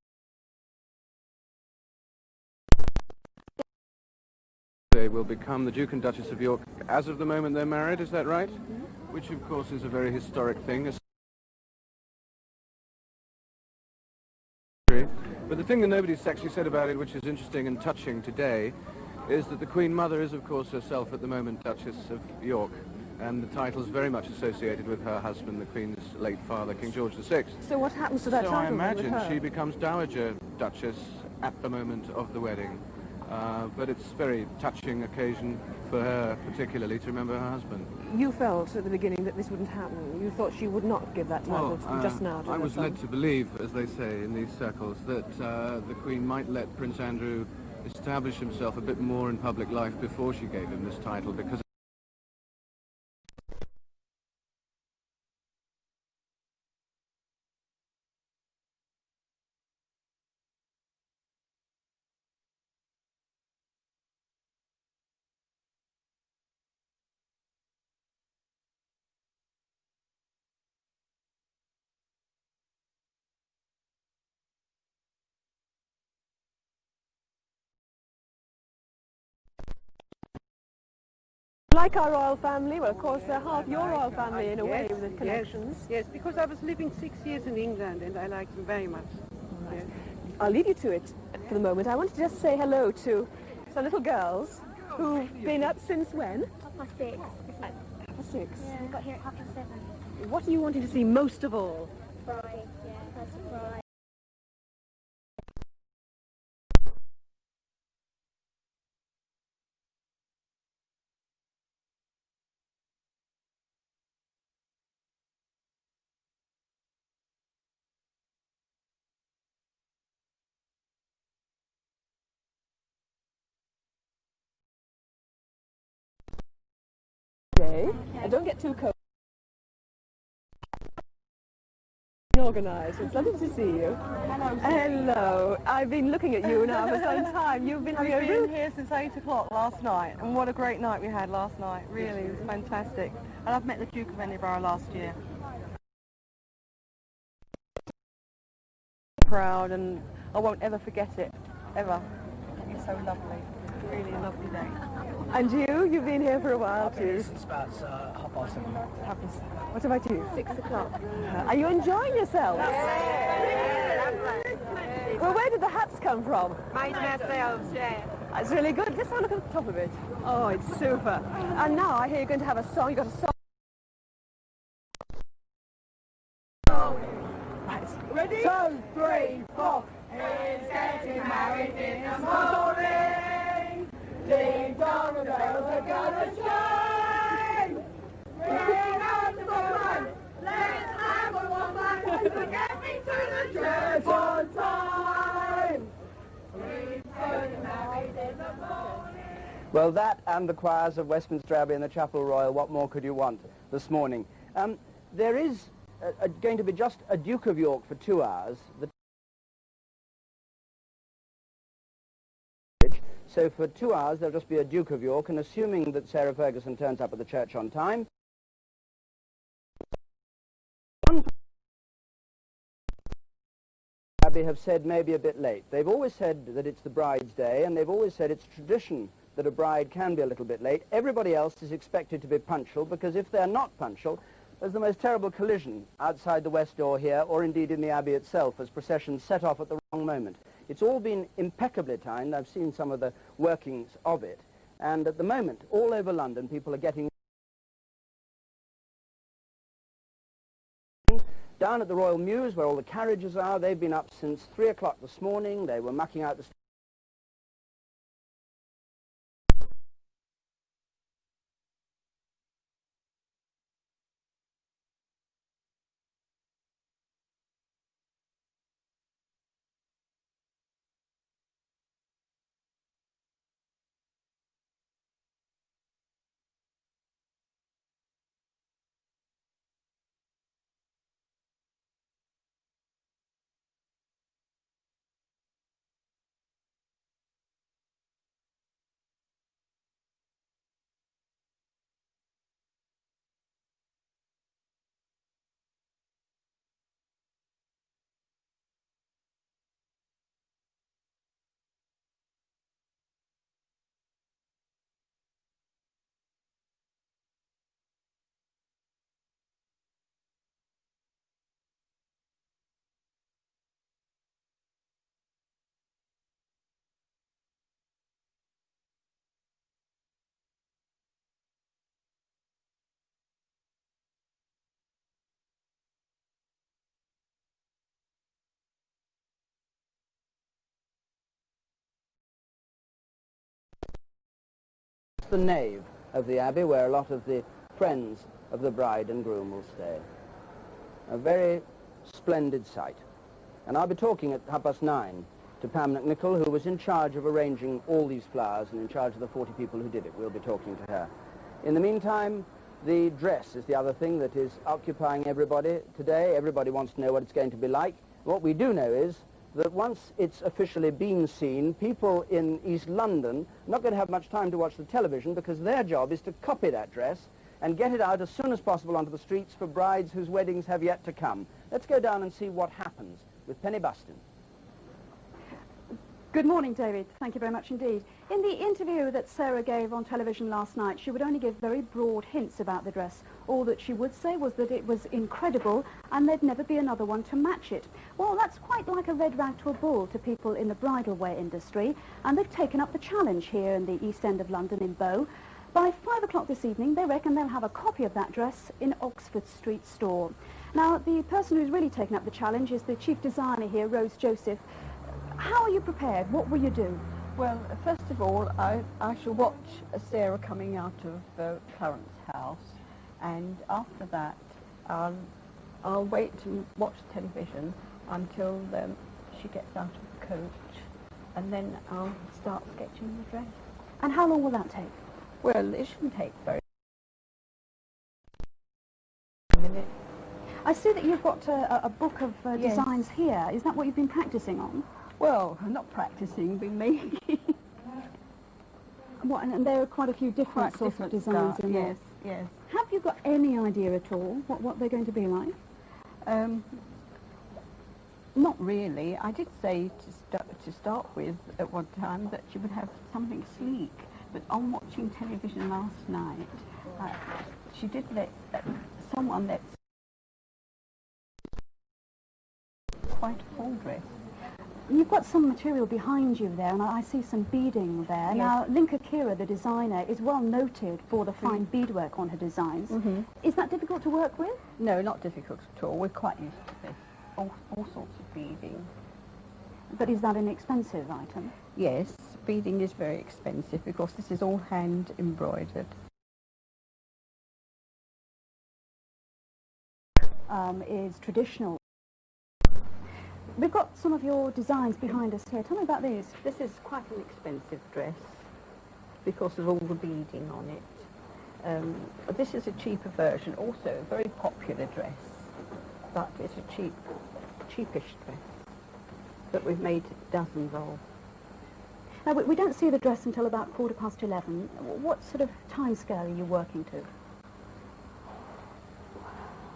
They will become the Duke and Duchess of York. As of the moment they're married, is that right? Mm-hmm. Which, of course, is a very historic thing. But the thing that nobody's actually said about it, which is interesting and touching today, is that the Queen Mother is, of course, herself at the moment Duchess of York. And the title is very much associated with her husband, the Queen's late father, King George VI. So what happens to that title? So I imagine she becomes Dowager Duchess at the moment of the wedding. but it's a very touching occasion for her, particularly, to remember her husband. You felt at the beginning that this wouldn't happen. You thought she would not give that title just now to I her was son. led to believe, as they say in these circles, that the Queen might let Prince Andrew establish himself a bit more in public life before she gave him this title, because Like our royal family, well, of course, they're half your royal family in a way with the connections. Yes, because I was living 6 years in England and I like them very much. Yes. I'll leave you to it for the moment. I want to just say hello to some little girls who've been up since when? 6:30. 6:30. Yeah, we got here at 7:30. What are you wanting to see most of all? Bride, yeah, that's the bride. Don't get too cold. Organised. It's lovely to see you. Hello. Hello. I've been looking at you now for some time. You've been here since 8 o'clock last night, and what a great night we had last night. Really, it was fantastic. And I've met the Duke of Edinburgh last year. Proud, and I won't ever forget it, ever. You're so lovely. Really a lovely day. And you? You've been here for a while too. Since about 7:30. What about you? 6 o'clock. Are you enjoying yourselves? Well, where did the hats come from? Made ourselves, yeah. It's really good. Just have a look at the top of it. Oh, it's super. And now I hear you're going to have a song. You've got a song. Right. Ready? 2, 3, 4. He's getting married in the morning. Ding dong, the bells are gonna chime. Ring out the woman. Let's have a walk back and get me to the church on time. He's getting married in the morning. Well, that and the choirs of Westminster Abbey and the Chapel Royal, what more could you want this morning? There is going to be just a Duke of York for 2 hours. So for 2 hours there'll just be a Duke of York, and assuming that Sarah Ferguson turns up at the church on time, Abbey have said maybe a bit late. They've always said that it's the bride's day, and they've always said it's tradition that a bride can be a little bit late. Everybody else is expected to be punctual, because if they're not punctual, there's the most terrible collision outside the west door here, or indeed in the Abbey itself, as processions set off at the wrong moment. It's all been impeccably timed. I've seen some of the workings of it. And at the moment, all over London, people are getting down at the Royal Mews, where all the carriages are. They've been up since 3 o'clock this morning. They were mucking out the the nave of the Abbey, where a lot of the friends of the bride and groom will stay. A very splendid sight. And I'll be talking at 9:30 to Pam McNichol, who was in charge of arranging all these flowers and in charge of the 40 people who did it. We'll be talking to her. In the meantime, the dress is the other thing that is occupying everybody today. Everybody wants to know what it's going to be like. What we do know is that once it's officially been seen, people in East London are not going to have much time to watch the television, because their job is to copy that dress and get it out as soon as possible onto the streets for brides whose weddings have yet to come. Let's go down and see what happens with Penny Bustin. Good morning, David. Thank you very much indeed. In the interview that Sarah gave on television last night, she would only give very broad hints about the dress. All that she would say was that it was incredible and there'd never be another one to match it. Well, that's quite like a red rag to a bull to people in the bridal wear industry, and they've taken up the challenge here in the East End of London in Bow. By 5 o'clock this evening, they reckon they'll have a copy of that dress in Oxford Street store. Now, the person who's really taken up the challenge is the chief designer here, Rose Joseph. How are you prepared? What will you do? Well, first of all, I shall watch Sarah coming out of Clarence House, and after that, I'll wait and watch television until she gets out of the coach, and then I'll start sketching the dress. And how long will that take? Well, it shouldn't take very minute. I see that you've got a book of Yes. designs here. Is that what you've been practicing on? Well, not practicing, been making. What, and there are quite a few different sorts of designs in there. Yes, yes. Have you got any idea at all what they're going to be like? Not really. I did say to start with at one time that she would have something sleek, but on watching television last night, she did let someone that's quite a full dress. You've got some material behind you there, and I see some beading there. Yes. Now, Linka Kira, the designer, is well noted for the fine beadwork on her designs. Is that difficult to work with? No, not difficult at all. We're quite used to this. All sorts of beading. But is that an expensive item? Yes, beading is very expensive because this is all hand embroidered. Is traditional. We've got some of your designs behind us here. Tell me about these. This is quite an expensive dress because of all the beading on it. This is a cheaper version, also a very popular dress, but it's a cheapish dress that we've made dozens of. Now, we don't see the dress until about 11:15. What sort of time scale are you working to?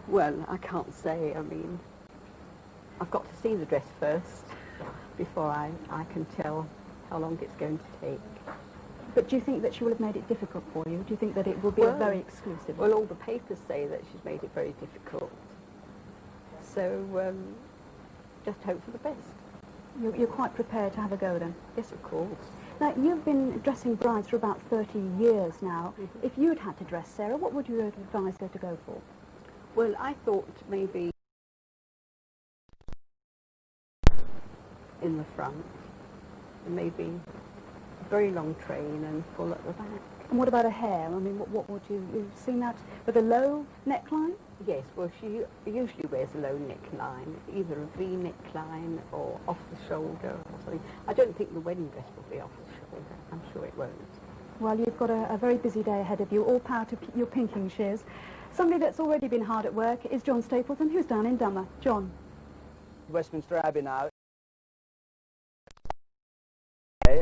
Well, I can't say. I mean, I've got to see the dress first before I can tell how long it's going to take. But do you think that she will have made it difficult for you? Do you think that it will be very exclusive? Well, all the papers say that she's made it very difficult. So, just hope for the best. You're quite prepared to have a go then? Yes, of course. Now, you've been dressing brides for about 30 years now. If you'd had to dress Sarah, what would you advise her to go for? Well, I thought maybe in the front, and maybe a very long train and full at the back. And what about her hair? I mean, what would you've seen that with a low neckline? Yes, well, she usually wears a low neckline, either a V neckline or off the shoulder or something. I don't think the wedding dress will be off the shoulder. I'm sure it won't. Well, you've got a very busy day ahead of you. All power to your pinking shears. Somebody that's already been hard at work is John Stapleton, who's down in Dummer. John. Westminster Abbey now.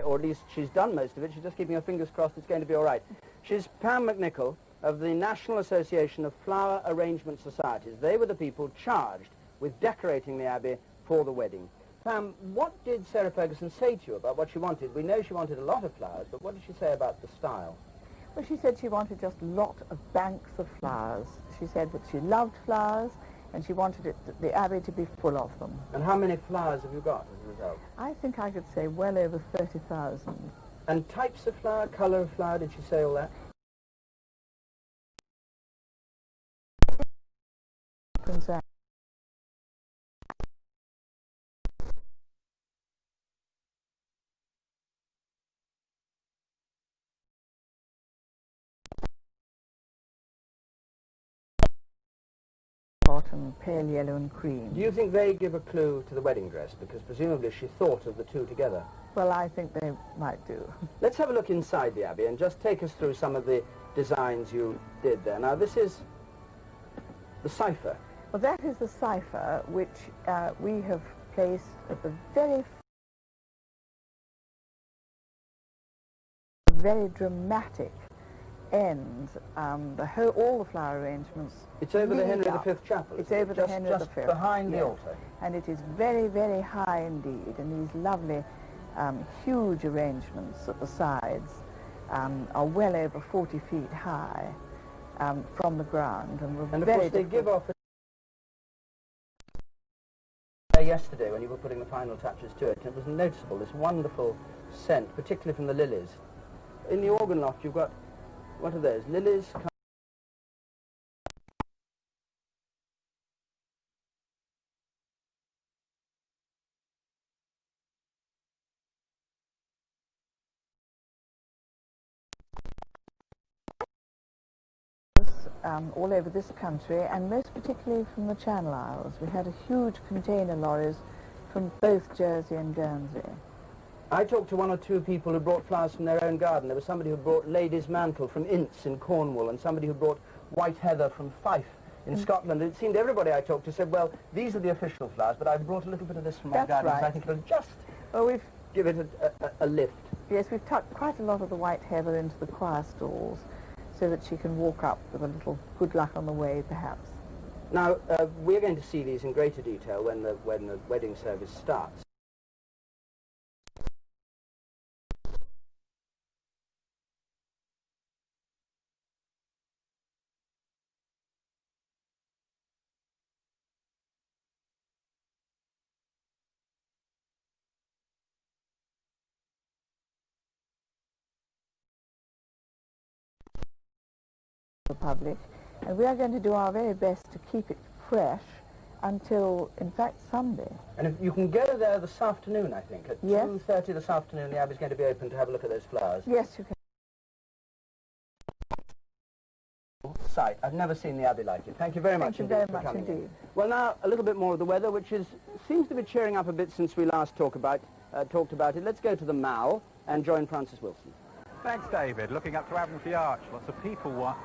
Or at least she's done most of it. She's just keeping her fingers crossed it's going to be all right. She's Pam McNichol of the National Association of Flower Arrangement Societies. They were the people charged with decorating the Abbey for the wedding. Pam, what did Sarah Ferguson say to you about what she wanted? We know she wanted a lot of flowers, but what did she say about the style? Well, she said she wanted just a lot of banks of flowers. She said that she loved flowers, and she wanted the Abbey to be full of them. And how many flowers have you got as a result? I think I could say well over 30,000. And types of flower, colour of flower, did she say all that? apricot and pale yellow and cream. Do you think they give a clue to the wedding dress? Because presumably she thought of the two together. Well, I think they might do. Let's have a look inside the Abbey and just take us through some of the designs you did there. Now, this is the cipher. Well, that is the cipher which we have placed at the very dramatic end. All the flower arrangements. It's over the Henry up. V chapel. It's over the Henry just V. behind the yes. altar. And it is very, very high indeed. And these lovely, huge arrangements at the sides are well over 40 feet high from the ground. And of very course they give off yesterday when you were putting the final touches to it. It was noticeable, this wonderful scent, particularly from the lilies. In the organ loft you've got, what are those, lilies? All over this country, and most particularly from the Channel Isles. We had a huge container lorries from both Jersey and Guernsey. I talked to one or two people who brought flowers from their own garden. There was somebody who brought lady's mantle from Ince in Cornwall, and somebody who brought white heather from Fife in Scotland. It seemed everybody I talked to said, well, these are the official flowers, but I've brought a little bit of this from my garden, because I think it'll just give it a lift. Yes, we've tucked quite a lot of the white heather into the choir stalls, so that she can walk up with a little good luck on the way, perhaps. Now, we're going to see these in greater detail when the wedding service starts. The public, and we are going to do our very best to keep it fresh until, in fact, Sunday. And if you can go there this afternoon, I think, at 2:30 this afternoon, the Abbey's going to be open to have a look at those flowers. Yes, you can. Sight. I've never seen the Abbey like it. Thank you very much indeed for coming in. Well, now, a little bit more of the weather, which seems to be cheering up a bit since we last talked about it. Let's go to the Mall and join Francis Wilson. Thanks, David. Looking up to Admiralty Arch, lots of people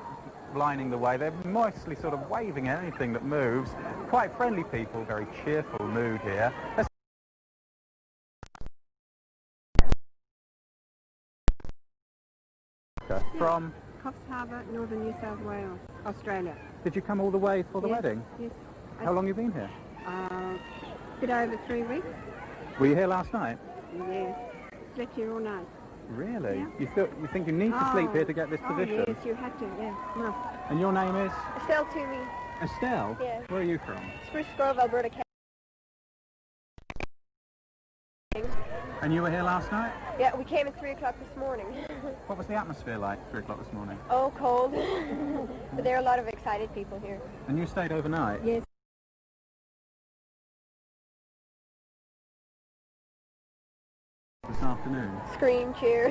lining the way. They're mostly sort of waving at anything that moves. Quite friendly people, very cheerful mood here. From? Coffs Harbour, Northern New South Wales, Australia. Did you come all the way for the wedding? Yes. How long have you been here? A bit over 3 weeks. Were you here last night? Yes. Slept here all night. Really? Yeah. You think you need to sleep here to get this position? Yes, you had to, yeah. No. And your name is? Estelle Toomey. Estelle? Yeah. Where are you from? Spruce Grove, Alberta. And you were here last night? Yeah, we came at 3 o'clock this morning. What was the atmosphere like 3 o'clock this morning? Oh, cold. But there are a lot of excited people here. And you stayed overnight? Yes. This afternoon? Scream, cheer.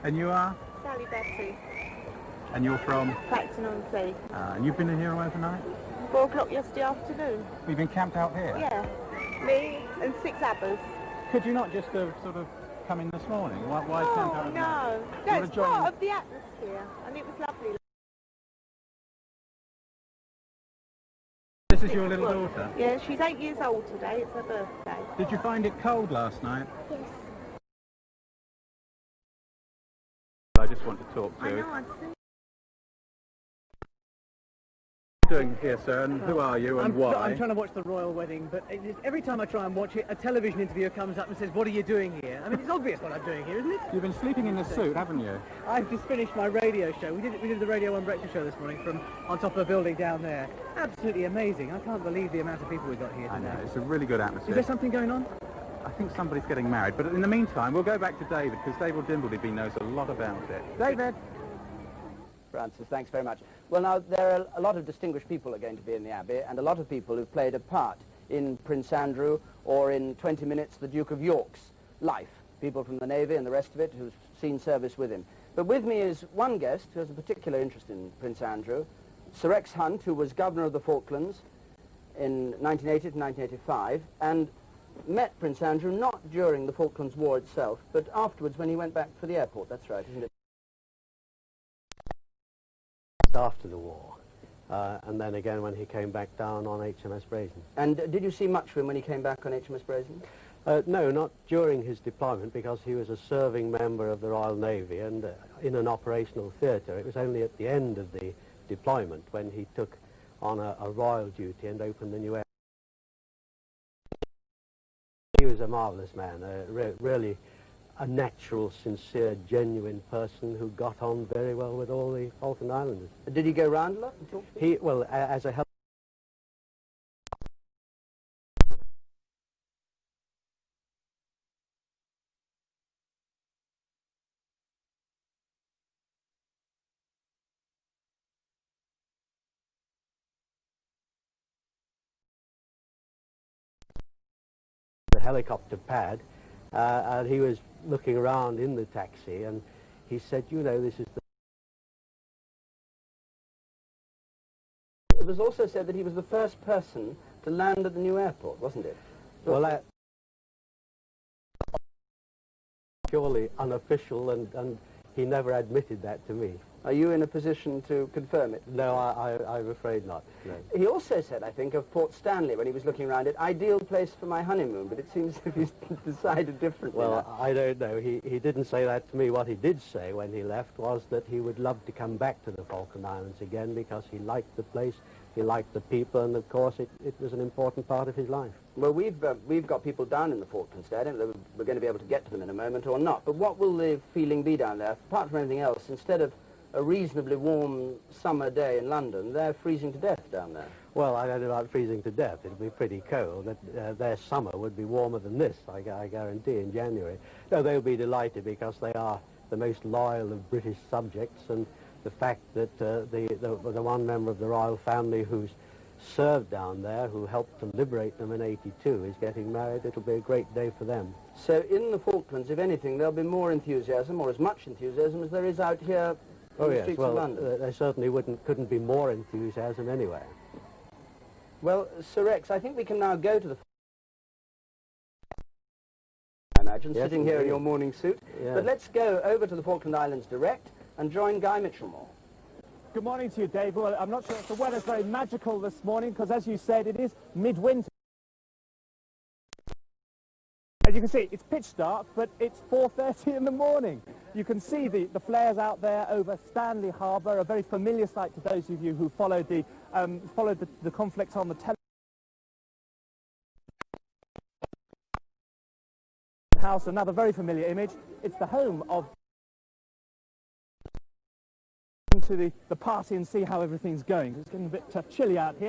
And you are? Sally Betsy. And you're from? Clacton-on-Sea. And you've been in here overnight? 4 o'clock yesterday afternoon. We've been camped out here? Yeah. Me and 6 others. Could you not just sort of come in this morning? Why camp out? No, it's part of the atmosphere, and it was lovely. This is your little daughter? Yeah, she's 8 years old today. It's her birthday. Did you find it cold last night? Yes. I just want to talk to you. I know, I've seen. What are you doing here, sir, and who are you and why? I'm trying to watch the royal wedding, but every time I try and watch it, a television interviewer comes up and says, "What are you doing here?" I mean, it's obvious what I'm doing here, isn't it? You've been sleeping in this suit, haven't you? I've just finished my radio show. We did the Radio 1 breakfast show this morning from on top of a building down there. Absolutely amazing. I can't believe the amount of people we've got here today. I know, it's a really good atmosphere. Is there something going on? I think somebody's getting married, but in the meantime, we'll go back to David, because David Dimbleby knows a lot about it. David! Francis, thanks very much. Well, now, there are a lot of distinguished people are going to be in the Abbey, and a lot of people who've played a part in Prince Andrew or in 20 Minutes, the Duke of York's life. People from the Navy and the rest of it who've seen service with him. But with me is one guest who has a particular interest in Prince Andrew, Sir Rex Hunt, who was Governor of the Falklands in 1980 to 1985, and met Prince Andrew not during the Falklands War itself, but afterwards when he went back for the airport. That's right, isn't it? After the war, and then again when he came back down on HMS Brazen. And did you see much of him when he came back on HMS Brazen? No, not during his deployment, because he was a serving member of the Royal Navy and in an operational theatre. It was only at the end of the deployment when he took on a royal duty and opened the new air. He was a marvellous man, really a natural, sincere, genuine person who got on very well with all the Falkland Islanders. Did he go round a lot and talk to them? He, well, as a help. The helicopter pad, and he was looking around in the taxi, and he said, you know, this is the... It was also said that he was the first person to land at the new airport, wasn't it? Well, purely unofficial, and he never admitted that to me. Are you in a position to confirm it? No, I'm afraid not. No. He also said, I think, of Port Stanley when he was looking around it, ideal place for my honeymoon, but it seems as if he's decided differently. Well, now. I don't know. He didn't say that to me. What he did say when he left was that he would love to come back to the Falkland Islands again because he liked the place, he liked the people, and of course it was an important part of his life. Well, we've got people down in the Falklands there. I don't know if we're going to be able to get to them in a moment or not, but what will the feeling be down there? Apart from anything else, instead of a reasonably warm summer day in London, they're freezing to death down there. Well, I don't know about freezing to death. It'll be pretty cold, but their summer would be warmer than this, I guarantee, in January. No, they'll be delighted because they are the most loyal of British subjects, and the fact that the one member of the royal family who's served down there, who helped to liberate them in '82, is getting married. It'll be a great day for them. So in the Falklands, if anything, there'll be more enthusiasm, or as much enthusiasm as there is out here in the streets of London. There certainly couldn't be more enthusiasm anywhere. Well, Sir Rex, I think we can now go to the... I imagine, yes, sitting here in your morning suit. Yes. But let's go over to the Falkland Islands direct and join Guy Mitchellmore. Good morning to you, Dave. Well, I'm not sure if the weather's very magical this morning because, as you said, it is midwinter. As you can see, it's pitch dark, but it's 4:30 in the morning. You can see the flares out there over Stanley Harbour, a very familiar sight to those of you who followed the conflict on the television. House, another very familiar image. It's the home of... to the party and see how everything's going. It's getting a bit chilly out here.